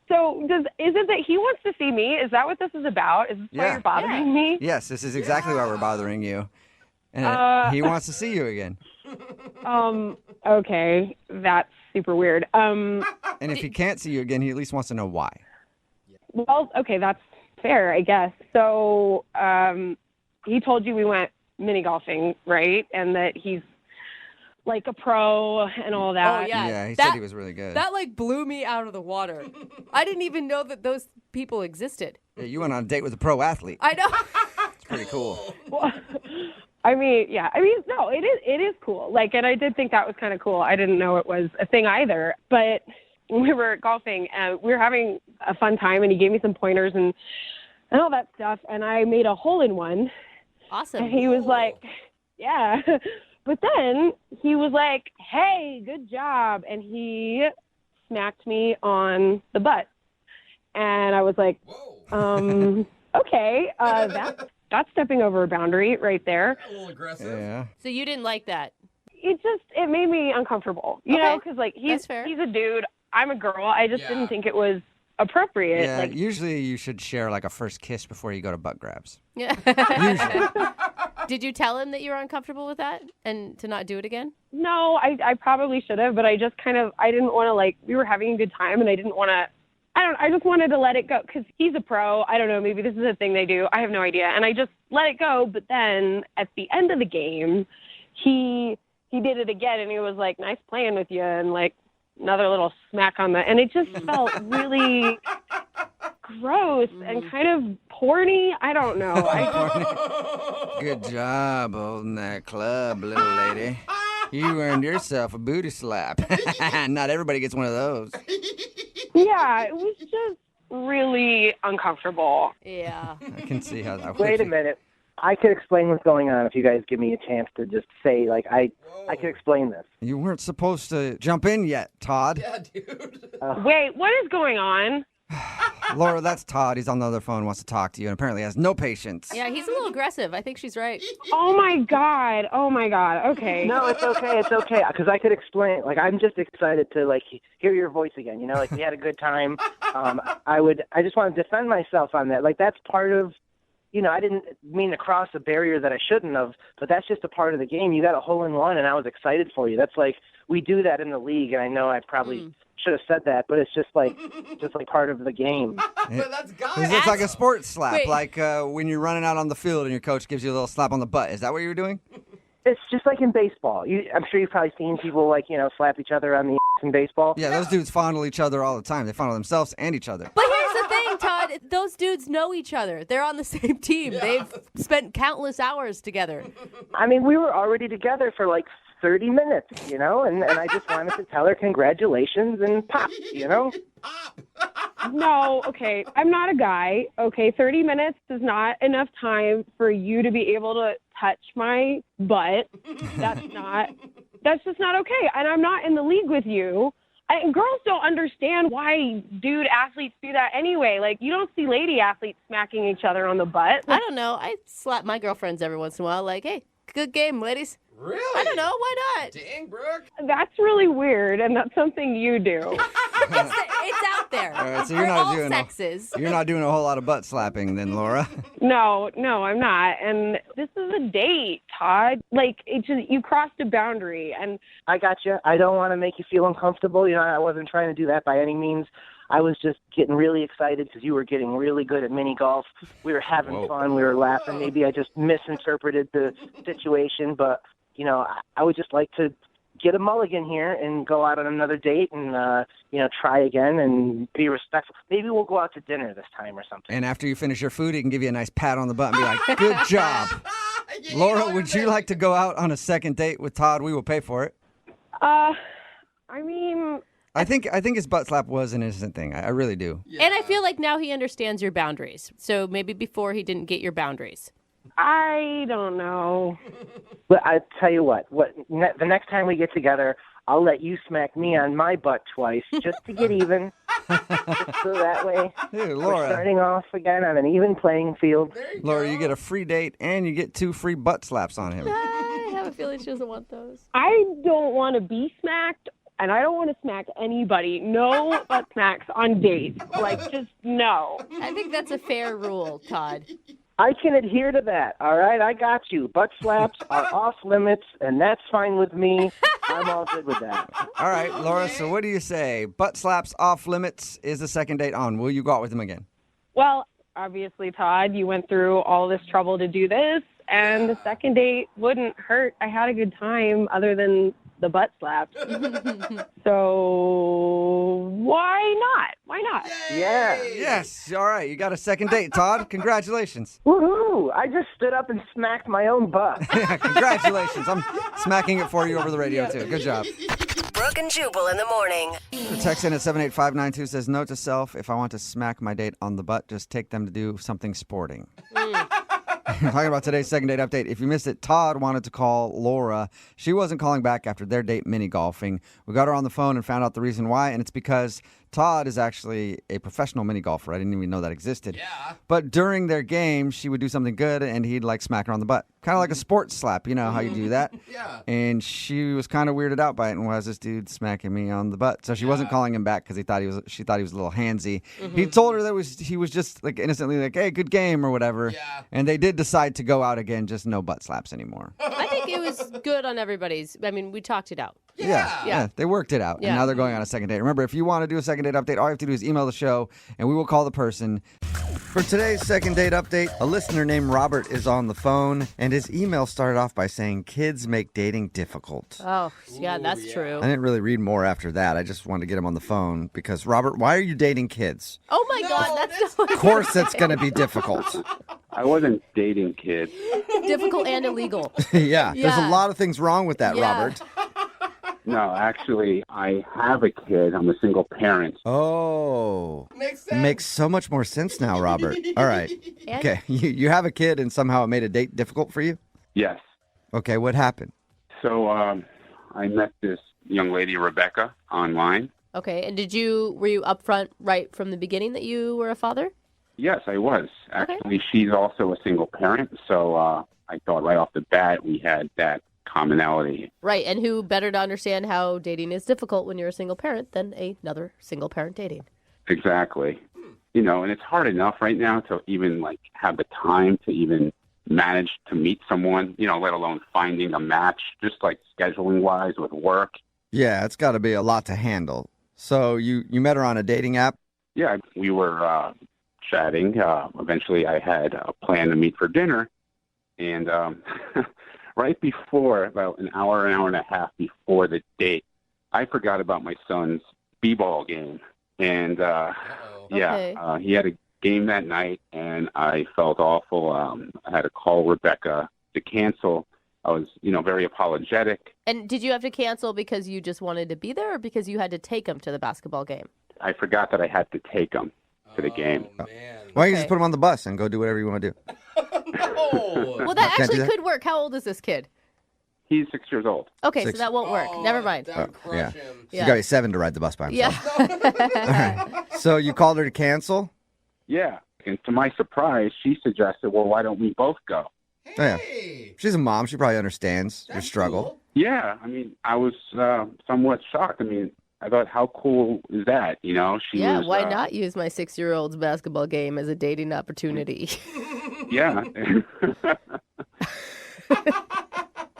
So is it that he wants to see me? Is that what this is about? Is this why you're bothering me? Yes, this is exactly why we're bothering you. And he wants to see you again. Okay, that's super weird. And if he can't see you again, he at least wants to know why. Well, okay, that's fair, I guess. So he told you we went mini golfing, right? And that he's like a pro and all that. Oh, yeah. Yeah, he said he was really good. That like blew me out of the water. I didn't even know that those people existed. Yeah, you went on a date with a pro athlete. I know. It's pretty cool. Well, I mean, no, it is cool. Like, and I did think that was kind of cool. I didn't know it was a thing either. But when we were golfing, we were having a fun time, and he gave me some pointers and all that stuff. And I made a hole-in-one. Awesome. And he was like, yeah. But then he was like, hey, good job. And he smacked me on the butt. And I was like, okay, that's stepping over a boundary right there. A little aggressive. Yeah. So you didn't like that? It made me uncomfortable, you know, because like he's a dude, I'm a girl. I just didn't think it was appropriate. Yeah, like, usually you should share like a first kiss before you go to butt grabs. Yeah. Usually. Did you tell him that you were uncomfortable with that and to not do it again? No, I probably should have, but I just I didn't want to, like, we were having a good time and I didn't want to, I just wanted to let it go because he's a pro. I don't know, maybe this is a thing they do. I have no idea. And I just let it go. But then at the end of the game, he did it again and he was like, nice playing with you. And like another little smack on the, and it just felt really gross and kind of porny. I don't know. Good job holding that club, little lady. You earned yourself a booty slap. Not everybody gets one of those. Yeah, it was just really uncomfortable. Yeah. I can see how that works. Wait a minute. I could explain what's going on if you guys give me a chance to just say, like, I could explain this. You weren't supposed to jump in yet, Todd. Yeah, dude. Wait, what is going on? Laura, that's Todd. He's on the other phone, wants to talk to you, and apparently has no patience. Yeah, he's a little aggressive. I think she's right. Oh my god. Okay. No, it's okay. Because I could explain. Like, I'm just excited to like hear your voice again. You know, like we had a good time. I just want to defend myself on that. Like, that's part of. You know, I didn't mean to cross a barrier that I shouldn't have, but that's just a part of the game. You got a hole in one, and I was excited for you. That's like we do that in the league, and I know I probably should have said that, but it's just like part of the game. That's It's like a sports slap, like when you're running out on the field and your coach gives you a little slap on the butt. Is that what you were doing? It's just like in baseball. I'm sure you've probably seen people like slap each other on the in baseball. Yeah, those dudes fondle each other all the time. They fondle themselves and each other. But here's the thing, Todd. Those dudes know each other. They're on the same team. Yeah. They've spent countless hours together. I mean, we were already together for like 30 minutes, and I just wanted to tell her congratulations and pop, No, okay. I'm not a guy. Okay, 30 minutes is not enough time for you to be able to touch my butt. That's just not okay. And I'm not in the league with you. And girls don't understand why dude athletes do that anyway. Like, you don't see lady athletes smacking each other on the butt. I don't know. I slap my girlfriends every once in a while. Like, hey, good game, ladies. Really? I don't know. Why not? Dang, Brooke. That's really weird, and that's something you do. It's out there. All right, so For all sexes. You're not doing a whole lot of butt slapping then, Laura. No, I'm not. And this is a date, Todd. Like, you crossed a boundary, and I got you. I don't want to make you feel uncomfortable. I wasn't trying to do that by any means. I was just getting really excited because you were getting really good at mini golf. We were having fun. We were laughing. Maybe I just misinterpreted the situation, but I would just like to get a mulligan here and go out on another date and, try again and be respectful. Maybe we'll go out to dinner this time or something. And after you finish your food, he can give you a nice pat on the butt and be like, good job. Laura, would you like to go out on a second date with Todd? We will pay for it. I mean... I think his butt slap was an innocent thing. I really do. Yeah. And I feel like now he understands your boundaries. So maybe before he didn't get your boundaries. I don't know. But I tell you what, the next time we get together, I'll let you smack me on my butt twice just to get even. Just so that way we're starting off again on an even playing field. Laura, you get a free date and you get 2 free butt slaps on him. I have a feeling she doesn't want those. I don't want to be smacked, and I don't want to smack anybody. No butt smacks on dates. Like, just no. I think that's a fair rule, Todd. I can adhere to that, all right? I got you. Butt slaps are off limits, and that's fine with me. I'm all good with that. All right, Laura, so what do you say? Butt slaps off limits, is the second date on? Will you go out with him again? Well, obviously, Todd, you went through all this trouble to do this, and the second date wouldn't hurt. I had a good time other than the butt slaps. So why not? Why not? Yeah. Yes. All right. You got a second date, Todd. Congratulations. Woohoo! I just stood up and smacked my own butt. Yeah, congratulations. I'm smacking it for you over the radio, too. Good job. Brooke and Jubal in the morning. The text in at 78592 says, note to self, if I want to smack my date on the butt, just take them to do something sporting. Talking about today's second date update. If you missed it, Todd wanted to call Laura. She wasn't calling back after their date mini golfing. We got her on the phone and found out the reason why, and it's because Todd is actually a professional mini golfer. I didn't even know that existed. Yeah. But during their game, she would do something good, and he'd smack her on the butt. Kind of like a sports slap. You know how you do that? Yeah. And she was kind of weirded out by it. And why is this dude smacking me on the butt? So she wasn't calling him back because she thought he was a little handsy. Mm-hmm. He told her that he was just innocently hey, good game or whatever. Yeah. And they did decide to go out again, just no butt slaps anymore. I think it was good on everybody's. I mean, we talked it out. Yeah. They worked it out. Yeah. And now they're going on a second date. Remember, if you want to do a second date update, all you have to do is email the show, and we will call the person. For today's second date update, a listener named Robert is on the phone, and his email started off by saying, kids make dating difficult. Oh, yeah, that's true. I didn't really read more after that. I just wanted to get him on the phone because, Robert, why are you dating kids? Oh, my God, that's Of course that's going to be difficult. I wasn't dating kids. difficult and illegal. Yeah, there's a lot of things wrong with that, Robert. No, actually, I have a kid. I'm a single parent. Oh. Makes sense. Makes so much more sense now, Robert. All right. Okay, you have a kid and somehow it made a date difficult for you? Yes. Okay, what happened? So I met this young lady, Rebecca, online. Okay, and were you upfront right from the beginning that you were a father? Yes, I was. Actually, she's also a single parent, so I thought right off the bat we had that commonality. Right, and who better to understand how dating is difficult when you're a single parent than another single parent dating? Exactly. And it's hard enough right now to even have the time to even manage to meet someone, let alone finding a match, just scheduling wise with work. Yeah, it's got to be a lot to handle. So you met her on a dating app? Yeah, we were chatting. Eventually I had a plan to meet for dinner. And right before, about an hour and a half before the date, I forgot about my son's b-ball game. And he had a game that night, and I felt awful. I had to call Rebecca to cancel. I was, very apologetic. And did you have to cancel because you just wanted to be there or because you had to take him to the basketball game? I forgot that I had to take him to the game. Man. Why don't you just put him on the bus and go do whatever you want to do? Well, that actually could work. How old is this kid? He's 6 years old. Okay, so that won't work. Never mind. Yeah. He's got to be 7 to ride the bus by himself. Yeah. All right. So you called her to cancel? Yeah. And to my surprise, she suggested, well, why don't we both go? Yeah. She's a mom. She probably understands your struggle. Cool. Yeah. I was somewhat shocked. I thought, how cool is that? She was, why not use my 6-year-old's basketball game as a dating opportunity? Yeah.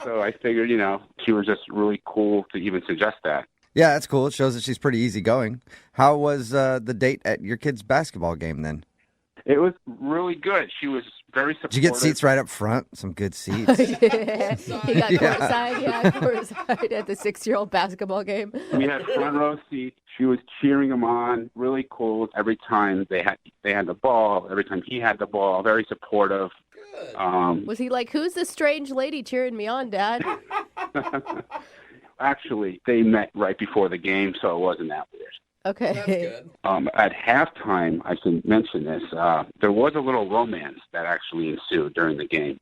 So I figured, she was just really cool to even suggest that. Yeah, that's cool. It shows that she's pretty easygoing. How was the date at your kid's basketball game then? It was really good. She was very supportive. Did you get seats right up front? Some good seats. He got courtside at the 6-year-old basketball game. We had front row seats. She was cheering him on. Really cool. Every time they had the ball, every time he had the ball, very supportive. Was he like, who's this strange lady cheering me on, Dad? Actually, they met right before the game, so it wasn't that weird. Okay. That's good. At halftime, I should mention this, there was a little romance that actually ensued during the game.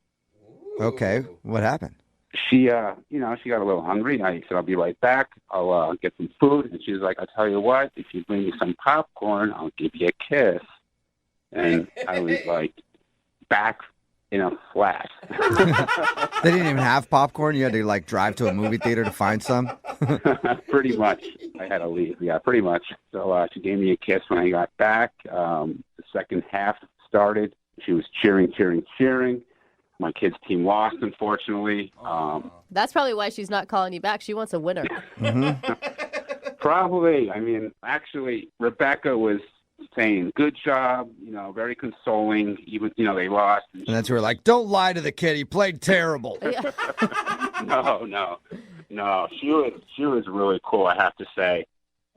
Okay. What happened? She, she got a little hungry. I said, I'll be right back. I'll get some food. And she was like, I'll tell you what, if you bring me some popcorn, I'll give you a kiss. And I was like, back in a flash. They didn't even have popcorn? You had to drive to a movie theater to find some? Pretty much. I had to leave. Yeah, pretty much. So she gave me a kiss when I got back. The second half started. She was cheering. My kids' team lost, unfortunately. That's probably why she's not calling you back. She wants a winner. Mm-hmm. Probably. Actually, Rebecca was saying, good job, very consoling, even, they lost. And that's where like, don't lie to the kid. He played terrible. No. She was really cool, I have to say.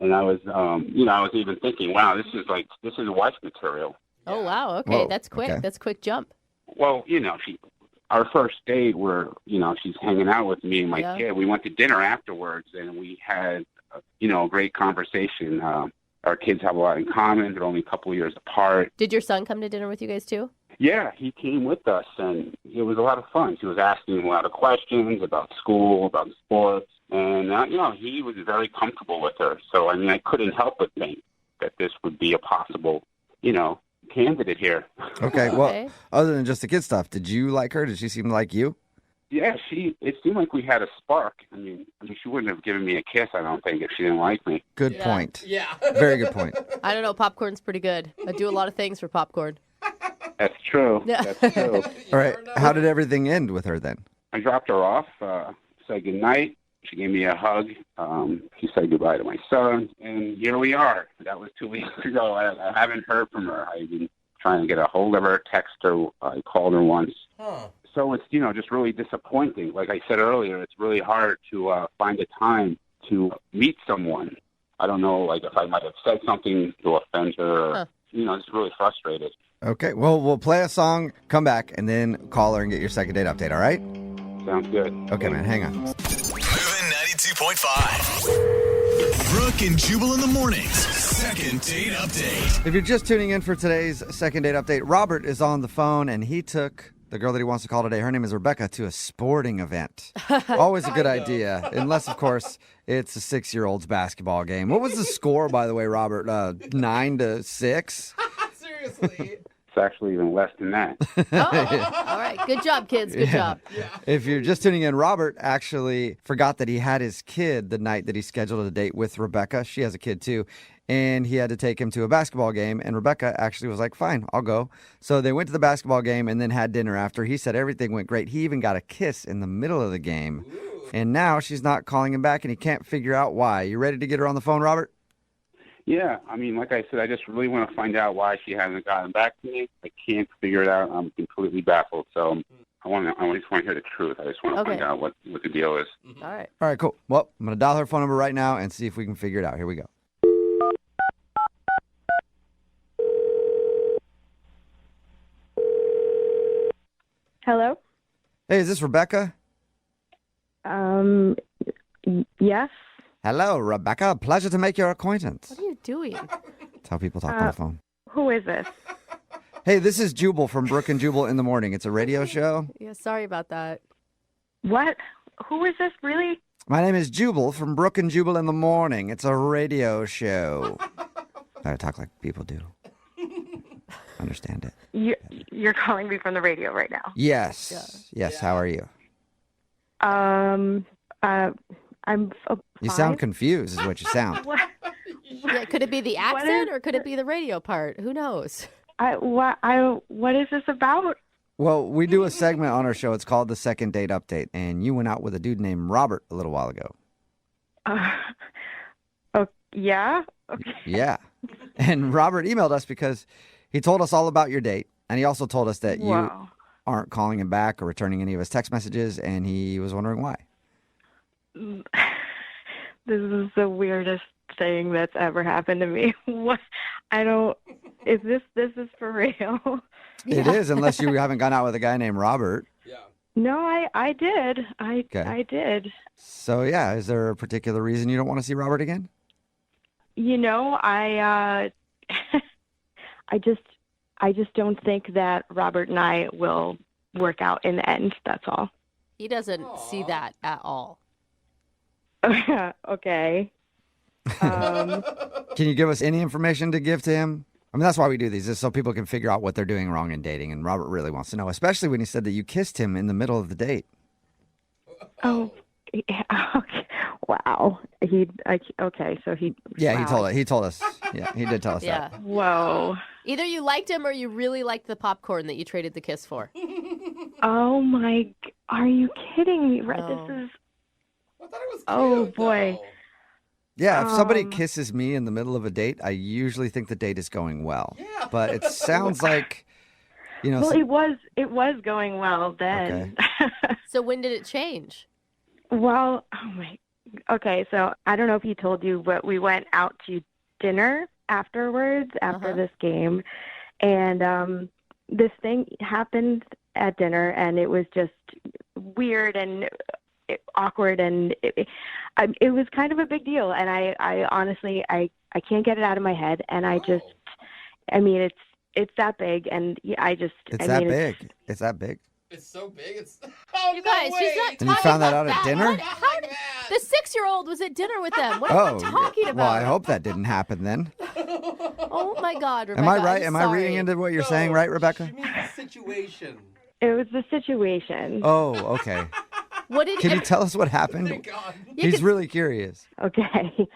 And I was, I was even thinking, wow, this is wife material. Oh, wow. Okay. Whoa. That's quick. Okay. That's a quick jump. Well, our first date where, she's hanging out with me and my kid. We went to dinner afterwards and we had, a great conversation. Our kids have a lot in common. They're only a couple of years apart. Did your son come to dinner with you guys too? Yeah, he came with us, and it was a lot of fun. She was asking a lot of questions about school, about sports, and, he was very comfortable with her. So, I couldn't help but think that this would be a possible, candidate here. Okay, well, other than just the kid stuff, did you like her? Did she seem like you? Yeah, it seemed like we had a spark. She wouldn't have given me a kiss, I don't think, if she didn't like me. Good point. Yeah. Very good point. I don't know. Popcorn's pretty good. I do a lot of things for popcorn. That's true. Yeah. That's true. All right. How did everything end with her then? I dropped her off, said goodnight. She gave me a hug. She said goodbye to my son, and here we are. That was 2 weeks ago. I haven't heard from her. I've been trying to get a hold of her, text her. I called her once. Huh. So it's, just really disappointing. Like I said earlier, it's really hard to find a time to meet someone. I don't know, if I might have said something to offend her. Or, it's really frustrated. Okay, well, we'll play a song, come back, and then call her and get your second date update, all right? Sounds good. Okay, man, hang on. Moving 92.5. Brooke and Jubal in the mornings. Second date update. If you're just tuning in for today's second date update, Robert is on the phone, and he took the girl that he wants to call today, her name is Rebecca, to a sporting event. Always a good idea, unless, of course, it's a 6-year-old's basketball game. What was the score, by the way, Robert? 9-6? Seriously. It's actually even less than that. All right. Good job, kids. Good job. If you're just tuning in, Robert actually forgot that he had his kid the night that he scheduled a date with Rebecca. She has a kid, too. And he had to take him to a basketball game. And Rebecca actually was like, fine, I'll go. So they went to the basketball game and then had dinner after. He said everything went great. He even got a kiss in the middle of the game. Ooh. And now she's not calling him back, and he can't figure out why. You ready to get her on the phone, Robert? Yeah, I mean, like I said, I just really want to find out why she hasn't gotten back to me. I can't figure it out. I'm completely baffled. So I just want to hear the truth. I just want to find out what the deal is. All right. All right, cool. Well, I'm going to dial her phone number right now and see if we can figure it out. Here we go. Hello? Hey, is this Rebecca? Yes. Hello, Rebecca. Pleasure to make your acquaintance. What are you doing? That's how people talk on the phone. Who is this? Hey, this is Jubal from Brooke and Jubal in the Morning. It's a radio show. Yeah, sorry about that. What? Who is this, really? My name is Jubal from Brooke and Jubal in the Morning. It's a radio show. I talk like people do. Understand it. You're calling me from the radio right now. Yes. Yeah. Yes. How are you? I'm You sound confused is what you sound. Yeah, could it be the accent or could it be the radio part? Who knows? What is this about? Well, we do a segment on our show. It's called the Second Date Update, and you went out with a dude named Robert a little while ago. Yeah? Okay. Yeah. And Robert emailed us because he told us all about your date, and he also told us that you aren't calling him back or returning any of his text messages, and he was wondering why. This is the weirdest thing that's ever happened to me. What? Is this is for real? It is, unless you haven't gone out with a guy named Robert. Yeah. No, I did. I did. So, yeah, is there a particular reason you don't want to see Robert again? I just don't think that Robert and I will work out in the end. That's all. He doesn't see that at all. Okay. Can you give us any information to give to him? I mean, that's why we do these, is so people can figure out what they're doing wrong in dating. And Robert really wants to know, especially when he said that you kissed him in the middle of the date. Oh, yeah, okay. Wow. So he. Yeah, wow. He told us. Yeah, he did tell us that. Whoa. Either you liked him or you really liked the popcorn that you traded the kiss for. Oh my! Are you kidding me? No. This is. I thought it was cute, Oh boy. though. Yeah, if somebody kisses me in the middle of a date, I usually think the date is going well. Yeah. But it sounds like, Well, it was going well then. Okay. So when did it change? Well, okay, so I don't know if he told you, but we went out to dinner afterwards, after this game. And this thing happened at dinner, and it was just weird and awkward, and it was kind of a big deal. And I honestly, I can't get it out of my head. And it's that big, and It's that big. It's that big. It's so big. It's You guys, she's not And you talking found that about out at dinner? The 6-year-old was at dinner with them. What are you talking about? Well, I hope that didn't happen then. Oh my God, Rebecca. Am I right? I'm Am I sorry. reading into what you're saying, right, Rebecca? She means the situation. It was the situation. Oh, okay. What did Can you tell us what happened? He's really curious. Okay.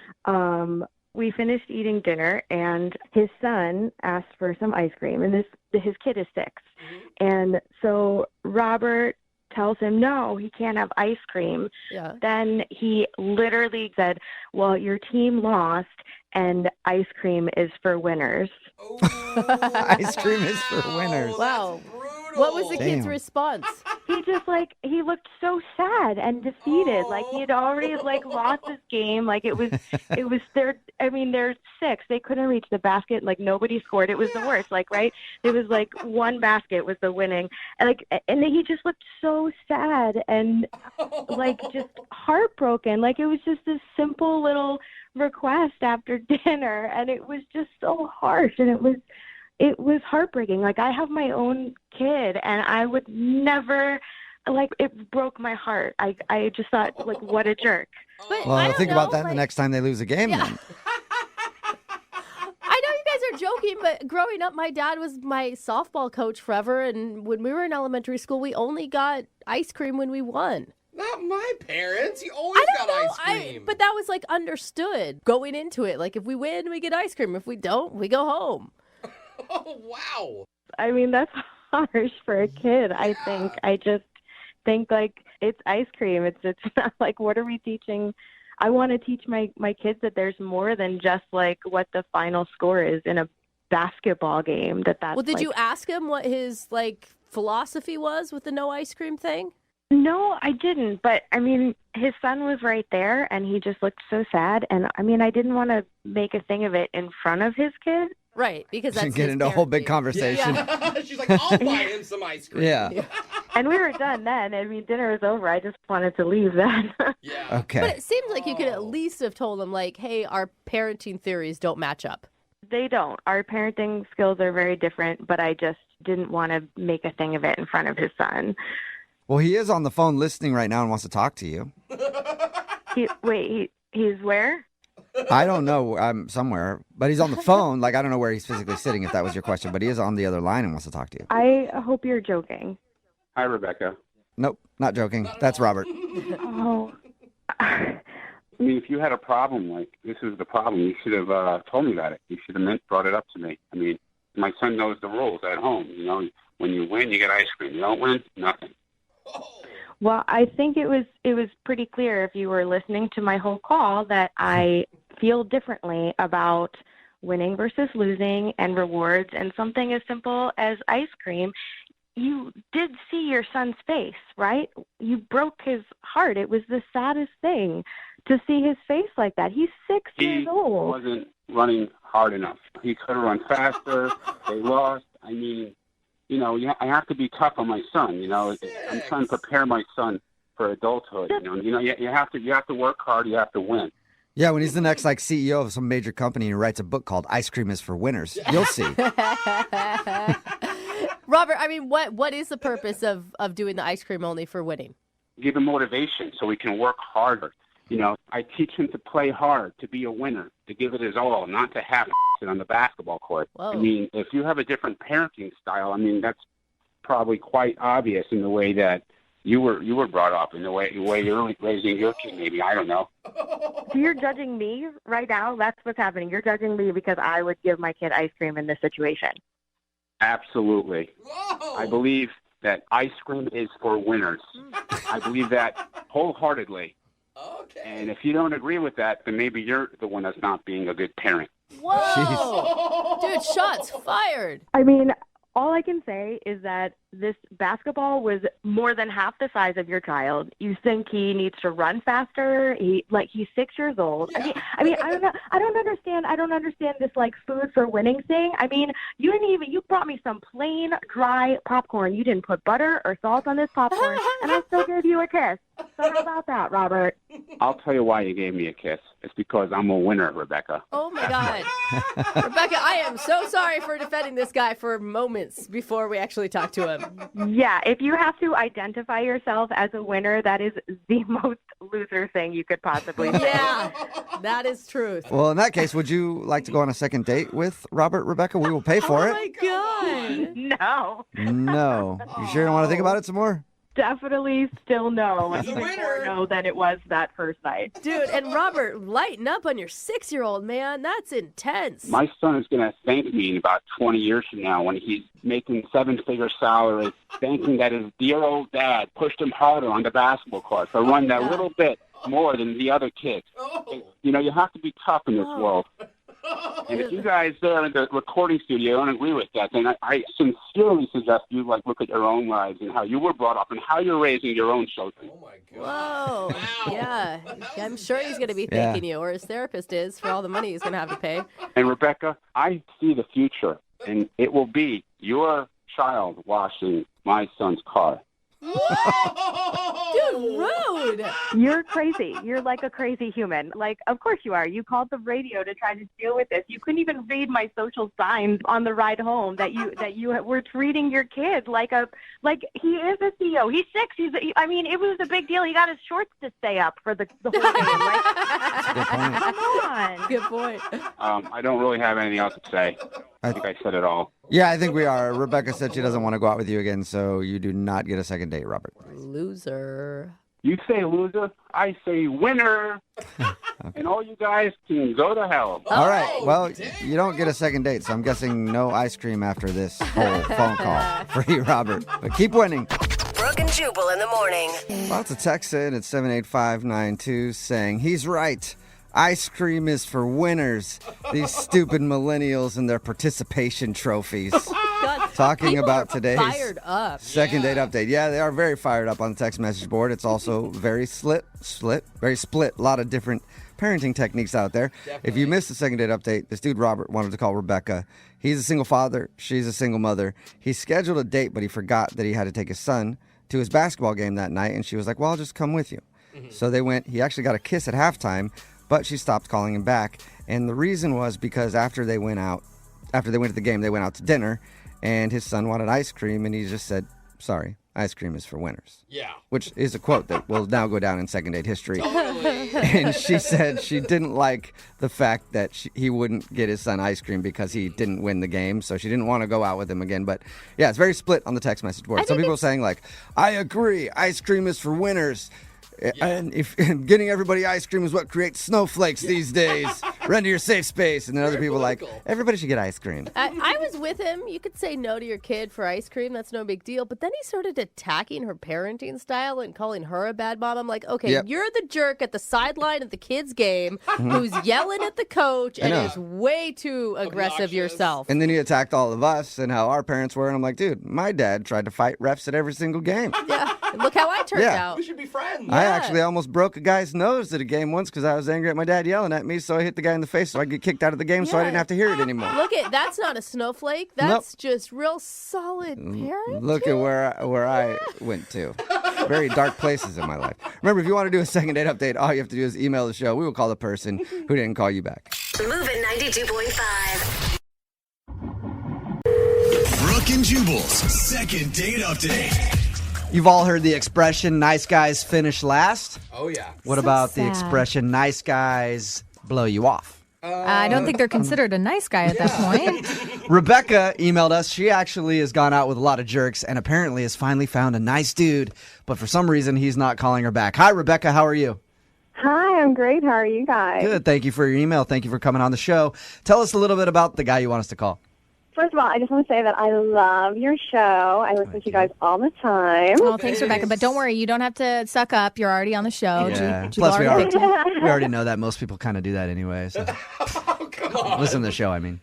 We finished eating dinner, and his son asked for some ice cream, and his kid is 6. And so Robert tells him, no, he can't have ice cream. Yeah. Then he literally said, well, your team lost, and ice cream is for winners. Ice cream is for winners. Wow. What was the kid's response? He looked so sad and defeated. Like he had already lost this game. Like it was they're 6. They couldn't reach the basket. Like nobody scored. It was the worst. Right? It was one basket was the winning. And he just looked so sad and just heartbroken. Like it was just this simple little request after dinner, and it was just so harsh, and it was heartbreaking. Like, I have my own kid, and I would never, like, it broke my heart. I just thought, like, what a jerk. But Well, think about that the next time they lose a game then. I know you guys are joking, but growing up, my dad was my softball coach forever, and when we were in elementary school, we only got ice cream when we won. Not my parents. You always got ice cream. But that was like understood going into it. Like, if we win, we get ice cream. If we don't, we go home. Oh, wow. I mean, that's harsh for a kid, I think. I just think, like, it's ice cream. It's not like, what are we teaching? I want to teach my kids that there's more than just, like, what the final score is in a basketball game. That's Well, did you ask him what his, like, philosophy was with the no ice cream thing? No, I didn't. But, I mean, his son was right there, and he just looked so sad. And, I mean, I didn't want to make a thing of it in front of his kid. Right, because that's get into a whole big conversation. Yeah. She's like, I'll buy him some ice cream. Yeah. And we were done then. I mean, dinner was over. I just wanted to leave then. Yeah. Okay. But it seems like you could at least have told him, like, hey, our parenting theories don't match up. They don't. Our parenting skills are very different, but I just didn't want to make a thing of it in front of his son. Well, he is on the phone listening right now and wants to talk to you. He's where? I don't know. I'm somewhere, but he's on the phone. Like, I don't know where he's physically sitting, if that was your question, but he is on the other line and wants to talk to you. I hope you're joking. Hi, Rebecca. Nope, not joking. That's Robert. Oh. I mean, if you had a problem, like, this is the problem, you should have told me about it. You should have brought it up to me. I mean, my son knows the rules at home. You know, when you win, you get ice cream. You don't win, nothing. Well, I think it was pretty clear if you were listening to my whole call that I feel differently about winning versus losing and rewards and something as simple as ice cream. You did see your son's face, right? You broke his heart. It was the saddest thing to see his face like that. He's 6 years old. He wasn't running hard enough. He could have run faster. They lost. I mean, you know, I have to be tough on my son. You know, I'm trying to prepare my son for adulthood. You know, you have to work hard. You have to win. Yeah, when he's the next like CEO of some major company and he writes a book called "Ice Cream is for Winners," you'll see. Robert, I mean, what is the purpose of doing the ice cream only for winning? Give him motivation so he can work harder. You know, I teach him to play hard, to be a winner, to give it his all, not to have it on the basketball court. Whoa. I mean, if you have a different parenting style, I mean, that's probably quite obvious in the way that you were brought up, in the way you're raising your kid. Maybe, I don't know. So you're judging me right now? That's what's happening. You're judging me because I would give my kid ice cream in this situation. Absolutely. Whoa. I believe that ice cream is for winners. I believe that wholeheartedly. Okay. And if you don't agree with that, then maybe you're the one that's not being a good parent. Whoa! Dude, shots fired. I mean, all I can say is that this basketball was more than half the size of your child. You think he needs to run faster? He's 6 years old. Yeah. I mean, I don't know. I don't understand this like food for winning thing. I mean, you brought me some plain dry popcorn. You didn't put butter or salt on this popcorn, and I still gave you a kiss. So how about that, Robert? I'll tell you why you gave me a kiss. It's because I'm a winner, Rebecca. Oh, my God. Rebecca, I am so sorry for defending this guy for moments before we actually talk to him. Yeah, if you have to identify yourself as a winner, that is the most loser thing you could possibly say. Yeah, that is truth. Well, in that case, would you like to go on a second date with Robert, Rebecca? We will pay for it. Oh, my God. No. No. You sure you don't want to think about it some more? Definitely still no. He's a Even winner. more no than it was that first night. Dude, and Robert, lighten up on your 6-year-old, man. That's intense. My son is going to thank me in about 20 years from now when he's making 7-figure salary, thanking that his dear old dad pushed him harder on the basketball court to run that little bit more than the other kids. Oh. You know, you have to be tough in this world. And if you guys there in the recording studio don't agree with that, then I sincerely suggest you look at your own lives and how you were brought up and how you're raising your own children. Oh my God. Whoa. Yeah. I'm sure he's going to be thanking you, or his therapist is, for all the money he's going to have to pay. And Rebecca, I see the future, and it will be your child washing my son's car. Dude, rude. dude. You're crazy. You're like a crazy human. Like, of course you are. You called the radio to try to deal with this. You couldn't even read my social signs on the ride home that you were treating your kid like he is a CEO. He's 6. It was a big deal. He got his shorts to stay up for the whole game. Like, come on. Good point. I don't really have anything else to say. I think I said it all. Yeah, I think we are. Rebecca said she doesn't want to go out with you again, so you do not get a second date, Robert. Loser. You say loser, I say winner. Okay. And all you guys can go to hell. All right. Well, you don't get a second date, so I'm guessing no ice cream after this whole phone call for you, Robert. But keep winning. Brooke and Jubal in the morning. Lots of texts in at 78592 saying, he's right. Ice cream is for winners. These stupid millennials and their participation trophies. God, Talking about today's fired up. second date update. Yeah, they are very fired up on the text message board. It's also very very split. A lot of different parenting techniques out there. Definitely. If you missed the second date update, this dude Robert wanted to call Rebecca. He's a single father. She's a single mother. He scheduled a date, but he forgot that he had to take his son to his basketball game that night, and she was like, well, I'll just come with you. Mm-hmm. So they went. He actually got a kiss at halftime, but she stopped calling him back. And the reason was because after they went to the game, they went out to dinner, and his son wanted ice cream, and he just said, sorry, ice cream is for winners. Yeah. Which is a quote that will now go down in second date history. Totally. And she said she didn't like the fact that he wouldn't get his son ice cream because he didn't win the game, so she didn't want to go out with him again. But yeah, it's very split on the text message board. Some people are saying like, I agree, ice cream is for winners. Yeah. And if getting everybody ice cream is what creates snowflakes these days, run to your safe space. And then other people like, everybody should get ice cream. I was with him. You could say no to your kid for ice cream. That's no big deal. But then he started attacking her parenting style and calling her a bad mom. I'm like, okay, You're the jerk at the sideline at the kids' game who's yelling at the coach and is way too aggressive yourself. And then he attacked all of us and how our parents were. And I'm like, dude, my dad tried to fight refs at every single game. Yeah. Look how I turned out. We should be friends. I actually almost broke a guy's nose at a game once because I was angry at my dad yelling at me, so I hit the guy in the face so I could get kicked out of the game so I didn't have to hear it anymore. That's not a snowflake. That's just real solid parenting. Look at where I went to. Very dark places in my life. Remember, if you want to do a second date update, all you have to do is email the show. We will call the person who didn't call you back. Moving 92.5. Brooke and Jubal's second date update. You've all heard the expression, nice guys finish last. Oh, yeah. What about the expression, nice guys blow you off? I don't think they're considered a nice guy at that point. Rebecca emailed us. She actually has gone out with a lot of jerks and apparently has finally found a nice dude. But for some reason, he's not calling her back. Hi, Rebecca. How are you? Hi, I'm great. How are you guys? Good. Thank you for your email. Thank you for coming on the show. Tell us a little bit about the guy you want us to call. First of all, I just want to say that I love your show. I listen to you guys all the time. Oh, thanks, Rebecca. But don't worry, you don't have to suck up. You're already on the show. Yeah. Plus, we already know that most people kind of do that anyway. So. Oh, come on. Listen to the show, I mean.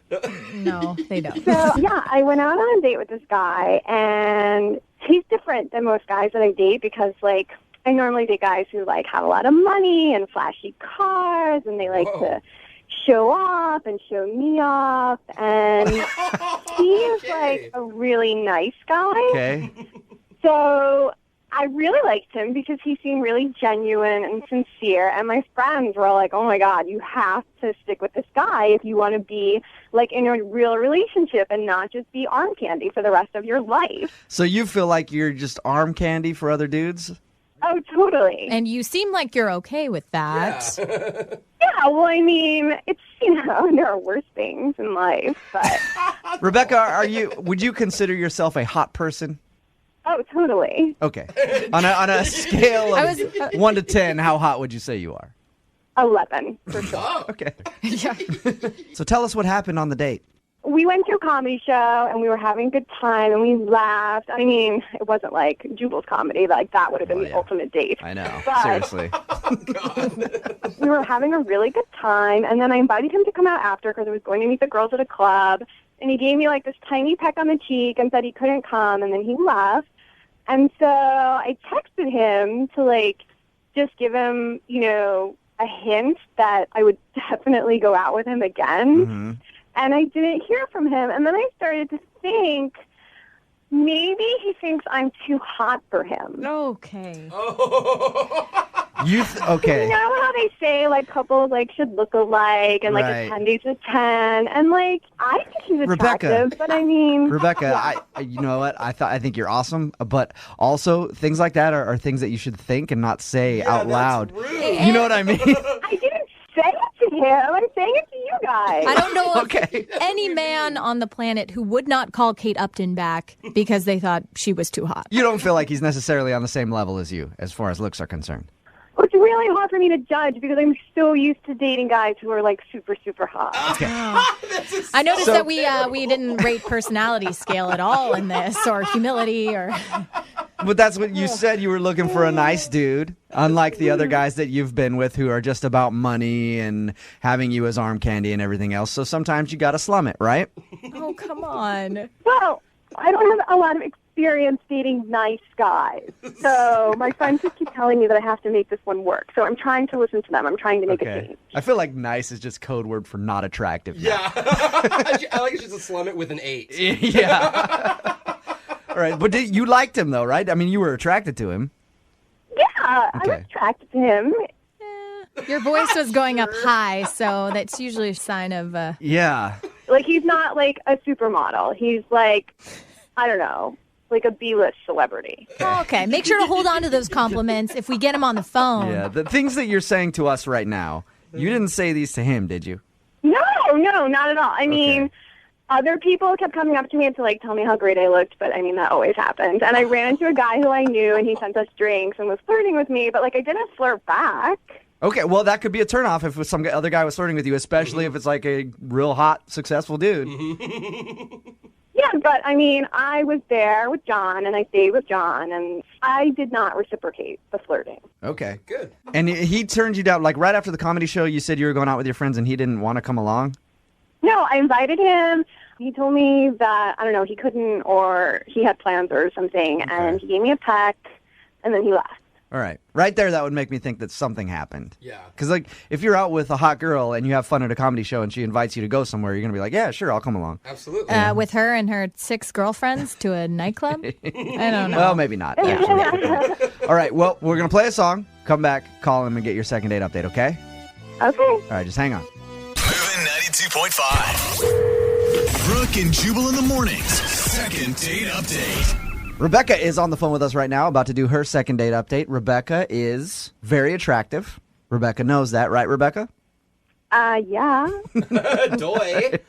No, they don't. So, yeah, I went out on a date with this guy, and he's different than most guys that I date because, like, I normally date guys who, like, have a lot of money and flashy cars, and they like to show off and show me off, and he is like a really nice guy. Okay. So I really liked him because he seemed really genuine and sincere, and my friends were all like, oh my God, you have to stick with this guy if you want to be like in a real relationship and not just be arm candy for the rest of your life. So you feel like you're just arm candy for other dudes? Oh, totally. And you seem like you're okay with that. Yeah, well, I mean, it's, there are worse things in life, but... Rebecca, would you consider yourself a hot person? Oh, totally. Okay. On a scale of 1 to 10, how hot would you say you are? 11, for sure. Oh, okay. Yeah. So tell us what happened on the date. We went to a comedy show, and we were having a good time, and we laughed. I mean, it wasn't like Jubal's comedy. Like, that would have been the ultimate date. I know. But seriously. We were having a really good time, and then I invited him to come out after because I was going to meet the girls at a club, and he gave me, like, this tiny peck on the cheek and said he couldn't come, and then he left. And so I texted him to, like, just give him, a hint that I would definitely go out with him again. Mm-hmm. And I didn't hear from him. And then I started to think maybe he thinks I'm too hot for him. Okay. Okay. You know how they say like couples like should look alike and like Right. a 10 dates a 10, and like I think he's attractive, Rebecca. but I mean, Rebecca, you know what? I think you're awesome, but also things like that are things that you should think and not say out loud. You know what I mean? I didn't say it to him. I'm saying it to you guys. I don't know of any man on the planet who would not call Kate Upton back because they thought she was too hot. You don't feel like he's necessarily on the same level as you as far as looks are concerned. Well, it's really hard for me to judge because I'm so used to dating guys who are like super, super hot. I noticed that we didn't rate personality scale at all in this, or humility, or. But that's what you said. You were looking for a nice dude, unlike the other guys that you've been with who are just about money and having you as arm candy and everything else. So sometimes you got to slum it, right? Oh, come on. Well, I don't have a lot of experience dating nice guys. So my friends just keep telling me that I have to make this one work. So I'm trying to listen to them. I'm trying to make a change. I feel like nice is just code word for not attractive. Yeah. I like it just to slum it with an 8. Yeah. All right. But you liked him, though, right? I mean, you were attracted to him. Yeah, I was attracted to him. Your voice was going up high, so that's usually a sign of. Yeah. Like, he's not like a supermodel. He's like, I don't know, like a B-list celebrity. Okay, make sure to hold on to those compliments if we get him on the phone. Yeah. The things that you're saying to us right now, you didn't say these to him, did you? No, not at all. I mean, other people kept coming up to me and to like tell me how great I looked, but I mean, that always happens. And I ran into a guy who I knew, and he sent us drinks and was flirting with me, but like I didn't flirt back. Okay, well, that could be a turnoff if some other guy was flirting with you, especially if it's like a real hot, successful dude. Yeah, but I mean, I was there with John, and I stayed with John, and I did not reciprocate the flirting. Okay. Good. And he turned you down, like right after the comedy show, you said you were going out with your friends and he didn't want to come along? No, I invited him. He told me that, I don't know, he couldn't or he had plans or something, and he gave me a peck, and then he left. All right. Right there, that would make me think that something happened. Yeah. Because, like, if you're out with a hot girl and you have fun at a comedy show and she invites you to go somewhere, you're going to be like, yeah, sure, I'll come along. Absolutely. With her and her 6 girlfriends to a nightclub? I don't know. Well, maybe not, actually. All right, well, we're going to play a song, come back, call him, and get your second date update, okay? Okay. All right, just hang on. Moving 92.5. Brooke and Jubal in the mornings. Second date update. Rebecca is on the phone with us right now, about to do her second date update. Rebecca is very attractive. Rebecca knows that, right, Rebecca? Yeah. Doy.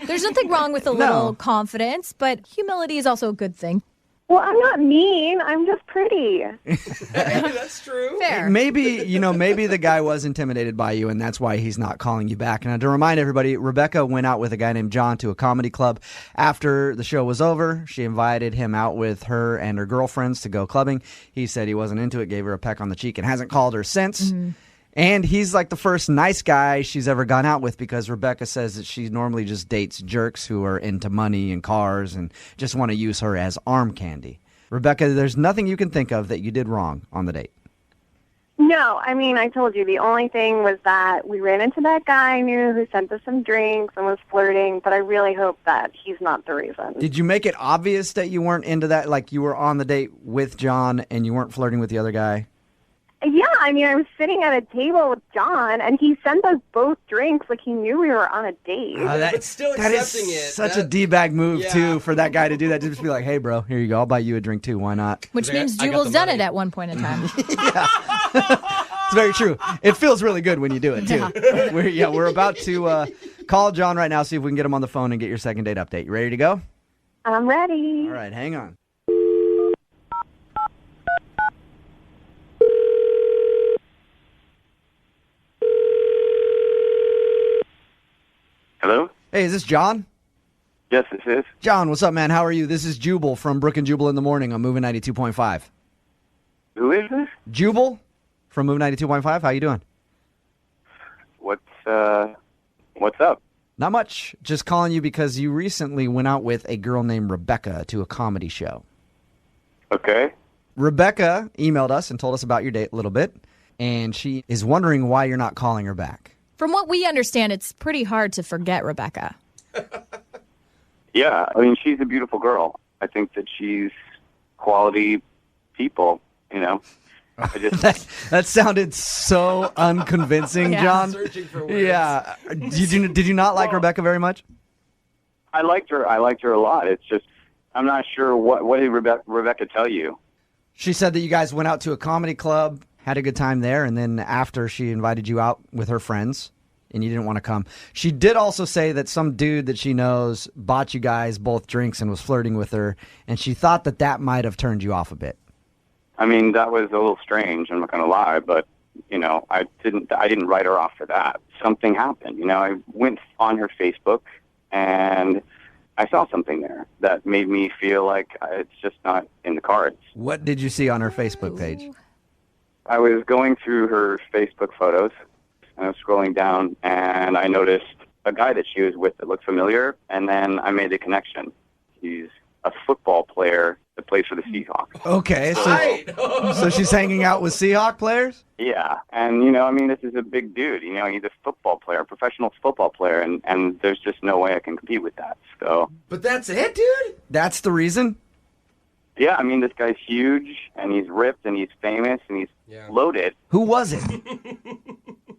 There's nothing wrong with a little confidence, but humility is also a good thing. Well, I'm not mean. I'm just pretty. That's true. Fair. Maybe the guy was intimidated by you, and that's why he's not calling you back. And to remind everybody, Rebecca went out with a guy named John to a comedy club. After the show was over, she invited him out with her and her girlfriends to go clubbing. He said he wasn't into it, gave her a peck on the cheek, and hasn't called her since. Mm-hmm. And he's like the first nice guy she's ever gone out with, because Rebecca says that she normally just dates jerks who are into money and cars and just want to use her as arm candy. Rebecca, there's nothing you can think of that you did wrong on the date. No, I mean, I told you the only thing was that we ran into that guy I knew who sent us some drinks and was flirting, but I really hope that he's not the reason. Did you make it obvious that you weren't into that, like you were on the date with John and you weren't flirting with the other guy? Yeah, I mean, I was sitting at a table with John, and he sent us both drinks like he knew we were on a date. But still accepting it. Such a D-bag move, too, for that guy to do that. To just be like, hey, bro, here you go. I'll buy you a drink, too. Why not? Which means Jubal's done it at one point in time. Yeah. It's very true. It feels really good when you do it, too. Yeah. We're about to call John right now, see if we can get him on the phone and get your second date update. You ready to go? I'm ready. All right, hang on. Hello? Hey, is this John? Yes, this is. John, what's up, man? How are you? This is Jubal from Brooke and Jubal in the morning on Moving 92.5. Who is this? Jubal from Moving 92.5. How you doing? What's up? Not much. Just calling you because you recently went out with a girl named Rebecca to a comedy show. Okay. Rebecca emailed us and told us about your date a little bit, and she is wondering why you're not calling her back. From what we understand, it's pretty hard to forget Rebecca. Yeah, I mean, she's a beautiful girl. I think that she's quality people, you know. I just that sounded so unconvincing, Yeah. John. Searching for words. Yeah. Did you not like Rebecca very much? I liked her. I liked her a lot. It's just I'm not sure what did Rebecca tell you? She said that you guys went out to a comedy club, had a good time there, and then after she invited you out with her friends, and you didn't want to come. She did also say that some dude that she knows bought you guys both drinks and was flirting with her, and she thought that might have turned you off a bit. I mean, that was a little strange. I'm not going to lie, but I didn't write her off for that. Something happened. I went on her Facebook and I saw something there that made me feel like it's just not in the cards. What did you see on her Facebook page? I was going through her Facebook photos, and I was scrolling down, and I noticed a guy that she was with that looked familiar, and then I made the connection. He's a football player that plays for the Seahawks. Okay, so she's hanging out with Seahawk players? Yeah, and this is a big dude. He's a football player, a professional football player, and there's just no way I can compete with that. So, But that's it, dude? That's the reason? yeah, this guy's huge, and he's ripped, and he's famous, and he's loaded. Who was it?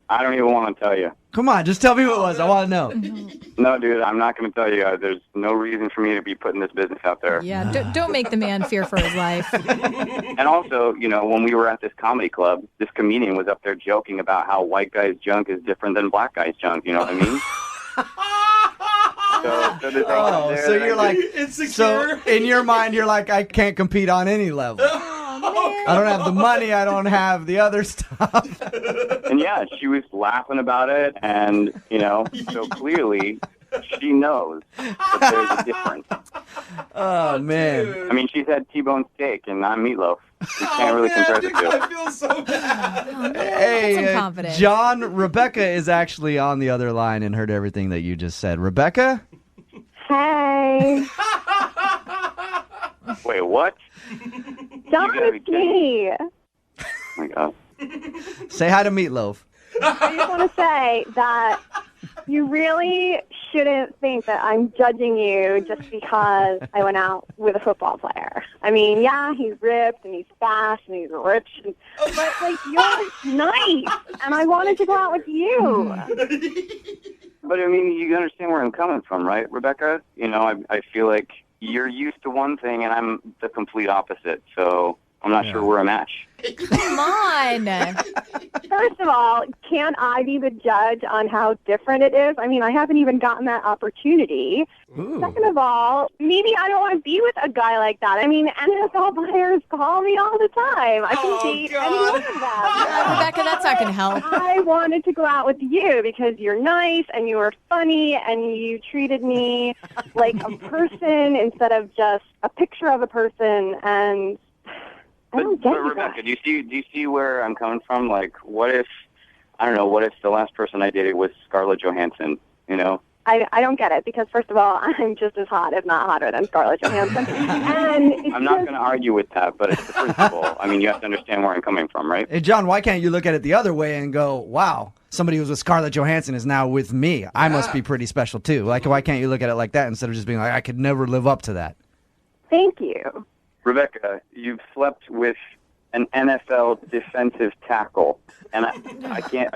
I don't even want to tell you. Come on, just tell me who it was. I want to know. No, dude, I'm not going to tell you. There's no reason for me to be putting this business out there. Yeah, don't make the man fear for his life. And also, when we were at this comedy club, this comedian was up there joking about how white guy's junk is different than black guy's junk. You know what I mean? So you're like, so in your mind, you're like, I can't compete on any level. I don't have the money. I don't have the other stuff. And yeah, she was laughing about it, and so clearly she knows that there's a difference. Oh man! She's had T-bone steak and not meatloaf. You can't really compare the two. I feel so bad. Hey, some confidence. John, Rebecca is actually on the other line and heard everything that you just said. Rebecca? Hey. Wait, what? John, it's me. Oh my God. Say hi to Meatloaf. I just want to say that you really shouldn't think that I'm judging you just because I went out with a football player. Yeah, he's ripped and he's fast and he's rich, but you're nice, and I wanted to go out with you. But you understand where I'm coming from, right, Rebecca? I feel like you're used to one thing and I'm the complete opposite, so I'm not sure we're a match. Come on. First of all, can't I be the judge on how different it is? I haven't even gotten that opportunity. Ooh. Second of all, maybe I don't want to be with a guy like that. NFL players call me all the time. I can date any one of them. Rebecca, that's not going to help. I wanted to go out with you because you're nice and you were funny and you treated me like a person instead of just a picture of a person, and I don't get But Rebecca, do you see where I'm coming from? What if the last person I dated was Scarlett Johansson, I don't get it because, first of all, I'm just as hot, if not hotter, than Scarlett Johansson. And I'm not going to argue with that, but it's the principle. You have to understand where I'm coming from, right? Hey, John, why can't you look at it the other way and go, wow, somebody who's with Scarlett Johansson is now with me. I must be pretty special, too. Why can't you look at it like that instead of just being like, I could never live up to that? Thank you. Rebecca, you've slept with an NFL defensive tackle, and I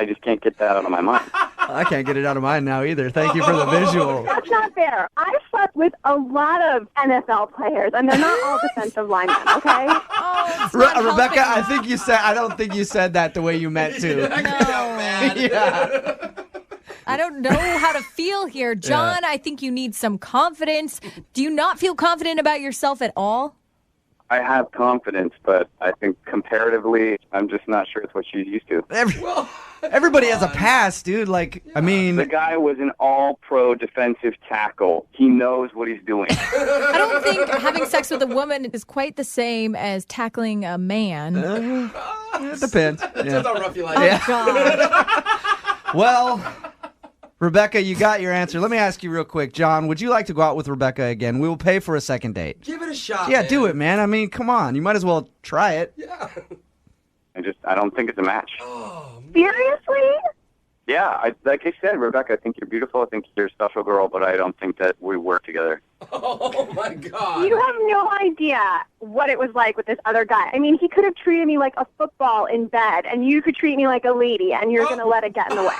just can't get that out of my mind. I can't get it out of mine now either. Thank you for the visual. That's not fair. I've slept with a lot of NFL players, and they're not all defensive linemen, okay? Rebecca, I don't think you said that the way you meant to. Yeah. I don't know how to feel here. John, I think you need some confidence. Do you not feel confident about yourself at all? I have confidence, but I think comparatively, I'm just not sure it's what she's used to. Everybody has a past, dude. The guy was an all-pro defensive tackle. He knows what he's doing. I don't think having sex with a woman is quite the same as tackling a man. It depends. Depends how rough you like it. God. Well, Rebecca, you got your answer. Let me ask you real quick. John, would you like to go out with Rebecca again? We will pay for a second date. Give it a shot, Yeah, man. do it, man. Come on. You might as well try it. Yeah. I don't think it's a match. Seriously? Yeah, like I said, Rebecca, I think you're beautiful. I think you're a special girl, but I don't think that we work together. Oh, my God. You have no idea what it was like with this other guy. I mean, he could have treated me like a football in bed, and you could treat me like a lady, and you're going to let it get in the way.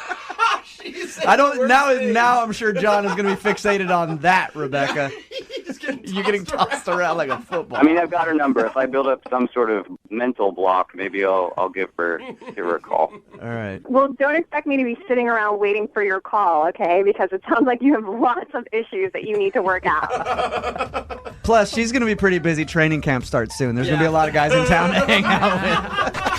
I don't now. I'm sure John is going to be fixated on that, Rebecca. You're getting tossed around like a football. I mean, I've got her number. If I build up some sort of mental block, maybe I'll give her a call. All right. Well, don't expect me to be sitting around waiting for your call, okay? Because it sounds like you have lots of issues that you need to work out. Plus, she's going to be pretty busy. Training camp starts soon. There's going to be a lot of guys in town to hang out with.